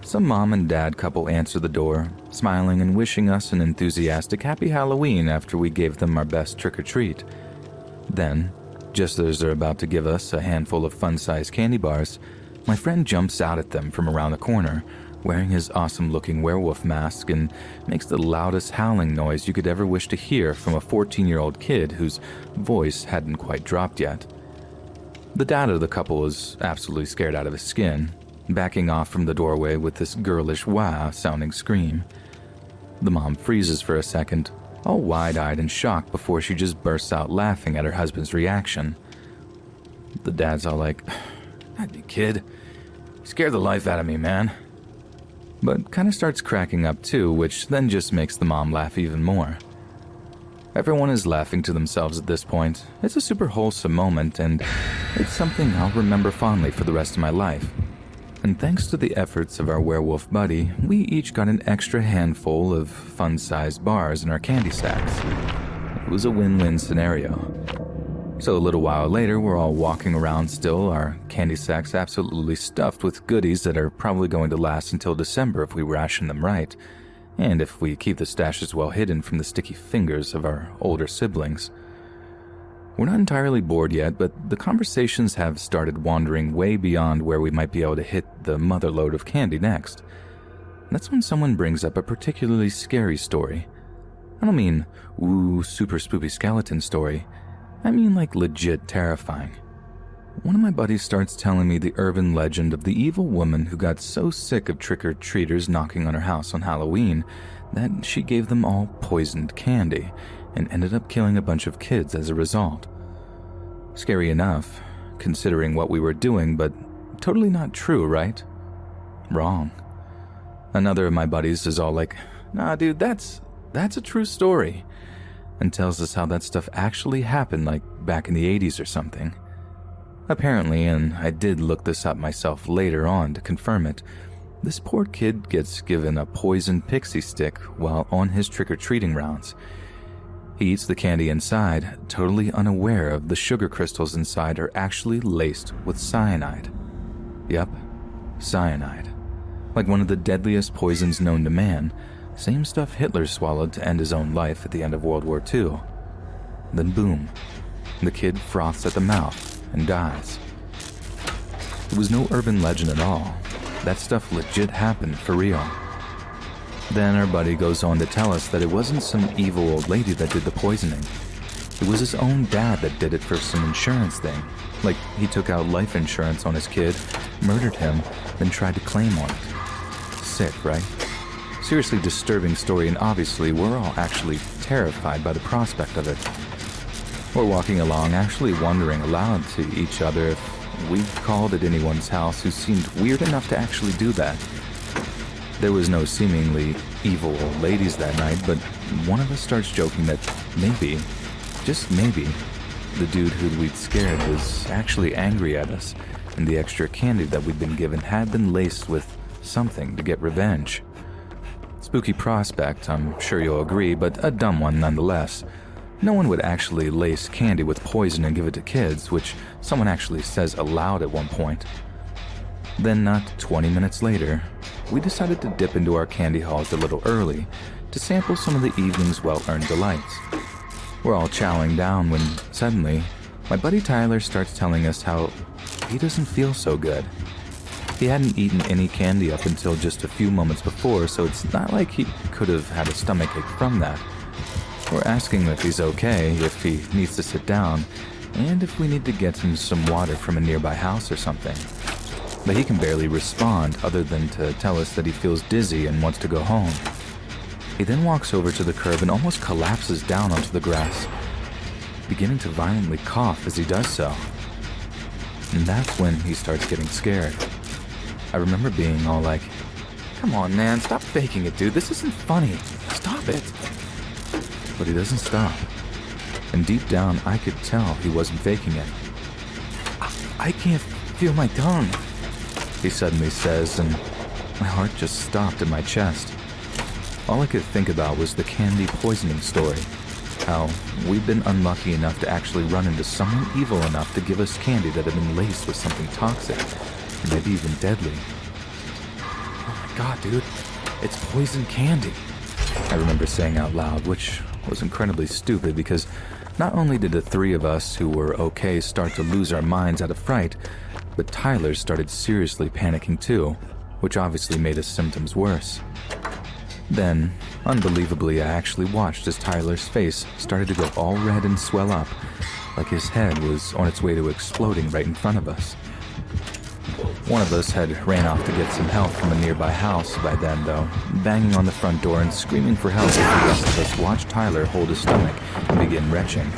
Some mom and dad couple answered the door, smiling and wishing us an enthusiastic happy Halloween after we gave them our best trick-or-treat. Then, just as they're about to give us a handful of fun-sized candy bars, my friend jumps out at them from around the corner, wearing his awesome-looking werewolf mask, and makes the loudest howling noise you could ever wish to hear from a 14-year-old kid whose voice hadn't quite dropped yet. The dad of the couple is absolutely scared out of his skin, backing off from the doorway with this girlish wah-sounding scream. The mom freezes for a second, all wide-eyed and shocked before she just bursts out laughing at her husband's reaction. The dad's all like, "You kid, you scared the life out of me, man." But kind of starts cracking up too, which then just makes the mom laugh even more. Everyone is laughing to themselves at this point. It's a super wholesome moment, and it's something I'll remember fondly for the rest of my life. And thanks to the efforts of our werewolf buddy, we each got an extra handful of fun-sized bars in our candy sacks. It was a win-win scenario. So a little while later, we're all walking around still, our candy sacks absolutely stuffed with goodies that are probably going to last until December if we ration them right, and if we keep the stashes well hidden from the sticky fingers of our older siblings. We're not entirely bored yet, but the conversations have started wandering way beyond where we might be able to hit the motherlode of candy next. That's when someone brings up a particularly scary story. I don't mean, ooh, super spoopy skeleton story. I mean like legit terrifying. One of my buddies starts telling me the urban legend of the evil woman who got so sick of trick-or-treaters knocking on her house on Halloween that she gave them all poisoned candy and ended up killing a bunch of kids as a result. Scary enough, considering what we were doing, but totally not true, right? Wrong. Another of my buddies is all like, nah dude, that's a true story, and tells us how that stuff actually happened like back in the 80s or something. Apparently, and I did look this up myself later on to confirm it, this poor kid gets given a poisoned pixie stick while on his trick-or-treating rounds. He eats the candy inside, totally unaware of the sugar crystals inside are actually laced with cyanide. Yep, cyanide. Like one of the deadliest poisons known to man, same stuff Hitler swallowed to end his own life at the end of World War II. Then boom, the kid froths at the mouth and dies. It was no urban legend at all. That stuff legit happened for real. Then our buddy goes on to tell us that it wasn't some evil old lady that did the poisoning. It was his own dad that did it for some insurance thing. Like he took out life insurance on his kid, murdered him, then tried to claim on it. Sick, right? Seriously disturbing story, and obviously we're all actually terrified by the prospect of it. We're walking along, actually wondering aloud to each other if we'd called at anyone's house who seemed weird enough to actually do that. There was no seemingly evil old ladies that night, but one of us starts joking that maybe, just maybe, the dude who we'd scared was actually angry at us, and the extra candy that we'd been given had been laced with something to get revenge. Spooky prospect, I'm sure you'll agree, but a dumb one nonetheless. No one would actually lace candy with poison and give it to kids, which someone actually says aloud at one point. Then, not 20 minutes later, we decided to dip into our candy halls a little early to sample some of the evening's well-earned delights. We're all chowing down when, suddenly, my buddy Tyler starts telling us how he doesn't feel so good. He hadn't eaten any candy up until just a few moments before, so it's not like he could have had a stomachache from that. We're asking him if he's okay, if he needs to sit down, and if we need to get him some water from a nearby house or something. But he can barely respond other than to tell us that he feels dizzy and wants to go home. He then walks over to the curb and almost collapses down onto the grass, beginning to violently cough as he does so. And that's when he starts getting scared. I remember being all like, "Come on, man, stop faking it, dude. This isn't funny. Stop it." But he doesn't stop. And deep down, I could tell he wasn't faking it. I can't feel my tongue," he suddenly says, and my heart just stopped in my chest. All I could think about was the candy poisoning story. How we'd been unlucky enough to actually run into someone evil enough to give us candy that had been laced with something toxic, or maybe even deadly. "Oh my god, dude, it's poison candy," I remember saying out loud, which was incredibly stupid because not only did the three of us who were okay start to lose our minds out of fright, but Tyler started seriously panicking too, which obviously made his symptoms worse. Then, unbelievably, I actually watched as Tyler's face started to go all red and swell up, like his head was on its way to exploding right in front of us. One of us had ran off to get some help from a nearby house by then, though, banging on the front door and screaming for help as the rest of us watched Tyler hold his stomach and begin retching.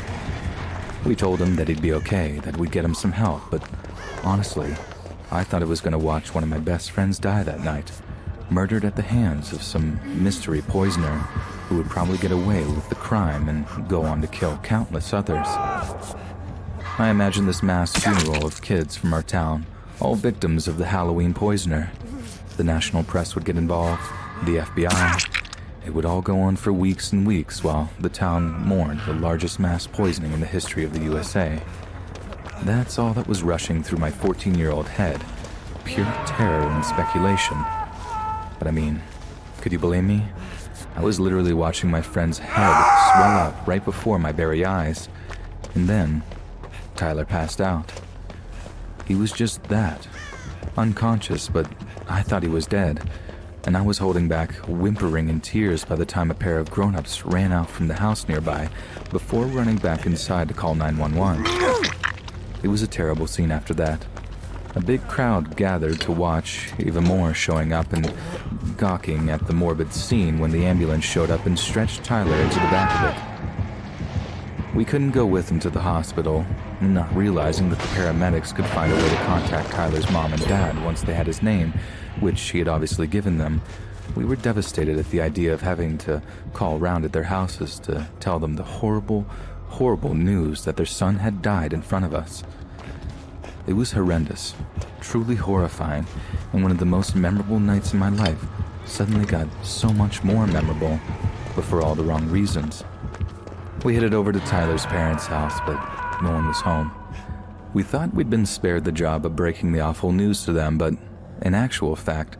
We told him that he'd be okay, that we'd get him some help, but honestly, I thought I was going to watch one of my best friends die that night, murdered at the hands of some mystery poisoner who would probably get away with the crime and go on to kill countless others. I imagined this mass funeral of kids from our town, all victims of the Halloween poisoner. The national press would get involved, the FBI. It would all go on for weeks and weeks while the town mourned the largest mass poisoning in the history of the USA. That's all that was rushing through my 14-year-old head, pure terror and speculation. But I mean, could you blame me? I was literally watching my friend's head swell up right before my very eyes. And then, Tyler passed out. He was just that, unconscious, but I thought he was dead, and I was holding back, whimpering in tears by the time a pair of grown-ups ran out from the house nearby before running back inside to call 911. It was a terrible scene after that. A big crowd gathered to watch, even more showing up and gawking at the morbid scene when the ambulance showed up and stretched Tyler into the back of it. We couldn't go with him to the hospital, not realizing that the paramedics could find a way to contact Tyler's mom and dad once they had his name, which he had obviously given them. We were devastated at the idea of having to call round at their houses to tell them the horrible, horrible news that their son had died in front of us. It was horrendous, truly horrifying, and one of the most memorable nights in my life suddenly got so much more memorable, but for all the wrong reasons. We headed over to Tyler's parents' house, but no one was home. We thought we'd been spared the job of breaking the awful news to them, but in actual fact,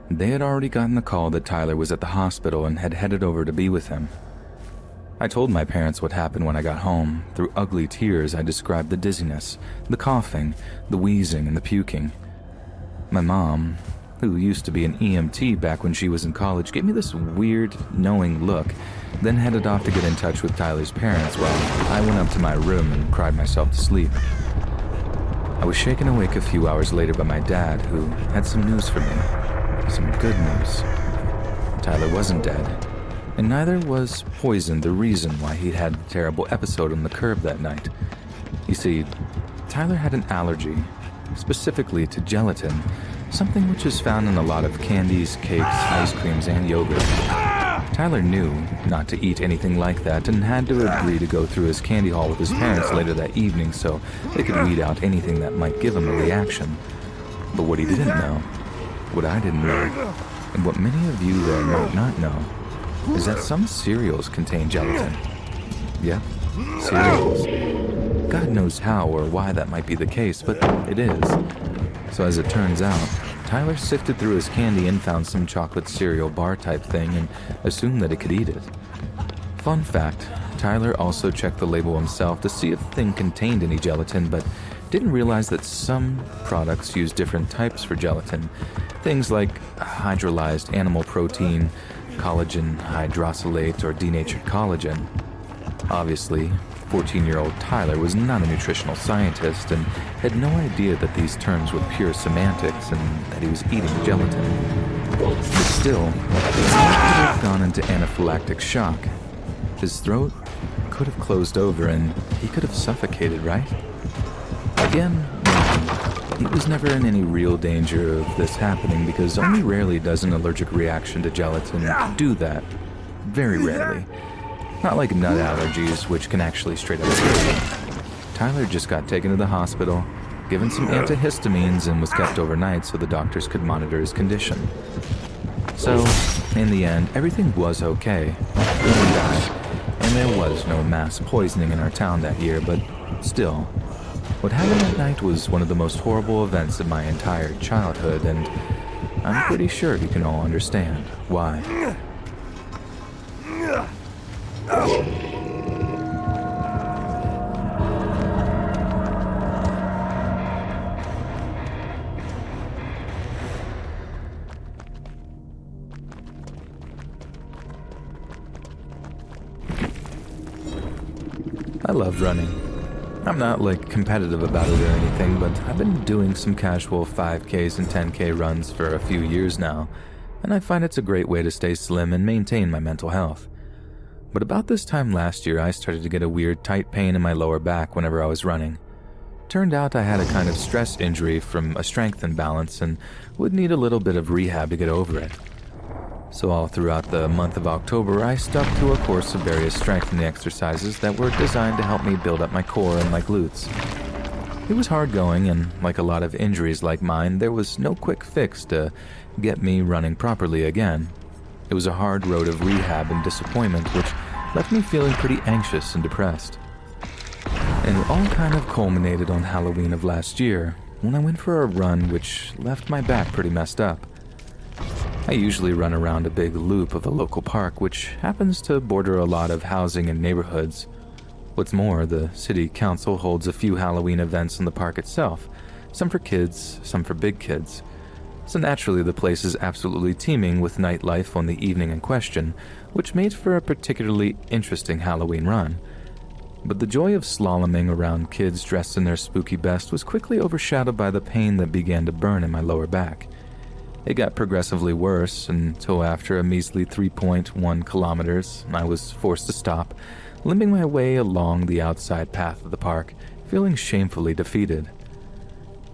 they had already gotten the call that Tyler was at the hospital and had headed over to be with him. I told my parents what happened when I got home. Through ugly tears, I described the dizziness, the coughing, the wheezing, and the puking. My mom, who used to be an EMT back when she was in college, gave me this weird, knowing look, then headed off to get in touch with Tyler's parents while I went up to my room and cried myself to sleep. I was shaken awake a few hours later by my dad, who had some news for me. Some good news. Tyler wasn't dead. And neither was poison the reason why he'd had a terrible episode on the curb that night. You see, Tyler had an allergy, specifically to gelatin, something which is found in a lot of candies, cakes, ice creams, and yogurt. Tyler knew not to eat anything like that and had to agree to go through his candy haul with his parents later that evening so they could weed out anything that might give him a reaction. But what he didn't know, what I didn't know, and what many of you there might not know, is that some cereals contain gelatin. Yep, cereals. God knows how or why that might be the case, but it is. So as it turns out, Tyler sifted through his candy and found some chocolate cereal bar type thing and assumed that it could eat it. Fun fact, Tyler also checked the label himself to see if the thing contained any gelatin, but didn't realize that some products use different types for gelatin. Things like hydrolyzed animal protein, collagen hydrosylate, or denatured collagen. Obviously, 14-year-old Tyler was not a nutritional scientist and had no idea that these terms were pure semantics and that he was eating gelatin. But still, Tyler could have gone into anaphylactic shock. His throat could have closed over and he could have suffocated, right? Again, he was never in any real danger of this happening because only rarely does an allergic reaction to gelatin do that. Very rarely. Not like nut allergies, which can actually straight up kill you. Tyler just got taken to the hospital, given some antihistamines, and was kept overnight so the doctors could monitor his condition. So, in the end, everything was okay. No one died, and there was no mass poisoning in our town that year, but still, what happened that night was one of the most horrible events of my entire childhood, and I'm pretty sure you can all understand why. I love running. I'm not like competitive about it or anything, but I've been doing some casual 5Ks and 10K runs for a few years now, and I find it's a great way to stay slim and maintain my mental health. But about this time last year, I started to get a weird tight pain in my lower back whenever I was running. Turned out I had a kind of stress injury from a strength imbalance and would need a little bit of rehab to get over it. So all throughout the month of October, I stuck to a course of various strengthening exercises that were designed to help me build up my core and my glutes. It was hard going, and like a lot of injuries like mine, there was no quick fix to get me running properly again. It was a hard road of rehab and disappointment, which left me feeling pretty anxious and depressed. And it all kind of culminated on Halloween of last year, when I went for a run which left my back pretty messed up. I usually run around a big loop of a local park, which happens to border a lot of housing and neighborhoods. What's more, the city council holds a few Halloween events in the park itself, some for kids, some for big kids. So naturally, the place is absolutely teeming with nightlife on the evening in question, which made for a particularly interesting Halloween run. But the joy of slaloming around kids dressed in their spooky best was quickly overshadowed by the pain that began to burn in my lower back. It got progressively worse until after a measly 3.1 kilometers, I was forced to stop, limping my way along the outside path of the park, feeling shamefully defeated.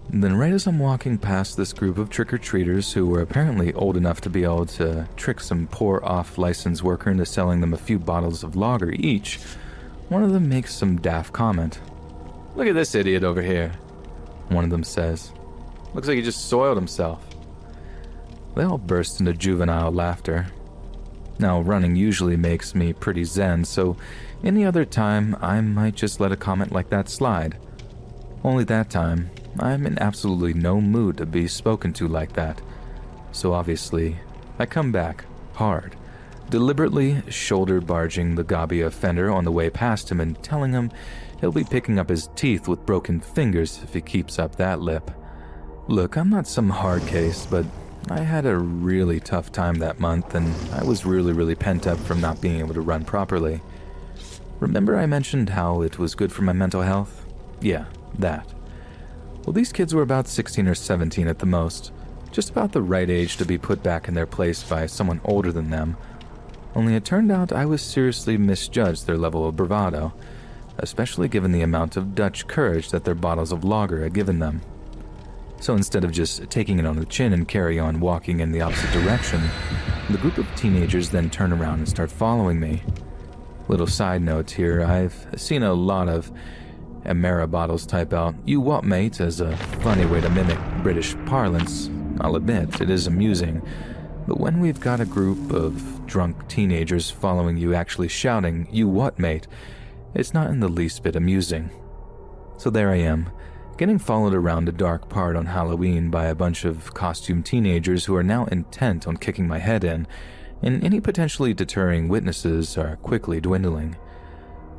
Then right as I'm walking past this group of trick-or-treaters who were apparently old enough to be able to trick some poor off-license worker into selling them a few bottles of lager each, one of them makes some daft comment. "Look at this idiot over here," one of them says. "Looks like he just soiled himself." They all burst into juvenile laughter. Now, running usually makes me pretty zen, so any other time I might just let a comment like that slide. Only that time, I'm in absolutely no mood to be spoken to like that. So obviously, I come back hard, deliberately shoulder-barging the gobby offender on the way past him and telling him he'll be picking up his teeth with broken fingers if he keeps up that lip. Look, I'm not some hard case, but I had a really tough time that month, and I was really pent up from not being able to run properly. Remember I mentioned how it was good for my mental health? Yeah, that. Well, these kids were about 16 or 17 at the most, just about the right age to be put back in their place by someone older than them. Only it turned out I was seriously misjudged their level of bravado, especially given the amount of Dutch courage that their bottles of lager had given them. So instead of just taking it on the chin and carry on walking in the opposite direction, the group of teenagers then turn around and start following me. Little side note here, I've seen a lot of Amera bottles type out "you what mate" as a funny way to mimic British parlance. I'll admit, it is amusing, but when we've got a group of drunk teenagers following you actually shouting "you what mate," it's not in the least bit amusing. So there I am, getting followed around a dark part on Halloween by a bunch of costumed teenagers who are now intent on kicking my head in, and any potentially deterring witnesses are quickly dwindling.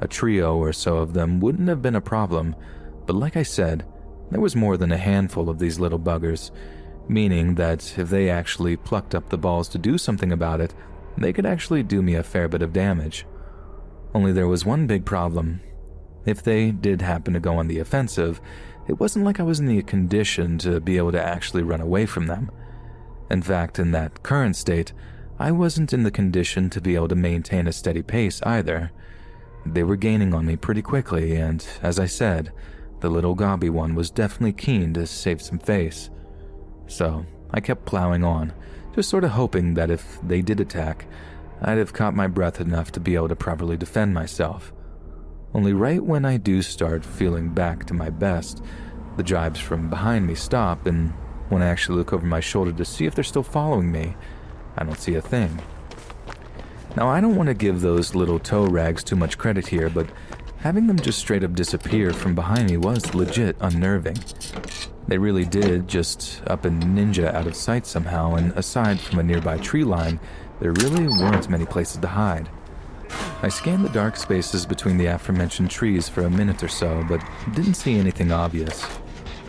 A trio or so of them wouldn't have been a problem, but like I said, there was more than a handful of these little buggers, meaning that if they actually plucked up the balls to do something about it, they could actually do me a fair bit of damage. Only there was one big problem. If they did happen to go on the offensive, it wasn't like I was in the condition to be able to actually run away from them. In fact, in that current state, I wasn't in the condition to be able to maintain a steady pace either. They were gaining on me pretty quickly, and as I said, the little gobby one was definitely keen to save some face. So I kept plowing on, just sort of hoping that if they did attack, I'd have caught my breath enough to be able to properly defend myself. Only right when I do start feeling back to my best, the jibes from behind me stop, and when I actually look over my shoulder to see if they're still following me, I don't see a thing. Now, I don't want to give those little toe rags too much credit here, but having them just straight up disappear from behind me was legit unnerving. They really did just up and ninja out of sight somehow, and aside from a nearby tree line, there really weren't many places to hide. I scanned the dark spaces between the aforementioned trees for a minute or so, but didn't see anything obvious.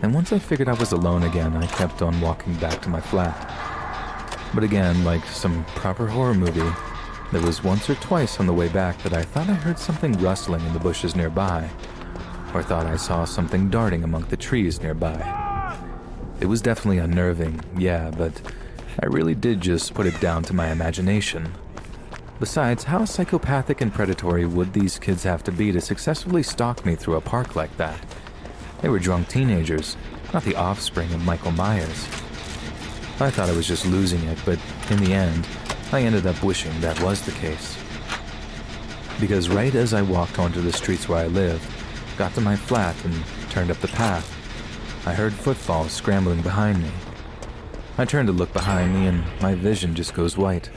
And once I figured I was alone again, I kept on walking back to my flat. But again, like some proper horror movie, there was once or twice on the way back that I thought I heard something rustling in the bushes nearby, or thought I saw something darting among the trees nearby. It was definitely unnerving, yeah, but I really did just put it down to my imagination. Besides, how psychopathic and predatory would these kids have to be to successfully stalk me through a park like that? They were drunk teenagers, not the offspring of Michael Myers. I thought I was just losing it, but in the end, I ended up wishing that was the case. Because right as I walked onto the streets where I lived, got to my flat and turned up the path, I heard footfalls scrambling behind me. I turned to look behind me and my vision just goes white.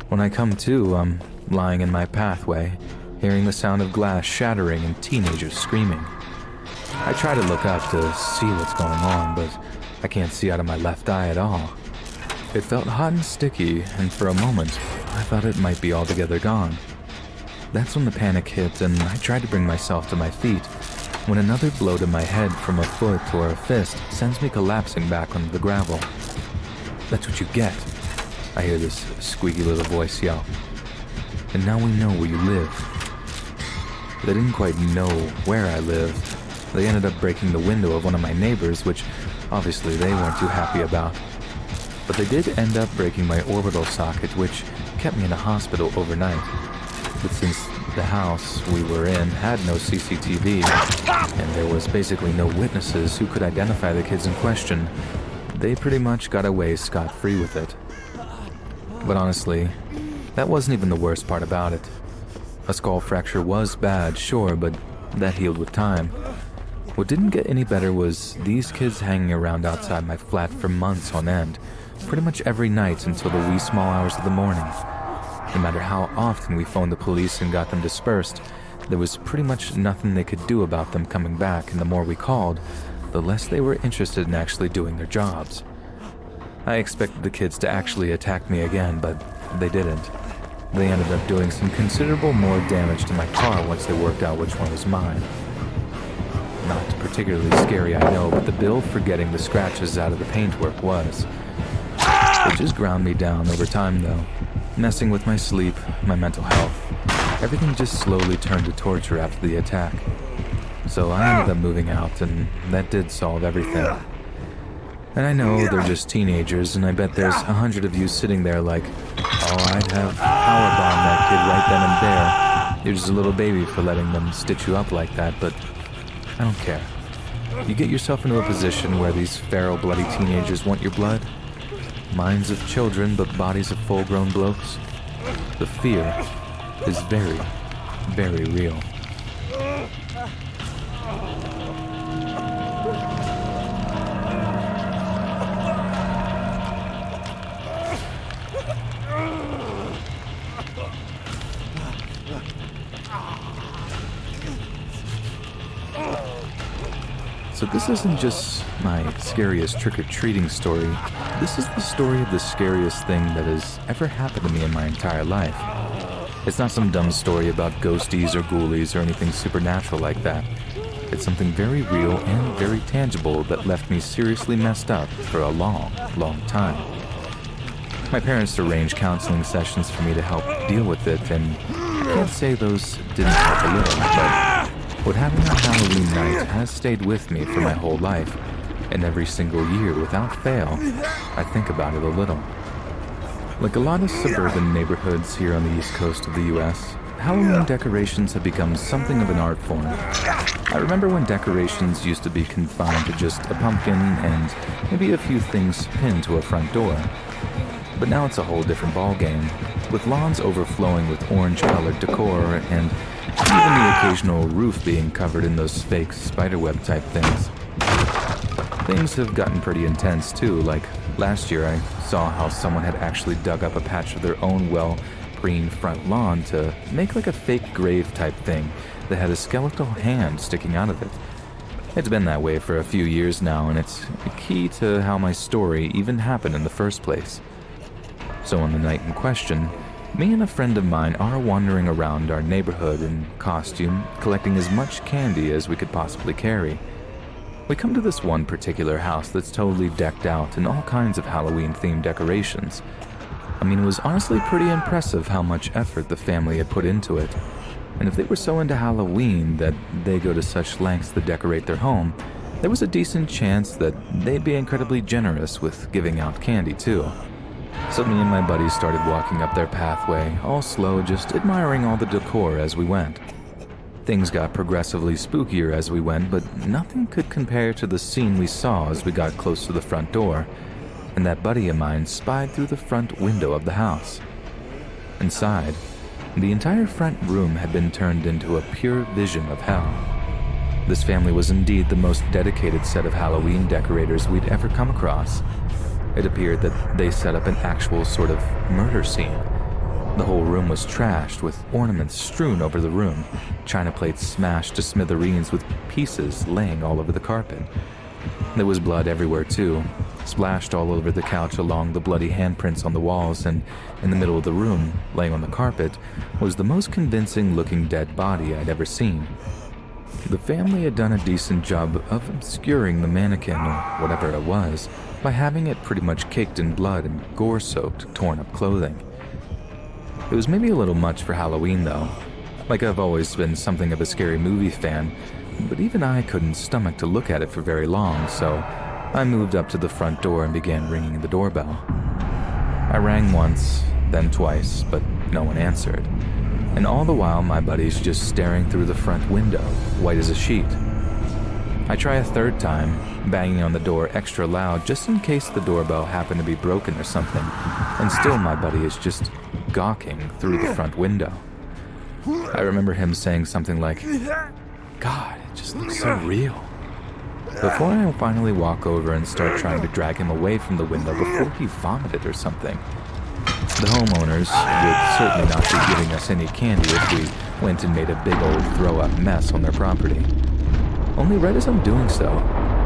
When I come to, I'm lying in my pathway, hearing the sound of glass shattering and teenagers screaming. I try to look up to see what's going on, but I can't see out of my left eye at all. It felt hot and sticky, and for a moment, I thought it might be altogether gone. That's when the panic hit and I tried to bring myself to my feet, when another blow to my head from a foot or a fist sends me collapsing back onto the gravel. "That's what you get," I hear this squeaky little voice yell. "And now we know where you live." They didn't quite know where I lived. They ended up breaking the window of one of my neighbors, which obviously they weren't too happy about. But they did end up breaking my orbital socket, which kept me in a hospital overnight. But since the house we were in had no CCTV, and there was basically no witnesses who could identify the kids in question, they pretty much got away scot-free with it. But honestly, that wasn't even the worst part about it. A skull fracture was bad, sure, but that healed with time. What didn't get any better was these kids hanging around outside my flat for months on end, pretty much every night until the wee small hours of the morning. No matter how often we phoned the police and got them dispersed, there was pretty much nothing they could do about them coming back, and the more we called, the less they were interested in actually doing their jobs. I expected the kids to actually attack me again, but they didn't. They ended up doing some considerable more damage to my car once they worked out which one was mine. Not particularly scary, I know, but the bill for getting the scratches out of the paintwork was. It just ground me down over time, though, messing with my sleep, my mental health. Everything just slowly turned to torture after the attack. So I ended up moving out, and that did solve everything. And I know they're just teenagers, and I bet there's 100 of you sitting there like, "Oh, I'd have powerbombed that kid right then and there. You're just a little baby for letting them stitch you up like that," but I don't care. You get yourself into a position where these feral, bloody teenagers want your blood. Minds of children, but bodies of full-grown blokes. The fear is very, very real. So this isn't just my scariest trick-or-treating story. This is the story of the scariest thing that has ever happened to me in my entire life. It's not some dumb story about ghosties or ghoulies or anything supernatural like that. It's something very real and very tangible that left me seriously messed up for a long, long time. My parents arranged counseling sessions for me to help deal with it, and I can't say those didn't help a little, but what happened on Halloween night has stayed with me for my whole life, and every single year, without fail, I think about it a little. Like a lot of suburban neighborhoods here on the east coast of the US, Halloween decorations have become something of an art form. I remember when decorations used to be confined to just a pumpkin and maybe a few things pinned to a front door. But now it's a whole different ballgame, with lawns overflowing with orange-colored decor and even the occasional roof being covered in those fake spiderweb type things. Things have gotten pretty intense too, like last year I saw how someone had actually dug up a patch of their own well-green front lawn to make like a fake grave type thing that had a skeletal hand sticking out of it. It's been that way for a few years now, and it's key to how my story even happened in the first place. So on the night in question, me and a friend of mine are wandering around our neighborhood in costume, collecting as much candy as we could possibly carry. We come to this one particular house that's totally decked out in all kinds of Halloween-themed decorations. I mean, it was honestly pretty impressive how much effort the family had put into it. And if they were so into Halloween that they go to such lengths to decorate their home, there was a decent chance that they'd be incredibly generous with giving out candy too. So me and my buddies started walking up their pathway, all slow, just admiring all the decor as we went. Things got progressively spookier as we went, but nothing could compare to the scene we saw as we got close to the front door, and that buddy of mine spied through the front window of the house. Inside, the entire front room had been turned into a pure vision of hell. This family was indeed the most dedicated set of Halloween decorators we'd ever come across. It appeared that they set up an actual sort of murder scene. The whole room was trashed, with ornaments strewn over the room, china plates smashed to smithereens with pieces laying all over the carpet. There was blood everywhere too, splashed all over the couch along the bloody handprints on the walls, and in the middle of the room, laying on the carpet, was the most convincing-looking dead body I'd ever seen. The family had done a decent job of obscuring the mannequin, or whatever it was, by having it pretty much caked in blood and gore-soaked, torn-up clothing. It was maybe a little much for Halloween, though. Like, I've always been something of a scary movie fan, but even I couldn't stomach to look at it for very long, so I moved up to the front door and began ringing the doorbell. I rang once, then twice, but no one answered. And all the while, my buddy's just staring through the front window, white as a sheet. I try a third time, banging on the door extra loud just in case the doorbell happened to be broken or something, and still my buddy is just gawking through the front window. I remember him saying something like, "God, it just looks so real," before I finally walk over and start trying to drag him away from the window before he vomited or something. The homeowners would certainly not be giving us any candy if we went and made a big old throw-up mess on their property. Only right as I'm doing so,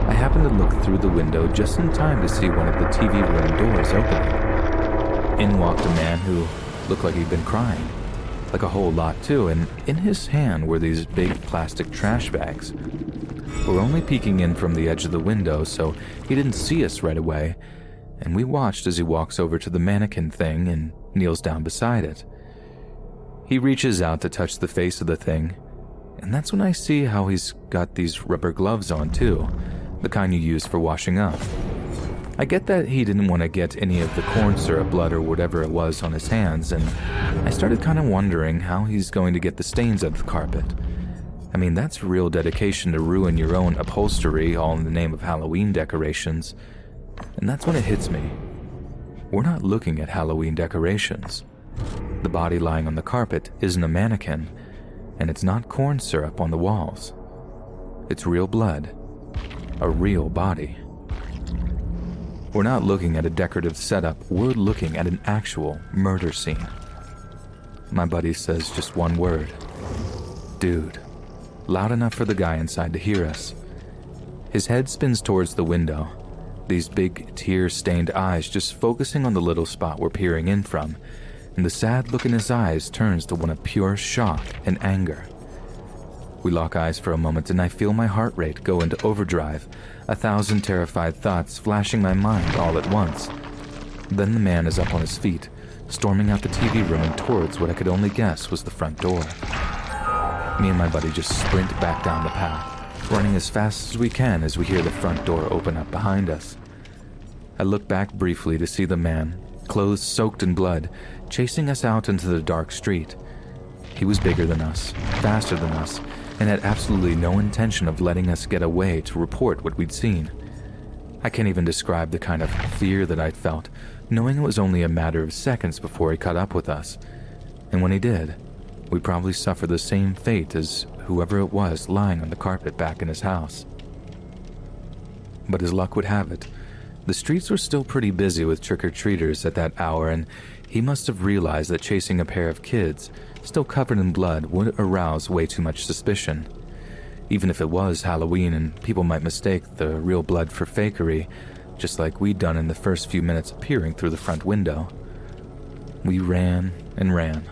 I happen to look through the window just in time to see one of the TV room doors opening. In walked a man who looked like he'd been crying, like a whole lot too, and in his hand were these big plastic trash bags. We're only peeking in from the edge of the window, so he didn't see us right away, and we watched as he walks over to the mannequin thing and kneels down beside it. He reaches out to touch the face of the thing, and that's when I see how he's got these rubber gloves on too, the kind you use for washing up. I get that he didn't want to get any of the corn syrup, blood, or whatever it was on his hands, and I started kind of wondering how he's going to get the stains out of the carpet. I mean, that's real dedication to ruin your own upholstery, all in the name of Halloween decorations. And that's when it hits me. We're not looking at Halloween decorations. The body lying on the carpet isn't a mannequin, and it's not corn syrup on the walls. It's real blood. A real body. We're not looking at a decorative setup, we're looking at an actual murder scene. My buddy says just one word. "Dude." Loud enough for the guy inside to hear us. His head spins towards the window, these big tear-stained eyes just focusing on the little spot we're peering in from, and the sad look in his eyes turns to one of pure shock and anger. We lock eyes for a moment and I feel my heart rate go into overdrive, 1,000 terrified thoughts flashing my mind all at once. Then the man is up on his feet, storming out the TV room and towards what I could only guess was the front door. Me and my buddy just sprint back down the path, running as fast as we can as we hear the front door open up behind us. I look back briefly to see the man, clothes soaked in blood, chasing us out into the dark street. He was bigger than us, faster than us, and had absolutely no intention of letting us get away to report what we'd seen. I can't even describe the kind of fear that I'd felt, knowing it was only a matter of seconds before he caught up with us. And when he did, we'd probably suffer the same fate as whoever it was lying on the carpet back in his house. But as luck would have it, the streets were still pretty busy with trick-or-treaters at that hour, and he must have realized that chasing a pair of kids, still covered in blood, would arouse way too much suspicion. Even if it was Halloween and people might mistake the real blood for fakery, just like we'd done in the first few minutes of peering through the front window. We ran and ran,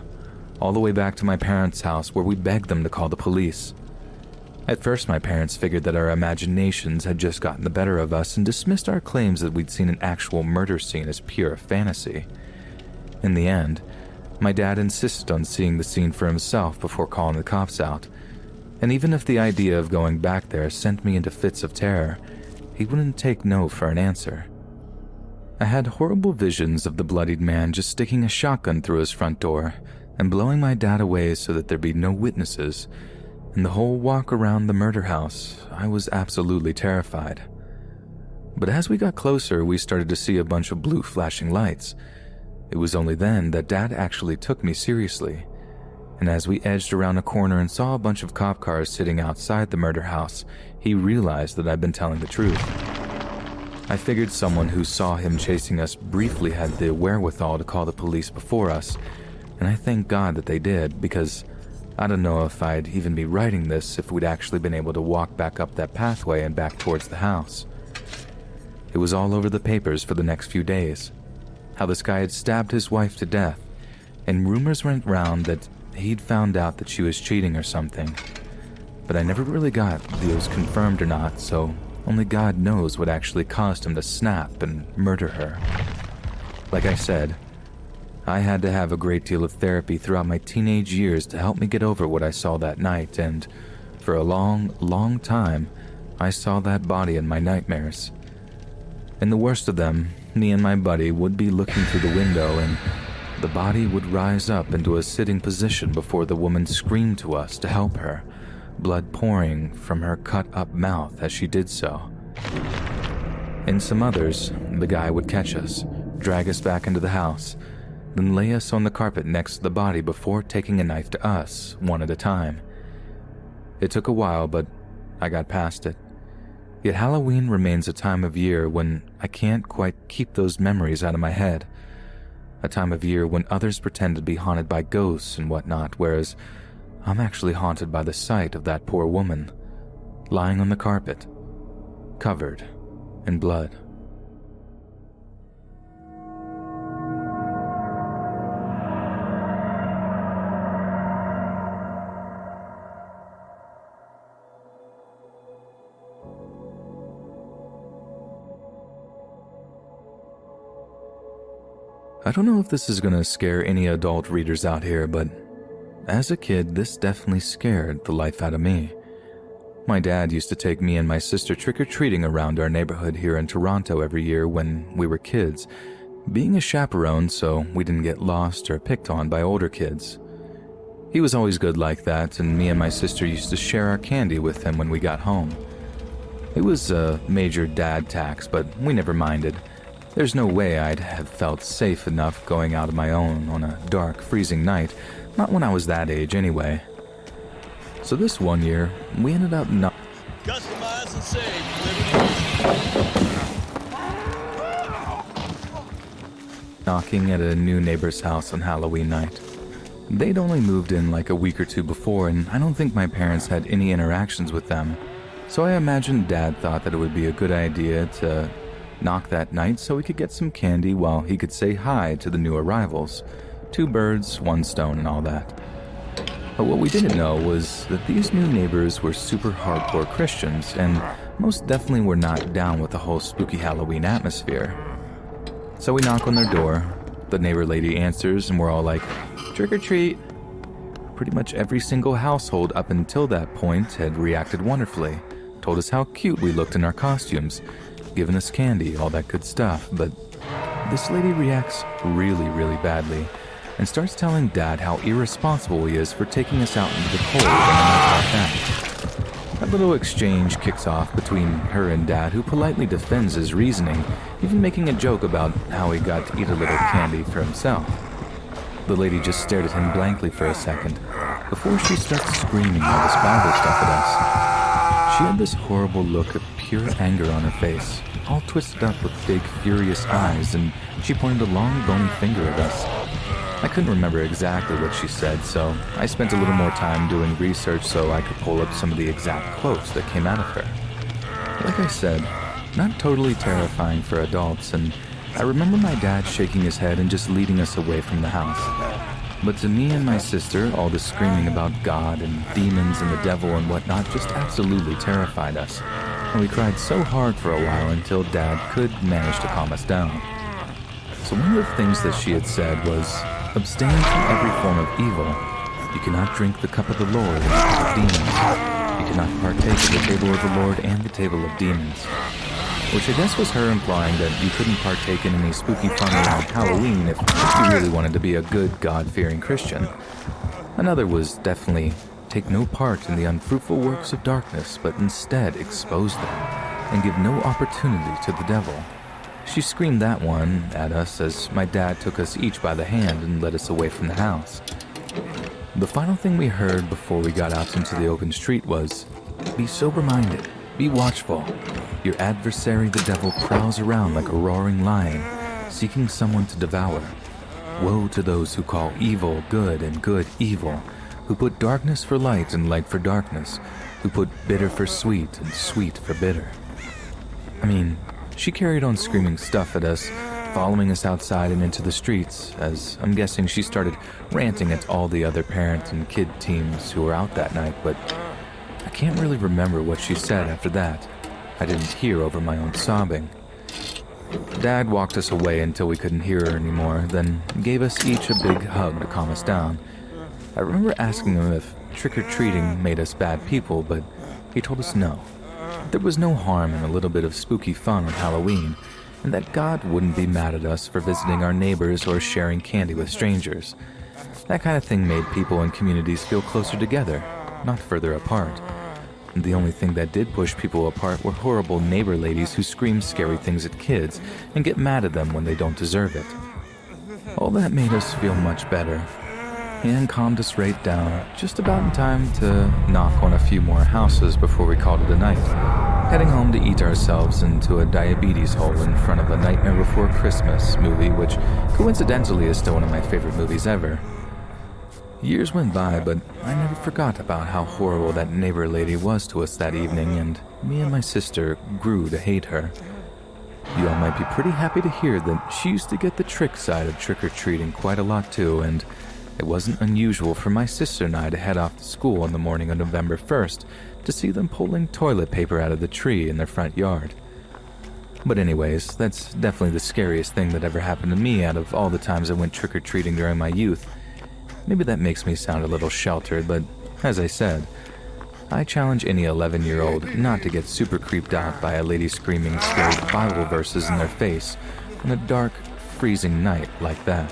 all the way back to my parents' house where we begged them to call the police. At first, my parents figured that our imaginations had just gotten the better of us and dismissed our claims that we'd seen an actual murder scene as pure fantasy. In the end, my dad insisted on seeing the scene for himself before calling the cops out, and even if the idea of going back there sent me into fits of terror, he wouldn't take no for an answer. I had horrible visions of the bloodied man just sticking a shotgun through his front door and blowing my dad away so that there'd be no witnesses, and the whole walk around the murder house, I was absolutely terrified. But as we got closer, we started to see a bunch of blue flashing lights. It was only then that Dad actually took me seriously, and as we edged around a corner and saw a bunch of cop cars sitting outside the murder house, he realized that I'd been telling the truth. I figured someone who saw him chasing us briefly had the wherewithal to call the police before us, and I thank God that they did, because I don't know if I'd even be writing this if we'd actually been able to walk back up that pathway and back towards the house. It was all over the papers for the next few days. How this guy had stabbed his wife to death, and rumors went round that he'd found out that she was cheating or something. But I never really got if it was confirmed or not, so only God knows what actually caused him to snap and murder her. Like I said, I had to have a great deal of therapy throughout my teenage years to help me get over what I saw that night, and for a long, long time, I saw that body in my nightmares. In the worst of them, me and my buddy would be looking through the window, and the body would rise up into a sitting position before the woman screamed to us to help her, blood pouring from her cut-up mouth as she did so. In some others, the guy would catch us, drag us back into the house, then lay us on the carpet next to the body before taking a knife to us, one at a time. It took a while, but I got past it. Yet Halloween remains a time of year when I can't quite keep those memories out of my head. A time of year when others pretend to be haunted by ghosts and whatnot, whereas I'm actually haunted by the sight of that poor woman, lying on the carpet, covered in blood. I don't know if this is going to scare any adult readers out here, but as a kid, this definitely scared the life out of me. My dad used to take me and my sister trick-or-treating around our neighborhood here in Toronto every year when we were kids, being a chaperone so we didn't get lost or picked on by older kids. He was always good like that, and me and my sister used to share our candy with him when we got home. It was a major dad tax, but we never minded. There's no way I'd have felt safe enough going out on my own on a dark, freezing night, not when I was that age anyway. So this one year, we ended up Customize and save. knocking at a new neighbor's house on Halloween night. They'd only moved in like a week or two before, and I don't think my parents had any interactions with them. So I imagine Dad thought that it would be a good idea to knock that night so we could get some candy while he could say hi to the new arrivals. 2 birds, 1 stone and all that. But what we didn't know was that these new neighbors were super hardcore Christians and most definitely were not down with the whole spooky Halloween atmosphere. So we knock on their door, the neighbor lady answers, and we're all like, trick or treat. Pretty much every single household up until that point had reacted wonderfully, told us how cute we looked in our costumes, given us candy, all that good stuff, but this lady reacts really, really badly and starts telling Dad how irresponsible he is for taking us out into the cold on a night like that. That little exchange kicks off between her and Dad, who politely defends his reasoning, even making a joke about how he got to eat a little candy for himself. The lady just stared at him blankly for a second before she starts screaming all this Bible stuff at us. She had this horrible look of pure anger on her face, all twisted up with big, furious eyes, and she pointed a long, bony finger at us. I couldn't remember exactly what she said, so I spent a little more time doing research so I could pull up some of the exact quotes that came out of her. Like I said, not totally terrifying for adults, and I remember my dad shaking his head and just leading us away from the house. But to me and my sister, all the screaming about God and demons and the devil and whatnot just absolutely terrified us. And we cried so hard for a while until Dad could manage to calm us down. So one of the things that she had said was, abstain from every form of evil. You cannot drink the cup of the Lord and the cup of demons. You cannot partake of the table of the Lord and the table of demons. Which I guess was her implying that you couldn't partake in any spooky fun around Halloween if you really wanted to be a good, God-fearing Christian. Another was definitely take no part in the unfruitful works of darkness, but instead expose them and give no opportunity to the devil. She screamed that one at us as my dad took us each by the hand and led us away from the house. The final thing we heard before we got out into the open street was, be sober-minded, be watchful. Your adversary the devil prowls around like a roaring lion, seeking someone to devour. Woe to those who call evil good and good evil, who put darkness for light and light for darkness, who put bitter for sweet and sweet for bitter. I mean, She carried on screaming stuff at us, following us outside and into the streets, as I'm guessing she started ranting at all the other parent and kid teams who were out that night, but I can't really remember what she said after that. I didn't hear over my own sobbing. Dad walked us away until we couldn't hear her anymore, then gave us each a big hug to calm us down. I remember asking him if trick-or-treating made us bad people, but he told us no. There was no harm in a little bit of spooky fun on Halloween, and that God wouldn't be mad at us for visiting our neighbors or sharing candy with strangers. That kind of thing made people and communities feel closer together, not further apart. And the only thing that did push people apart were horrible neighbor ladies who scream scary things at kids and get mad at them when they don't deserve it. All that made us feel much better, and calmed us right down, just about in time to knock on a few more houses before we called it a night, heading home to eat ourselves into a diabetes hole in front of A Nightmare Before Christmas movie, which coincidentally is still one of my favorite movies ever. Years went by, but I never forgot about how horrible that neighbor lady was to us that evening, and me and my sister grew to hate her. You all might be pretty happy to hear that she used to get the trick side of trick-or-treating quite a lot too, and it wasn't unusual for my sister and I to head off to school on the morning of November 1st to see them pulling toilet paper out of the tree in their front yard. But anyways, that's definitely the scariest thing that ever happened to me out of all the times I went trick-or-treating during my youth. Maybe that makes me sound a little sheltered, but as I said, I challenge any 11-year-old not to get super creeped out by a lady screaming scary Bible verses in their face on a dark, freezing night like that.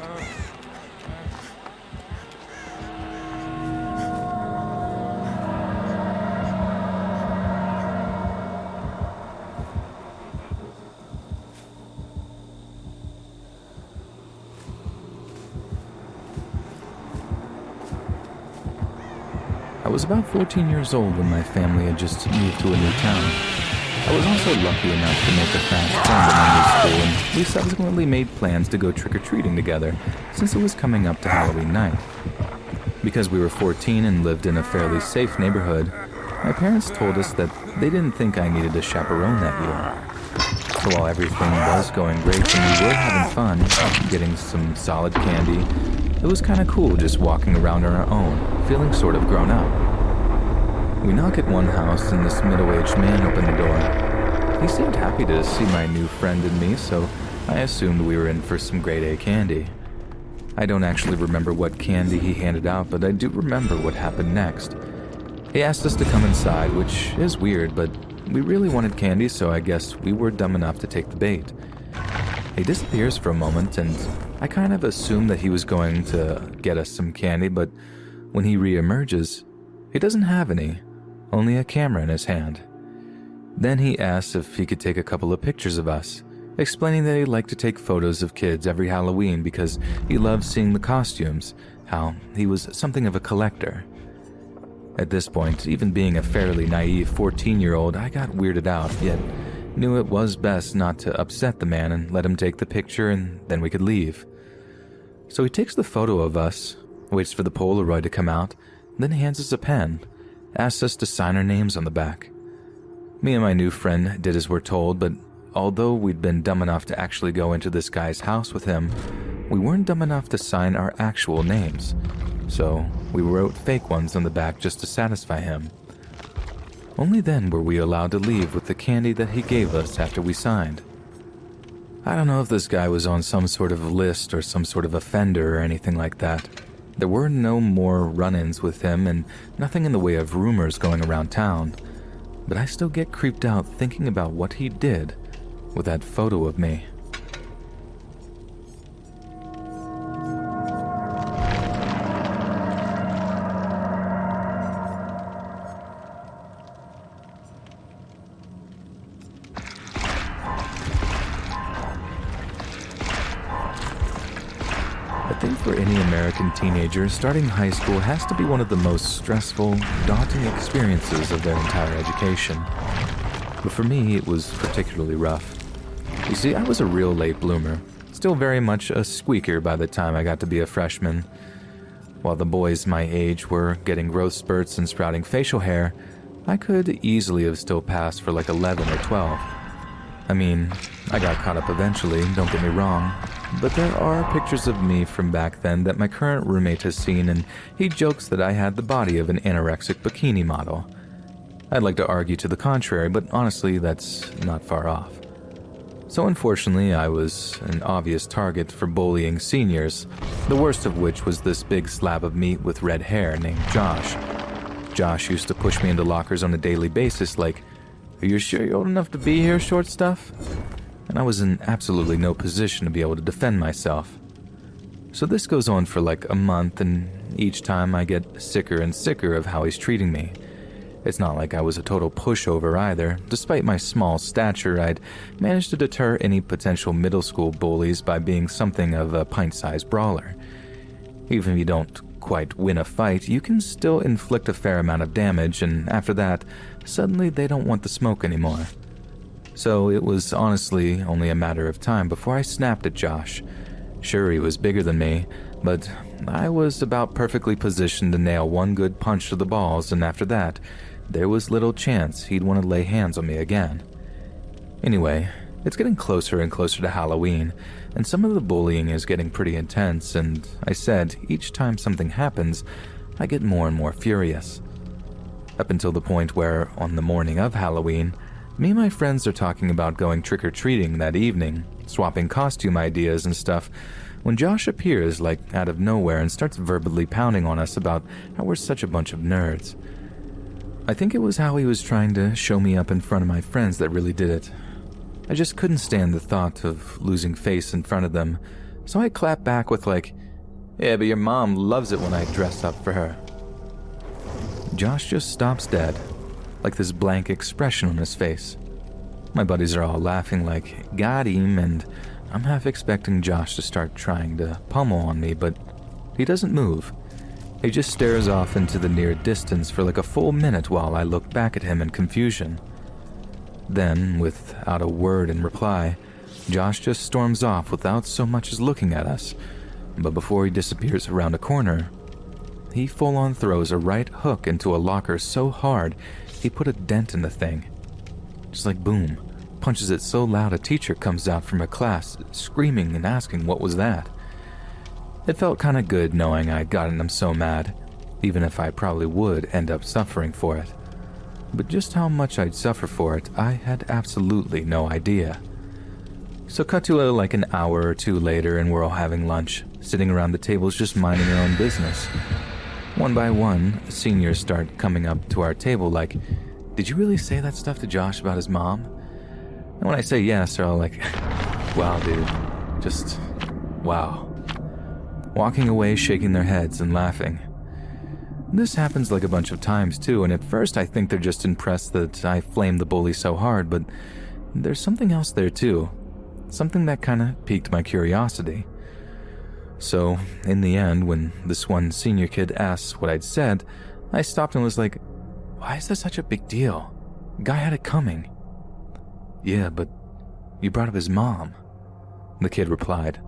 I was about 14 years old when my family had just moved to a new town. I was also lucky enough to make a fast friend in my new school, and we subsequently made plans to go trick-or-treating together since it was coming up to Halloween night. Because we were 14 and lived in a fairly safe neighborhood, my parents told us that they didn't think I needed a chaperone that year. So while everything was going great and we were having fun, getting some solid candy, it was kind of cool just walking around on our own, feeling sort of grown up. We knock at one house and this middle-aged man opened the door. He seemed happy to see my new friend and me, so I assumed we were in for some grade A candy. I don't actually remember what candy he handed out, but I do remember what happened next. He asked us to come inside, which is weird, but we really wanted candy, so I guess we were dumb enough to take the bait. He disappears for a moment, and I kind of assumed that he was going to get us some candy, but when he reemerges, he doesn't have any, only a camera in his hand. Then he asks if he could take a couple of pictures of us, explaining that he'd like to take photos of kids every Halloween because he loves seeing the costumes, how he was something of a collector. At this point, even being a fairly naive 14-year-old, I got weirded out, yet knew it was best not to upset the man and let him take the picture and then we could leave. So he takes the photo of us, waits for the Polaroid to come out, then hands us a pen, asks us to sign our names on the back. Me and my new friend did as we're told, but although we'd been dumb enough to actually go into this guy's house with him, we weren't dumb enough to sign our actual names. So we wrote fake ones on the back just to satisfy him. Only then were we allowed to leave with the candy that he gave us after we signed. I don't know if this guy was on some sort of list or some sort of offender or anything like that. There were no more run-ins with him and nothing in the way of rumors going around town. But I still get creeped out thinking about what he did with that photo of me. I think for any American teenager, starting high school has to be one of the most stressful, daunting experiences of their entire education. But for me, it was particularly rough. You see, I was a real late bloomer, still very much a squeaker by the time I got to be a freshman. While the boys my age were getting growth spurts and sprouting facial hair, I could easily have still passed for like 11 or 12. I mean, I got caught up eventually, don't get me wrong, but there are pictures of me from back then that my current roommate has seen, and he jokes that I had the body of an anorexic bikini model. I'd like to argue to the contrary, but honestly, that's not far off. So unfortunately, I was an obvious target for bullying seniors, the worst of which was this big slab of meat with red hair named Josh. Josh used to push me into lockers on a daily basis like, "Are you sure you're old enough to be here, short stuff?" And I was in absolutely no position to be able to defend myself. So this goes on for like a month, and each time I get sicker and sicker of how he's treating me. It's not like I was a total pushover either. Despite my small stature, I'd managed to deter any potential middle school bullies by being something of a pint-sized brawler. Even if you don't quite win a fight, you can still inflict a fair amount of damage, and after that, suddenly they don't want the smoke anymore. So it was honestly only a matter of time before I snapped at Josh. Sure, he was bigger than me, but I was about perfectly positioned to nail one good punch to the balls, and after that, there was little chance he'd want to lay hands on me again. Anyway, it's getting closer and closer to Halloween, and some of the bullying is getting pretty intense, and I said each time something happens, I get more and more furious. Up until the point where, on the morning of Halloween, me and my friends are talking about going trick-or-treating that evening, swapping costume ideas and stuff, when Josh appears like out of nowhere and starts verbally pounding on us about how we're such a bunch of nerds. I think it was how he was trying to show me up in front of my friends that really did it. I just couldn't stand the thought of losing face in front of them, so I clapped back with like, "Yeah, but your mom loves it when I dress up for her." Josh just stops dead, like this blank expression on his face. My buddies are all laughing like, "Got him," and I'm half expecting Josh to start trying to pummel on me, but he doesn't move. He just stares off into the near distance for like a full minute while I look back at him in confusion. Then, without a word in reply, Josh just storms off without so much as looking at us. But before he disappears around a corner, he full-on throws a right hook into a locker so hard he put a dent in the thing. Just like boom, punches it so loud a teacher comes out from a class, screaming and asking what was that. It felt kinda good knowing I'd gotten him so mad, even if I probably would end up suffering for it. But just how much I'd suffer for it, I had absolutely no idea. So cut to like an hour or two later, and we're all having lunch, sitting around the tables just minding our own business. One by one, seniors start coming up to our table like, "Did you really say that stuff to Josh about his mom?" And when I say yes, they're all like, "Wow, dude, just wow." Walking away, shaking their heads and laughing. This happens like a bunch of times too, and at first I think they're just impressed that I flamed the bully so hard, but there's something else there too. Something that kinda piqued my curiosity. So, in the end, when this one senior kid asks what I'd said, I stopped and was like, "Why is this such a big deal? Guy had it coming." "Yeah, but you brought up his mom," the kid replied,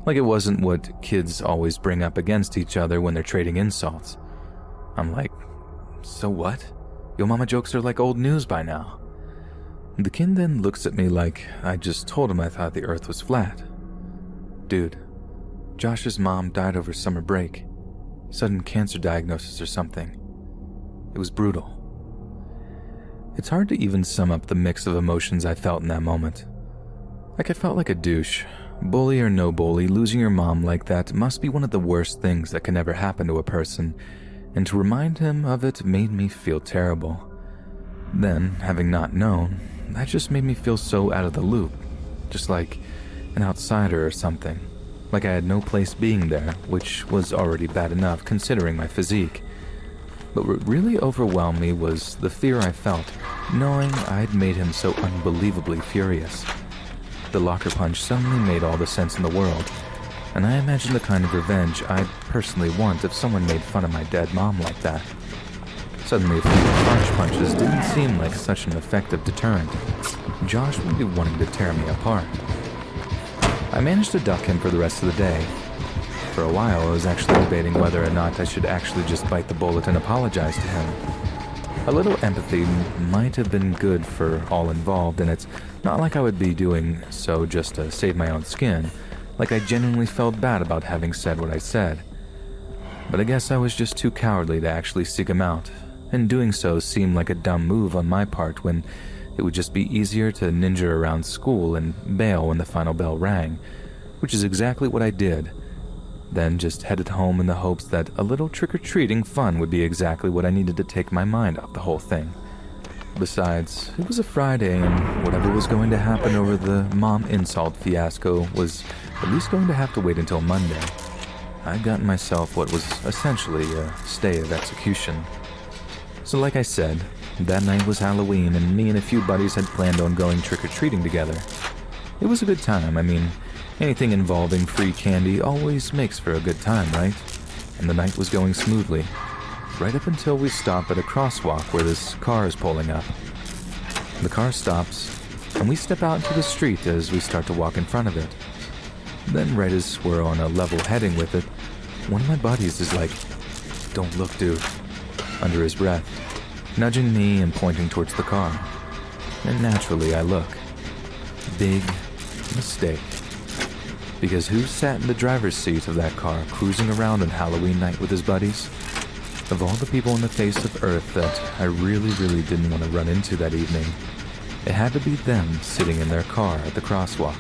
like it wasn't what kids always bring up against each other when they're trading insults. I'm like, "So what? Yo mama jokes are like old news by now." The kid then looks at me like I just told him I thought the earth was flat. "Dude, Josh's mom died over summer break. Sudden cancer diagnosis or something. It was brutal." It's hard to even sum up the mix of emotions I felt in that moment. Like I felt like a douche. Bully or no bully, losing your mom like that must be one of the worst things that can ever happen to a person, and to remind him of it made me feel terrible. Then, having not known, that just made me feel so out of the loop, just like an outsider or something, like I had no place being there, which was already bad enough considering my physique. But what really overwhelmed me was the fear I felt, knowing I'd made him so unbelievably furious. The locker punch suddenly made all the sense in the world, and I imagined the kind of revenge I'd personally want if someone made fun of my dead mom like that. Suddenly, a few harsh punches didn't seem like such an effective deterrent. Josh would be wanting to tear me apart. I managed to duck him for the rest of the day. For a while, I was actually debating whether or not I should actually just bite the bullet and apologize to him. A little empathy might have been good for all involved, and it's not like I would be doing so just to save my own skin, like I genuinely felt bad about having said what I said. But I guess I was just too cowardly to actually seek him out, and doing so seemed like a dumb move on my part when it would just be easier to ninja around school and bail when the final bell rang, which is exactly what I did. Then just headed home in the hopes that a little trick-or-treating fun would be exactly what I needed to take my mind off the whole thing. Besides, it was a Friday, and whatever was going to happen over the mom insult fiasco was at least going to have to wait until Monday. I'd gotten myself what was essentially a stay of execution. So like I said, that night was Halloween, and me and a few buddies had planned on going trick-or-treating together. It was a good time. I mean, anything involving free candy always makes for a good time, right? And the night was going smoothly, right up until we stop at a crosswalk where this car is pulling up. The car stops, and we step out into the street as we start to walk in front of it. Then right as we're on a level heading with it, one of my buddies is like, "Don't look, dude," under his breath, nudging me and pointing towards the car. And naturally I look. Big mistake. Because who sat in the driver's seat of that car cruising around on Halloween night with his buddies? Of all the people on the face of Earth that I really didn't want to run into that evening, it had to be them sitting in their car at the crosswalk.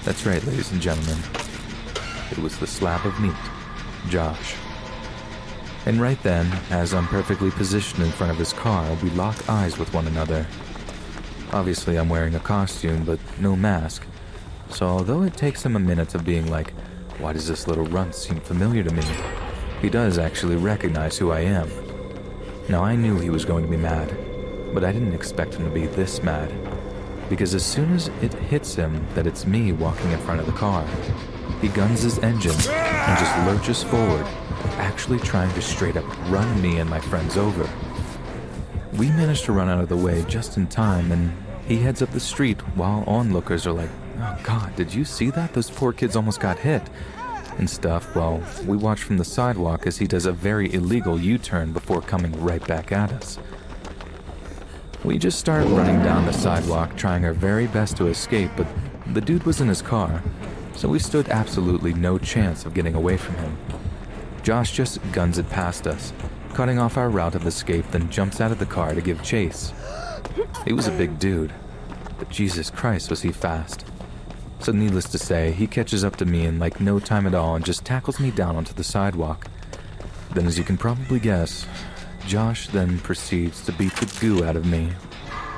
That's right, ladies and gentlemen. It was the slab of meat, Josh. And right then, as I'm perfectly positioned in front of his car, we lock eyes with one another. Obviously, I'm wearing a costume, but no mask. So although it takes him a minute of being like, "Why does this little runt seem familiar to me?" he does actually recognize who I am. Now I knew he was going to be mad, but I didn't expect him to be this mad. Because as soon as it hits him that it's me walking in front of the car, he guns his engine and just lurches forward, actually trying to straight up run me and my friends over. We managed to run out of the way just in time, and he heads up the street while onlookers are like, "Oh God, did you see that? Those poor kids almost got hit," and stuff, while we watch from the sidewalk as he does a very illegal U-turn before coming right back at us. We just start running down the sidewalk, trying our very best to escape, but the dude was in his car, so we stood absolutely no chance of getting away from him. Josh just guns it past us, cutting off our route of escape, then jumps out of the car to give chase. He was a big dude, but Jesus Christ was he fast. So needless to say, he catches up to me in like no time at all and just tackles me down onto the sidewalk. Then, as you can probably guess, Josh then proceeds to beat the goo out of me,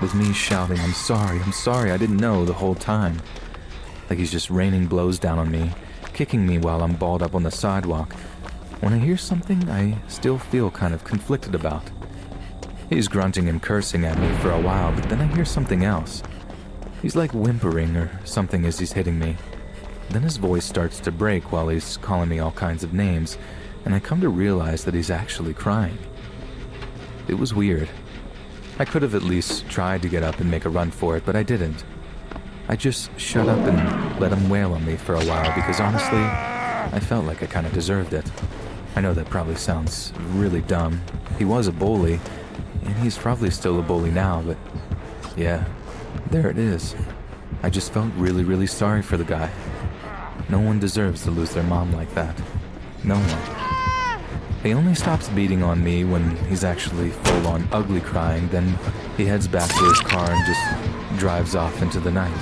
with me shouting, I'm sorry, I didn't know," the whole time. Like he's just raining blows down on me, kicking me while I'm balled up on the sidewalk. When I hear something I still feel kind of conflicted about. He's grunting and cursing at me for a while, but then I hear something else. He's like whimpering or something as he's hitting me. Then his voice starts to break while he's calling me all kinds of names, and I come to realize that he's actually crying. It was weird. I could have at least tried to get up and make a run for it, but I didn't. I just shut up and let him wail on me for a while because honestly, I felt like I kind of deserved it. I know that probably sounds really dumb. He was a bully, and he's probably still a bully now, but yeah, there it is. I just felt really sorry for the guy. No one deserves to lose their mom like that. No one. He only stops beating on me when he's actually full-on ugly crying, then he heads back to his car and just drives off into the night.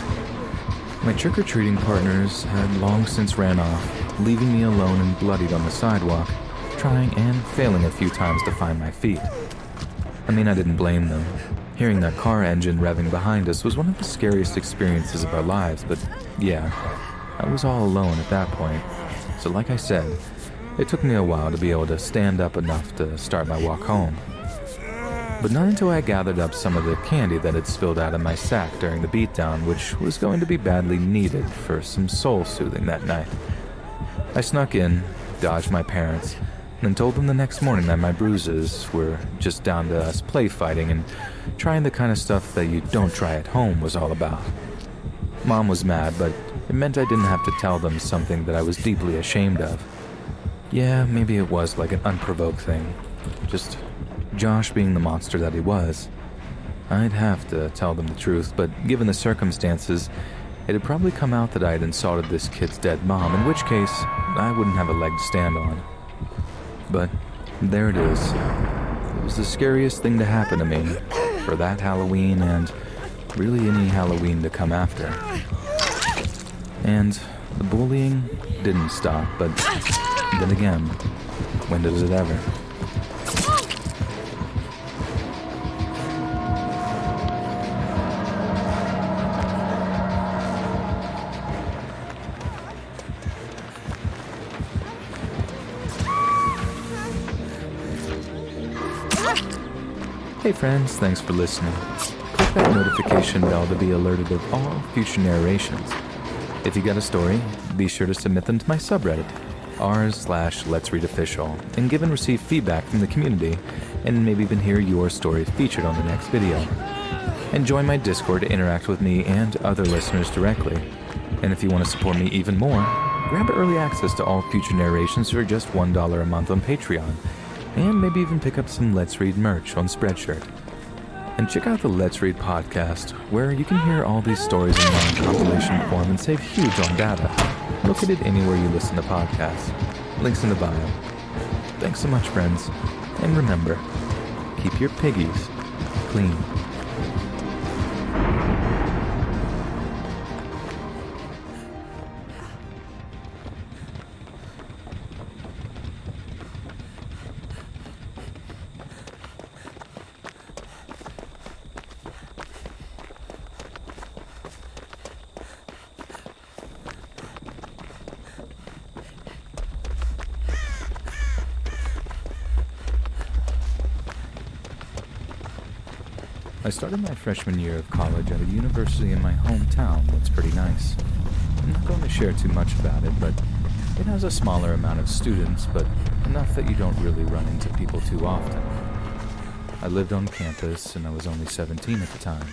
My trick-or-treating partners had long since ran off, leaving me alone and bloodied on the sidewalk, trying and failing a few times to find my feet. I mean, I didn't blame them. Hearing that car engine revving behind us was one of the scariest experiences of our lives, but yeah, I was all alone at that point. So like I said, it took me a while to be able to stand up enough to start my walk home. But not until I gathered up some of the candy that had spilled out of my sack during the beatdown, which was going to be badly needed for some soul-soothing that night. I snuck in, dodged my parents, and told them the next morning that my bruises were just down to us play fighting and trying the kind of stuff that you don't try at home was all about. Mom was mad, but it meant I didn't have to tell them something that I was deeply ashamed of. Yeah, maybe it was like an unprovoked thing. Just Josh being the monster that he was. I'd have to tell them the truth, but given the circumstances, it had probably come out that I had insulted this kid's dead mom, in which case, I wouldn't have a leg to stand on. But there it is. It was the scariest thing to happen to me for that Halloween and really any Halloween to come after. And the bullying didn't stop, but then again, when does it ever? Hey friends, thanks for listening. Click that notification bell to be alerted of all future narrations. If you got a story, be sure to submit them to my subreddit, r/Let'sReadOfficial, and give and receive feedback from the community, and maybe even hear your story featured on the next video. And join my Discord to interact with me and other listeners directly. And if you want to support me even more, grab early access to all future narrations for just $1 a month on Patreon, and maybe even pick up some Let's Read merch on Spreadshirt. And check out the Let's Read podcast, where you can hear all these stories in long compilation form and save huge on data. Located anywhere you listen to podcasts. Links in the bio. Thanks so much, friends. And remember, keep your piggies clean. I started my freshman year of college at a university in my hometown that's pretty nice. I'm not going to share too much about it, but it has a smaller amount of students, but enough that you don't really run into people too often. I lived on campus, and I was only 17 at the time.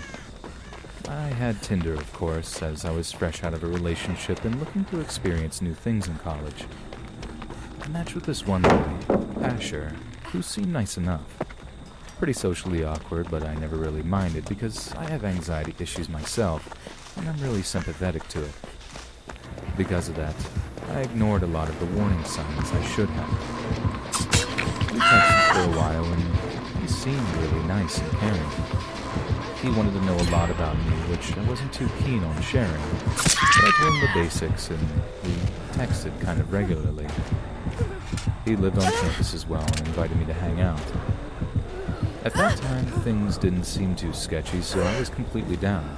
I had Tinder, of course, as I was fresh out of a relationship and looking to experience new things in college. I matched with this one boy, Asher, who seemed nice enough. Pretty socially awkward, but I never really minded because I have anxiety issues myself, and I'm really sympathetic to it. Because of that, I ignored a lot of the warning signs I should have. We texted for a while, and he seemed really nice and caring. He wanted to know a lot about me, which I wasn't too keen on sharing, but I told him the basics, and we texted kind of regularly. He lived on campus as well and invited me to hang out. At that time, things didn't seem too sketchy, so I was completely down.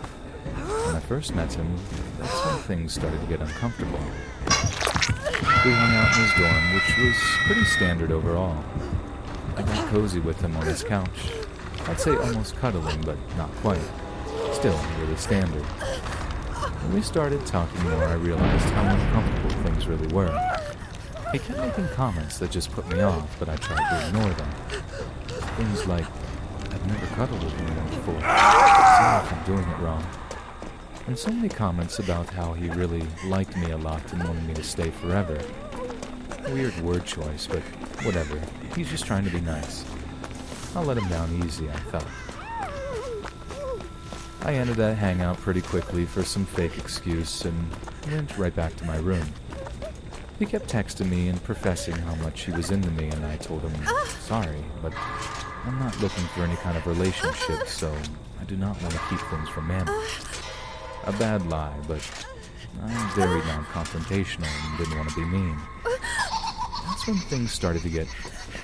When I first met him, that's when things started to get uncomfortable. We hung out in his dorm, which was pretty standard overall. I got cozy with him on his couch. I'd say almost cuddling, but not quite. Still really standard. When we started talking more, I realized how uncomfortable things really were. He kept making comments that just put me off, but I tried to ignore them. Things like, I've never cuddled with anyone before. Sorry if I'm doing it wrong. And so many comments about how he really liked me a lot and wanted me to stay forever. Weird word choice, but whatever. He's just trying to be nice. I'll let him down easy, I felt. I ended that hangout pretty quickly for some fake excuse and went right back to my room. He kept texting me and professing how much he was into me, and I told him, sorry, but I'm not looking for any kind of relationship, so I do not want to keep things romantic. A bad lie, but I'm very non-confrontational and didn't want to be mean. That's when things started to get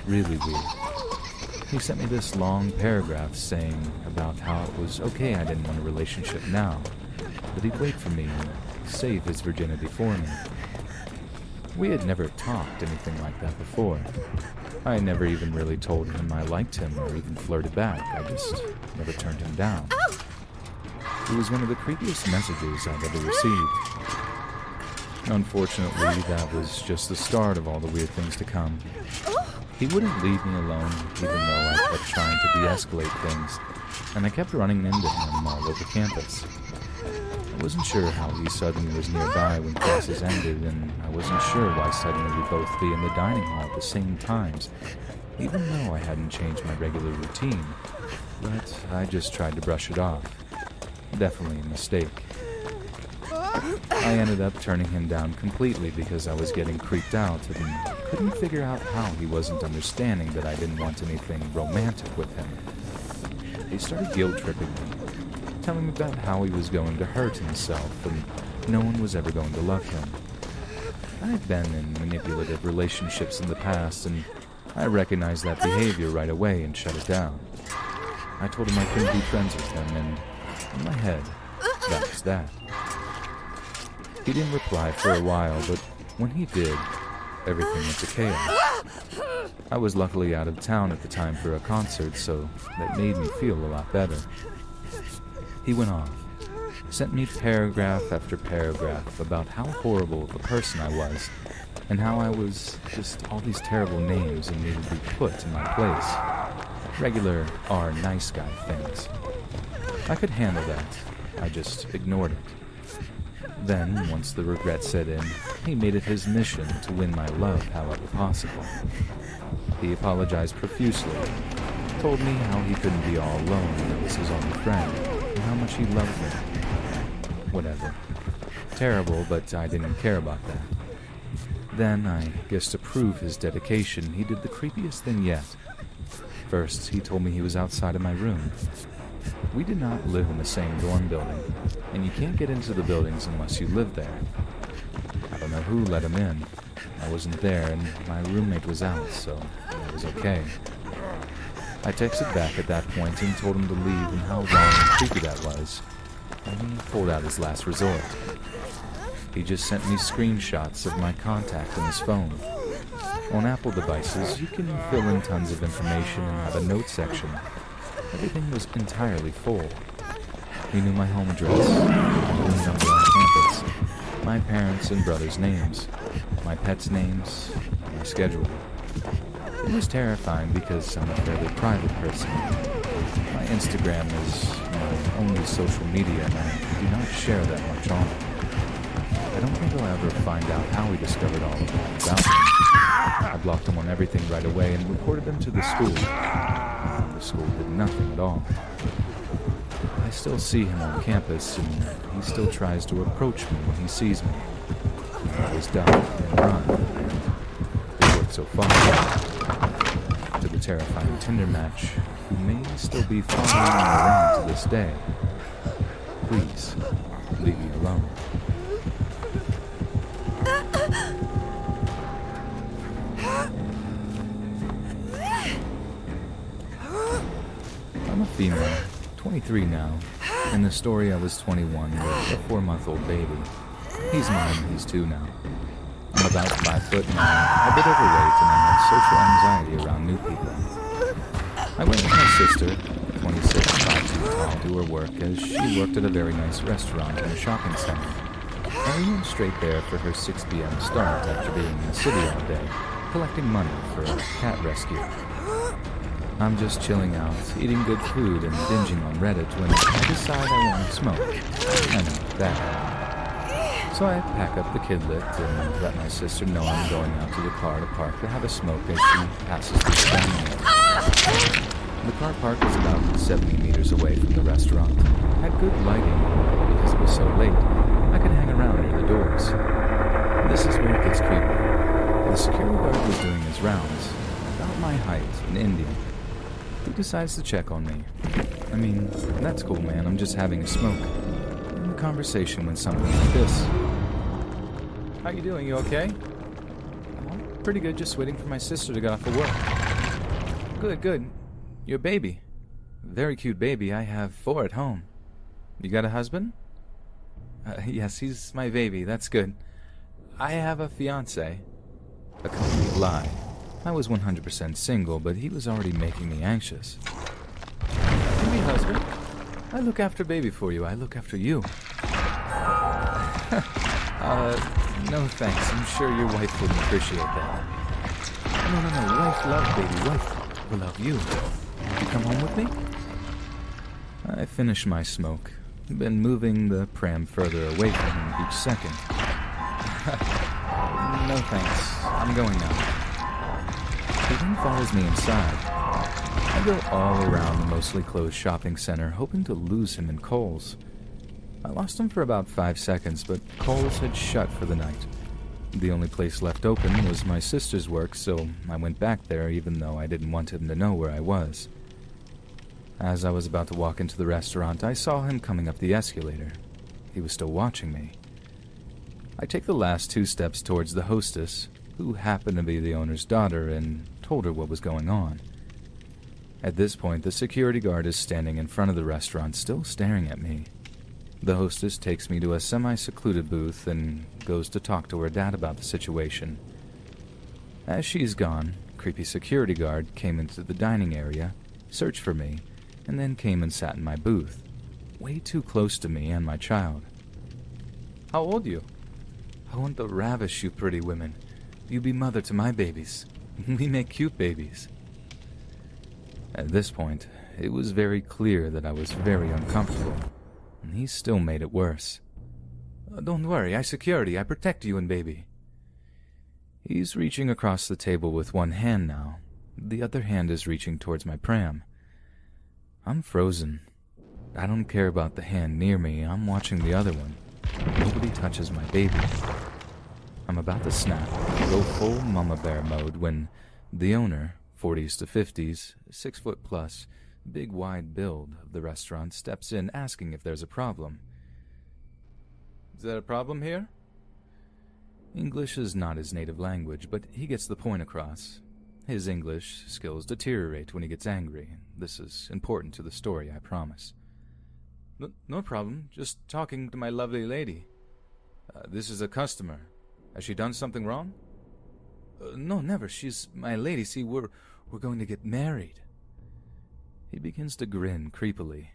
really weird. He sent me this long paragraph saying about how it was okay I didn't want a relationship now, but he'd wait for me and save his virginity for me. We had never talked anything like that before. I never even really told him I liked him or even flirted back. I just never turned him down. It was one of the creepiest messages I've ever received. Unfortunately, that was just the start of all the weird things to come. He wouldn't leave me alone, even though I kept trying to de-escalate things, and I kept running into him all over campus. I wasn't sure how he suddenly was nearby when classes ended, and I wasn't sure why suddenly we'd both be in the dining hall at the same times. even though I hadn't changed my regular routine, but I just tried to brush it off. Definitely a mistake. I ended up turning him down completely because I was getting creeped out and couldn't figure out how he wasn't understanding that I didn't want anything romantic with him. He started guilt-tripping me, telling me about how he was going to hurt himself and no one was ever going to love him. I've been in manipulative relationships in the past, and I recognized that behavior right away and shut it down. I told him I couldn't be friends with him, and in my head, that was that. He didn't reply for a while, but when he did, everything went to chaos. I was luckily out of town at the time for a concert, so that made me feel a lot better. He went off, sent me paragraph after paragraph about how horrible of a person I was, and how I was just all these terrible names and needed to be put in my place. Regular nice guy things. I could handle that. I just ignored it. Then, once the regret set in, he made it his mission to win my love however possible. He apologized profusely, told me how he couldn't be all alone when I was his only friend, and how much he loved me. Whatever. Terrible, but I didn't care about that. Then, I guess to prove his dedication, he did the creepiest thing yet. First, he told me he was outside of my room. We did not live in the same dorm building, and you can't get into the buildings unless you live there. I don't know who let him in. I wasn't there, and my roommate was out, so it was okay. I texted back at that point and told him to leave and how wrong and creepy that was, and he pulled out his last resort. He just sent me screenshots of my contact in his phone. On Apple devices, you can fill in tons of information and have a note section. Everything was entirely full. He knew my home address, my room number on campus, my parents' and brothers' names, my pets' names, my schedule. It was terrifying because I'm a fairly private person. My Instagram is my only social media, and I do not share that much on it. I don't think I'll ever find out how he discovered all of that about me. I blocked him on everything right away and reported him to the school. The school did nothing at all. I still see him on campus, and he still tries to approach me when he sees me. I always duck and run. It worked so far. To the terrifying Tinder match, who may still be following me around to this day. Please, leave me alone. I'm a female, 23 now. In the story, I was 21 with a 4-month-old baby. He's mine, he's 2 now. I'm about 5 foot 9, a bit overweight, and I have social anxiety around new people. I went with my sister, 26, 5 too tall, to her work as she worked at a very nice restaurant in a shopping center. And we went straight there for her 6 p.m. start after being in the city all day, collecting money for a cat rescue. I'm just chilling out, eating good food and binging on Reddit when I decide I want to smoke. I know that. So I pack up the kidlit and let my sister know I'm going out to the car to park to have a smoke as she passes through the dining area. The car park was about 70 meters away from the restaurant. Had good lighting, because it was so late, I could hang around near the doors. This is where it gets creepy. The security guard was doing his rounds, about my height, an Indian. He decides to check on me. I mean, that's cool, man, I'm just having a smoke. And the conversation went something like this. How you doing, you okay? Well, pretty good, just waiting for my sister to get off of work. Good, good. Your baby. Very cute baby, I have 4 at home. You got a husband? Yes, he's my baby, that's good. I have a fiancé. A complete lie. I was 100% single, but he was already making me anxious. You mean husband? I look after baby for you. I look after you. No thanks. I'm sure your wife wouldn't appreciate that. No. Wife love baby. Wife will love you. You come home with me? I finished my smoke. Been moving the pram further away from him each second. No thanks. I'm going now. He then follows me inside. I go all around the mostly closed shopping center, hoping to lose him in Kohl's. I lost him for about 5 seconds, but Kohl's had shut for the night. The only place left open was my sister's work, so I went back there even though I didn't want him to know where I was. As I was about to walk into the restaurant, I saw him coming up the escalator. He was still watching me. I take the last 2 steps towards the hostess, who happened to be the owner's daughter, and told her what was going on. At this point, the security guard is standing in front of the restaurant, still staring at me. The hostess takes me to a semi-secluded booth and goes to talk to her dad about the situation. As she's gone, creepy security guard came into the dining area, searched for me, and then came and sat in my booth, way too close to me and my child. "How old you?" "I want to ravish you pretty women. You be mother to my babies. We make cute babies." At this point, it was very clear that I was very uncomfortable, and he still made it worse. "Don't worry, I security. I protect you and baby." He's reaching across the table with one hand now. The other hand is reaching towards my pram. I'm frozen. I don't care about the hand near me. I'm watching the other one. Nobody touches my baby. I'm about to snap, go full mama bear mode when the owner, 40s to 50s, 6 foot plus, big wide build of the restaurant steps in asking if there's a problem. "Is there a problem here?" English is not his native language, but he gets the point across. His English skills deteriorate when he gets angry. This is important to the story, I promise. No problem. Just talking to my lovely lady. This is a customer. Has she done something wrong?" No, never. She's my lady. See, we're going to get married." He begins to grin creepily.